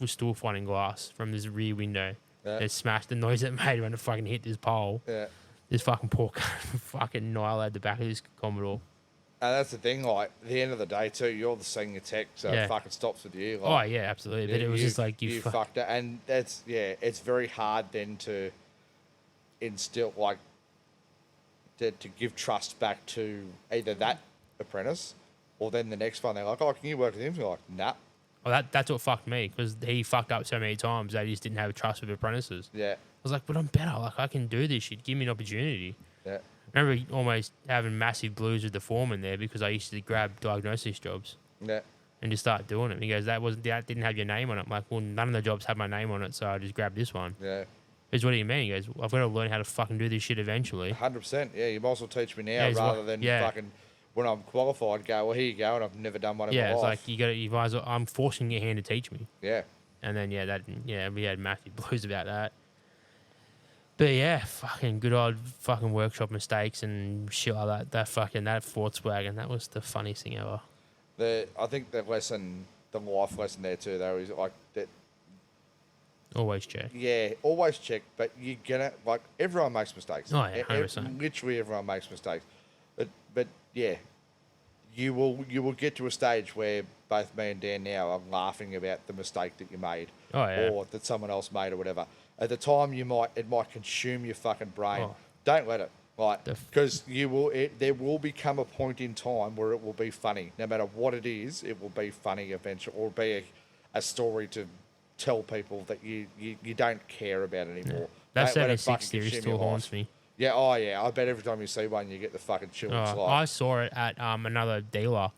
was still finding glass from this rear window. Yeah. It smashed. The noise it made when it fucking hit this pole. Yeah. This fucking poor guy fucking annihilated the back of this Commodore. And that's the thing, like, at the end of the day, too, you're the senior tech, so it fucking stops with you. Oh, Like, yeah, absolutely. But it was just like, you fucked it. And that's, it's very hard then to instill, like, to give trust back to either that apprentice or then the next one. They're like, oh, can you work with him? You're like, nah. Well, that's what fucked me, because he fucked up so many times that he just didn't have trust with apprentices. Yeah. I was like, but I'm better. Like, I can do this shit. Give me an opportunity. Yeah. I remember almost having massive blues with the foreman there because I used to grab diagnosis jobs Yeah. and just start doing it. He goes, that didn't have your name on it. I'm like, well, none of the jobs have my name on it, so I just grabbed this one. Yeah. He goes, what do you mean? He goes, I've got to learn how to fucking do this shit eventually. 100%. Yeah, you might as well teach me now Yeah, rather than fucking when I'm qualified go, well, here you go, and I've never done one in my life. Yeah, it's like you might as well, I'm forcing your hand to teach me. Yeah. And then we had massive blues about that. But yeah, fucking good old fucking workshop mistakes and shit like that. That Volkswagen, that was the funniest thing ever. I think the life lesson there too, though, is like that. Always check. Yeah, always check, but you're gonna, like, everyone makes mistakes. Oh yeah, 100%. Literally everyone makes mistakes. But yeah, you will get to a stage where both me and Dan now are laughing about the mistake that you made, or that someone else made, or whatever. At the time, it might consume your fucking brain. Oh. Don't let it, like, because there will become a point in time where it will be funny. No matter what it is, it will be funny eventually, or be a story to tell people that you don't care about anymore. That Don't let it 76 fucking series consume still your haunts life. me. Yeah, oh yeah. I bet every time you see one, you get the fucking chills. I saw it at another dealer,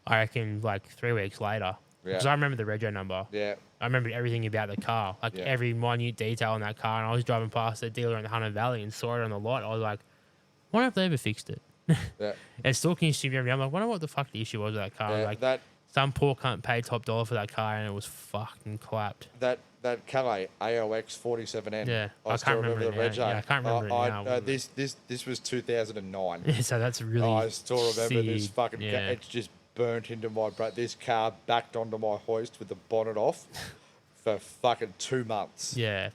I reckon, like 3 weeks later. Because I remember the rego number. Yeah. I remember everything about the car, like every minute detail in that car. And I was driving past the dealer in the Hunter Valley and saw it on the lot. I was like, wonder if they ever fixed it. Yeah. It still consumed everything. I'm like, wonder what the fuck the issue was with that car. Yeah, like, some poor cunt paid top dollar for that car and it was fucking clapped. That Calais AOX 47N. Yeah, I can't remember the reg. Yeah, I can't remember it now. This was 2009. Yeah, so that's really. I still remember this fucking. Yeah. It's just burnt into my brain. This car backed onto my hoist with the bonnet off for fucking 2 months. Yeah.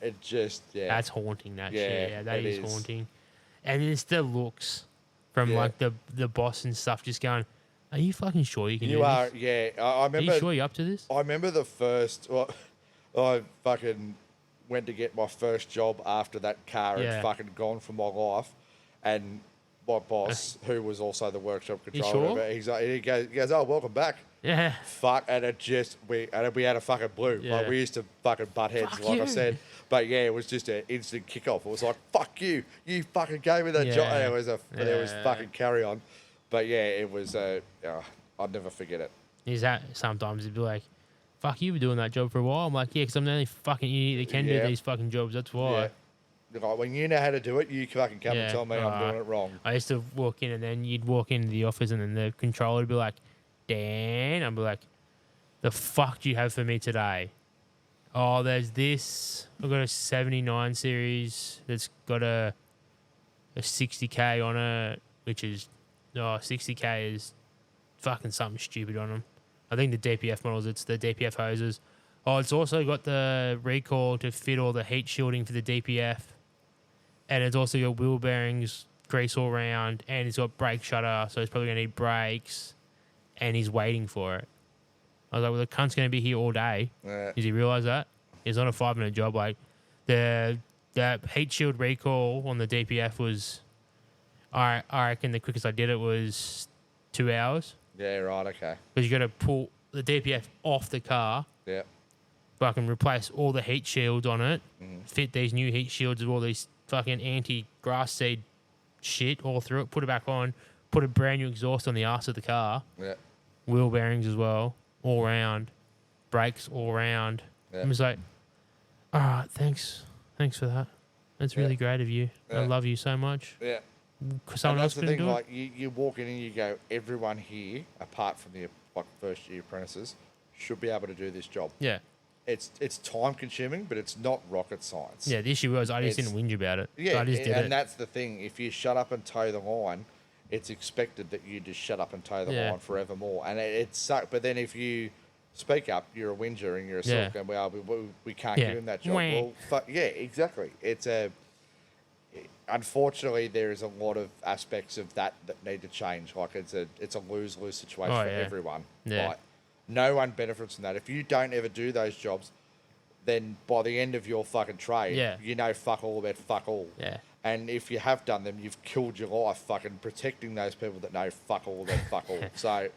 It just That's haunting. That shit. Yeah, that is haunting. And it's the looks from like the boss and stuff, just going, "Are you fucking sure you can do this? Yeah. I remember. Are you sure you're up to this?" I remember the first. Well, I fucking went to get my first job after that car had fucking gone from my life, and my boss, who was also the workshop controller, he goes, "Oh, welcome back." Yeah. Fuck, and we had a fucking blue. Yeah. Like, we used to fucking butt heads, Fuck like you. I said. But yeah, it was just an instant kickoff. It was like, "Fuck you! You fucking gave me that job." And there was fucking carry on. But yeah, it was. I'd never forget it. Is that sometimes it'd be like, "Fuck, you were doing that job for a while." I'm like, "Yeah, because I'm the only fucking idiot that can do these fucking jobs. That's why." Yeah. Like, when you know how to do it, you fucking come and tell me I'm doing it wrong. I used to walk in, and then you'd walk into the office, and then the controller would be like, "Dan," I'd be like, "The fuck do you have for me today?" "Oh, there's this. I've got a 79 series that's got a 60K on it, which is 60K is fucking something stupid on them. I think the DPF models, it's the DPF hoses. Oh, it's also got the recall to fit all the heat shielding for the DPF, and it's also got wheel bearings, grease all round, and it's got brake shutter, so it's probably gonna need brakes, and he's waiting for it." I was like, "Well, the cunt's gonna be here all day." Yeah. Does he realise that? It's not a 5-minute job. Like, the heat shield recall on the DPF was, I reckon the quickest I did it was 2 hours. Yeah, right, okay. Because you got to pull the DPF off the car, Yeah. fucking replace all the heat shields on it, fit these new heat shields with all these fucking anti-grass seed shit all through it, put it back on, put a brand new exhaust on the arse of the car, Yeah. wheel bearings as well, all round, brakes all round. Yeah. I'm just like, all right, thanks for that. That's really great of you. I Yeah. love you so much. Yeah. Someone And else that's the couldn't thing, do it. like you walk in and you go, everyone here, apart from the like first year apprentices, should be able to do this job. Yeah, It's time consuming, but it's not rocket science. yeah. The issue was I just It's- didn't whinge about it. Yeah, I just did and it. that's the thing. If you shut up and toe the line, it's expected that you just shut up and toe the Yeah. line forevermore. And it sucks. But then if you speak up, you're a whinger and you're a Yeah. silk, and we can't Yeah. give him that job. Wah. Well, yeah, exactly. Unfortunately, there is a lot of aspects of that need to change. Like it's a lose-lose situation Oh, for yeah. everyone. Yeah. Like, no one benefits from that. If you don't ever do those jobs, then by the end of your fucking trade, Yeah. you know fuck all about fuck all. Yeah. And if you have done them, you've killed your life fucking protecting those people that know fuck all about fuck all. So,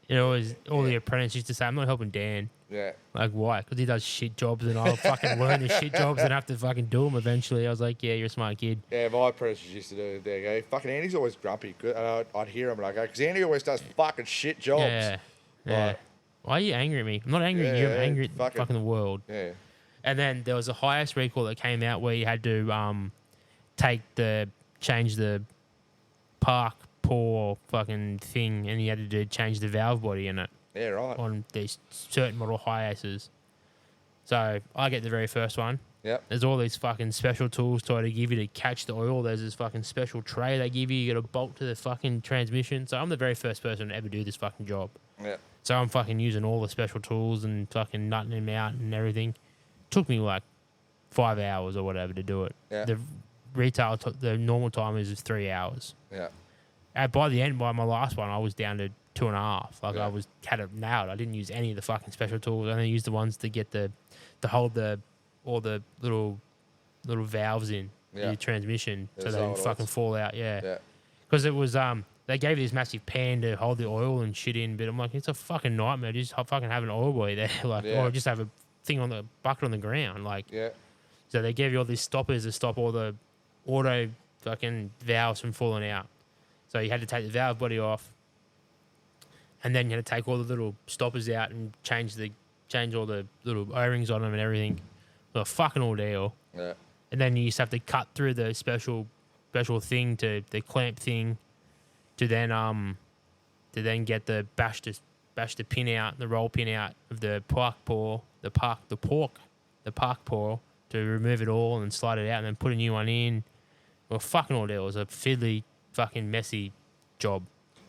You know, all the apprentices used to say, I'm not helping Dan. yeah. Like, why? Because he does shit jobs and I'll fucking learn the shit jobs and have to fucking do them eventually. I was like, yeah, you're a smart kid. Yeah, my apprentices used to do it. They go, fucking Andy's always grumpy. Good. And I'd hear him and I go, because Andy always does fucking shit jobs. Yeah. Yeah. Like, Why are you angry at me? I'm not angry at you. I'm Yeah, angry at fucking- fucking the world. yeah. And then there was a highest recall that came out where you had to change the park pour fucking thing, and you had to change the valve body in it Yeah, right. on these certain model hiaces. So I get the very first one. Yep. There's all these fucking special tools to give you to catch the oil. There's this fucking special tray they give you. You got to bolt to the fucking transmission. So I'm the very first person to ever do this fucking job. Yeah. So I'm fucking using all the special tools and fucking nutting them out and everything. Took me like 5 hours or whatever to do it. Yeah. The the normal time is 3 hours. Yeah. And by the end, by my last one, I was down to 2.5. Like Yeah. had it nailed. I didn't use any of the fucking special tools. I only used the ones to get to hold all the little valves in Yeah. the transmission Yeah, so is they that didn't what it fucking was? fall out. Yeah. Yeah. Because it was they gave you this massive pan to hold the oil and shit in, but I'm like, it's a fucking nightmare. Just fucking have an oil boy there, like, Yeah. or just have a thing on the bucket on the ground, like. Yeah. So they gave you all these stoppers to stop all the auto fucking valves from falling out. So you had to take the valve body off, and then you had to take all the little stoppers out and change all the little O-rings on them and everything. A fucking ordeal. Yeah. And then you used to have to cut through the special thing to the clamp thing to then get the bash the pin out, the roll pin out of the park pour to remove it all and slide it out and then put a new one in. Well, fucking ordeal. It was a fiddly, fucking messy job.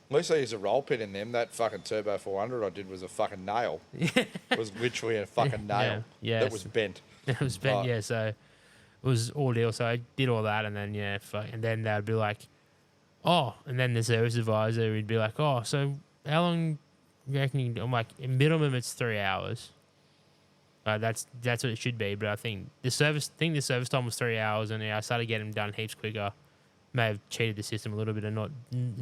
At least I used a roll pin in them. That fucking Turbo 400 I did was a fucking nail. It was literally a fucking nail Yeah, that was bent. It was bent, Oh. yeah. So it was ordeal. So I did all that, and then and then they'd be like, "Oh," and then the service advisor would be like, "Oh, so how long you reckon?" I'm like, "In minimum, it's 3 hours." That's what it should be, but I think the service time was 3 hours, and I started getting them done heaps quicker. May have cheated the system a little bit and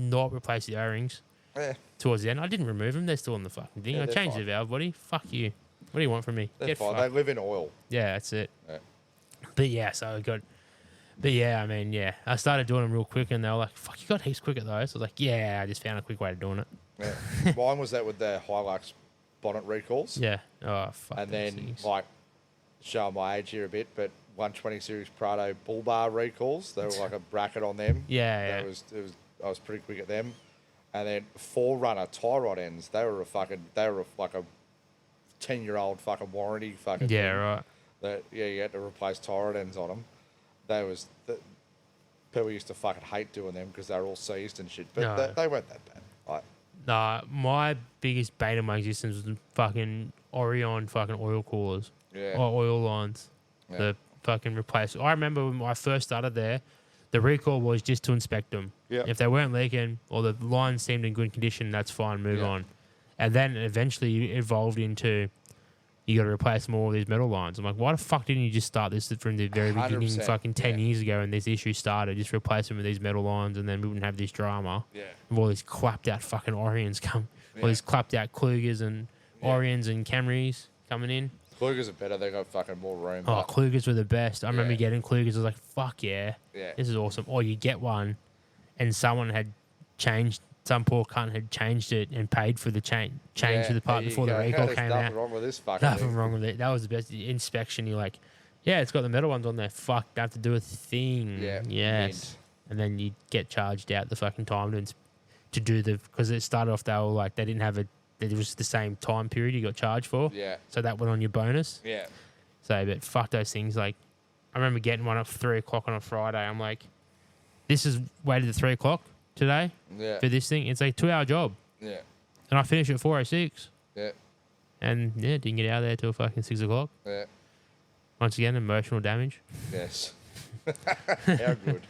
not replace the O-rings Yeah. towards the end. I didn't remove them; they're still on the fucking thing. Yeah, I they're changed fine. the valve body. Fuck you. What do you want from me? They're Get fine. fucked. They live in oil. Yeah, that's it. Yeah. But yeah, so I got. But yeah, I mean, yeah, I started doing them real quick, and they were like, "Fuck, you got heaps quick at those." So I was like, "Yeah, I just found a quick way of doing it." Yeah. Mine was that with the Hilux bonnet recalls. Yeah. Oh fuck. And those then, things. like, showing my age here a bit, but 120 series Prado bull bar recalls. They were like a bracket on them. Yeah, That yeah. I was pretty quick at them. And then 4Runner tie rod ends. They were like a 10-year-old fucking warranty fucking. Yeah, thing right. That you had to replace tie rod ends on them. People used to fucking hate doing them because they were all seized and shit. But No. they weren't that bad. Like, Nah, my biggest bane of my existence was fucking Orion fucking oil coolers. Yeah. Or oil lines. Yeah. The fucking replace. I remember when I first started there, the recall was just to inspect them. Yeah. If they weren't leaking or the lines seemed in good condition, that's fine, move Yeah. on. And then eventually it evolved into you got to replace more of these metal lines. I'm like, why the fuck didn't you just start this from the very beginning, 100%, fucking 10 yeah. years ago, and this issue started? Just replace them with these metal lines, and then we wouldn't have this drama. Yeah. Of all these clapped out fucking Orions all Yeah. these clapped out Klugers and Yeah. Orions and Camrys coming in. Klugers are better. They got fucking more room. Oh, but- Klugers were the best. I remember Yeah. getting Klugers. I was like, fuck yeah. Yeah. This is awesome. Or you get one and someone had changed, some poor cunt had changed it and paid for the change Yeah, for the part there you before the go. recall There's came nothing out. wrong with this fucking Nothing thing. wrong with it. That was the best. The inspection, you're like, yeah, it's got the metal ones on there. Fuck, don't have to do a thing. Yeah, Yes. And then you get charged out the fucking time to do the, because it started off, they were like, they didn't have a, it was the same time period you got charged for. Yeah. So that went on your bonus. Yeah. So, but fuck those things. Like, I remember getting one at 3 o'clock on a Friday. I'm like, this is waited at 3 o'clock today Yeah. for this thing. It's a 2-hour job. Yeah. And I finished at 4:06. Yeah. And yeah, didn't get out of there till fucking 6 o'clock. Yeah. Once again, emotional damage. Yes. How good.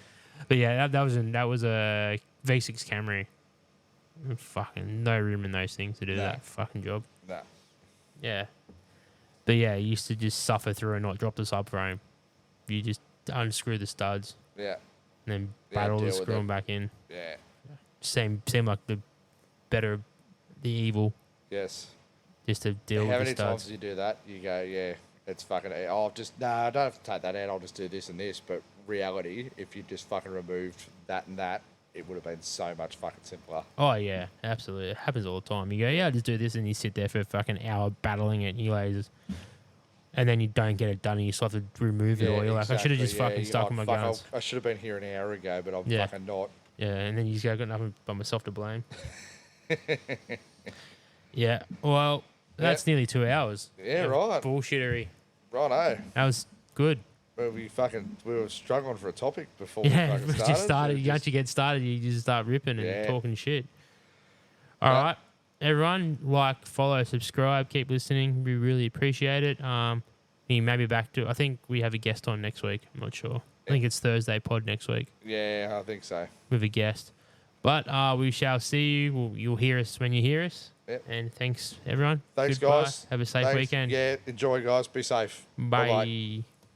But yeah, that was a V6 Camry. Fucking no room in those things to do No. that fucking job. No. Yeah. But yeah, you used to just suffer through and not drop the subframe. You just unscrew the studs Yeah. and then Yeah, battle deal and with screw it. them back in. Yeah. Seemed like the better, the evil, Yes. just to deal How with many the studs. times do you do that? You go, yeah, it's fucking. I'll just I don't have to take that out. I'll just do this and this. But reality, if you just fucking removed that and that, it would have been so much fucking simpler. Oh yeah, absolutely. It happens all the time. You go, yeah, I'll just do this, and you sit there for a fucking hour battling it, and you lasers, and then you don't get it done, and you still have to remove it, or you're like, I should have just exactly, fucking you're stuck like, with my "Fuck, guns. I should have been here an hour ago, but I'm Yeah. fucking not. Yeah, and then you just go, I got nothing but myself to blame. Yeah, well, that's nearly 2 hours. Yeah, of right. Bullshittery. Righto. That was good. Well, we were struggling for a topic before Yeah, we fucking we started. just started. so Once you get started, you just start ripping and Yeah. talking shit. All Yeah. right, everyone, like, follow, subscribe, keep listening. We really appreciate it. You may be back to. I think we have a guest on next week. I'm not sure. I think it's Thursday pod next week Yeah, I think so. with a guest. But we shall see you. You'll hear us when you hear us. Yep. And thanks, everyone. Thanks, Goodbye. guys. Have a safe Thanks. weekend. Yeah, enjoy, guys. Be safe. Bye. Bye-bye.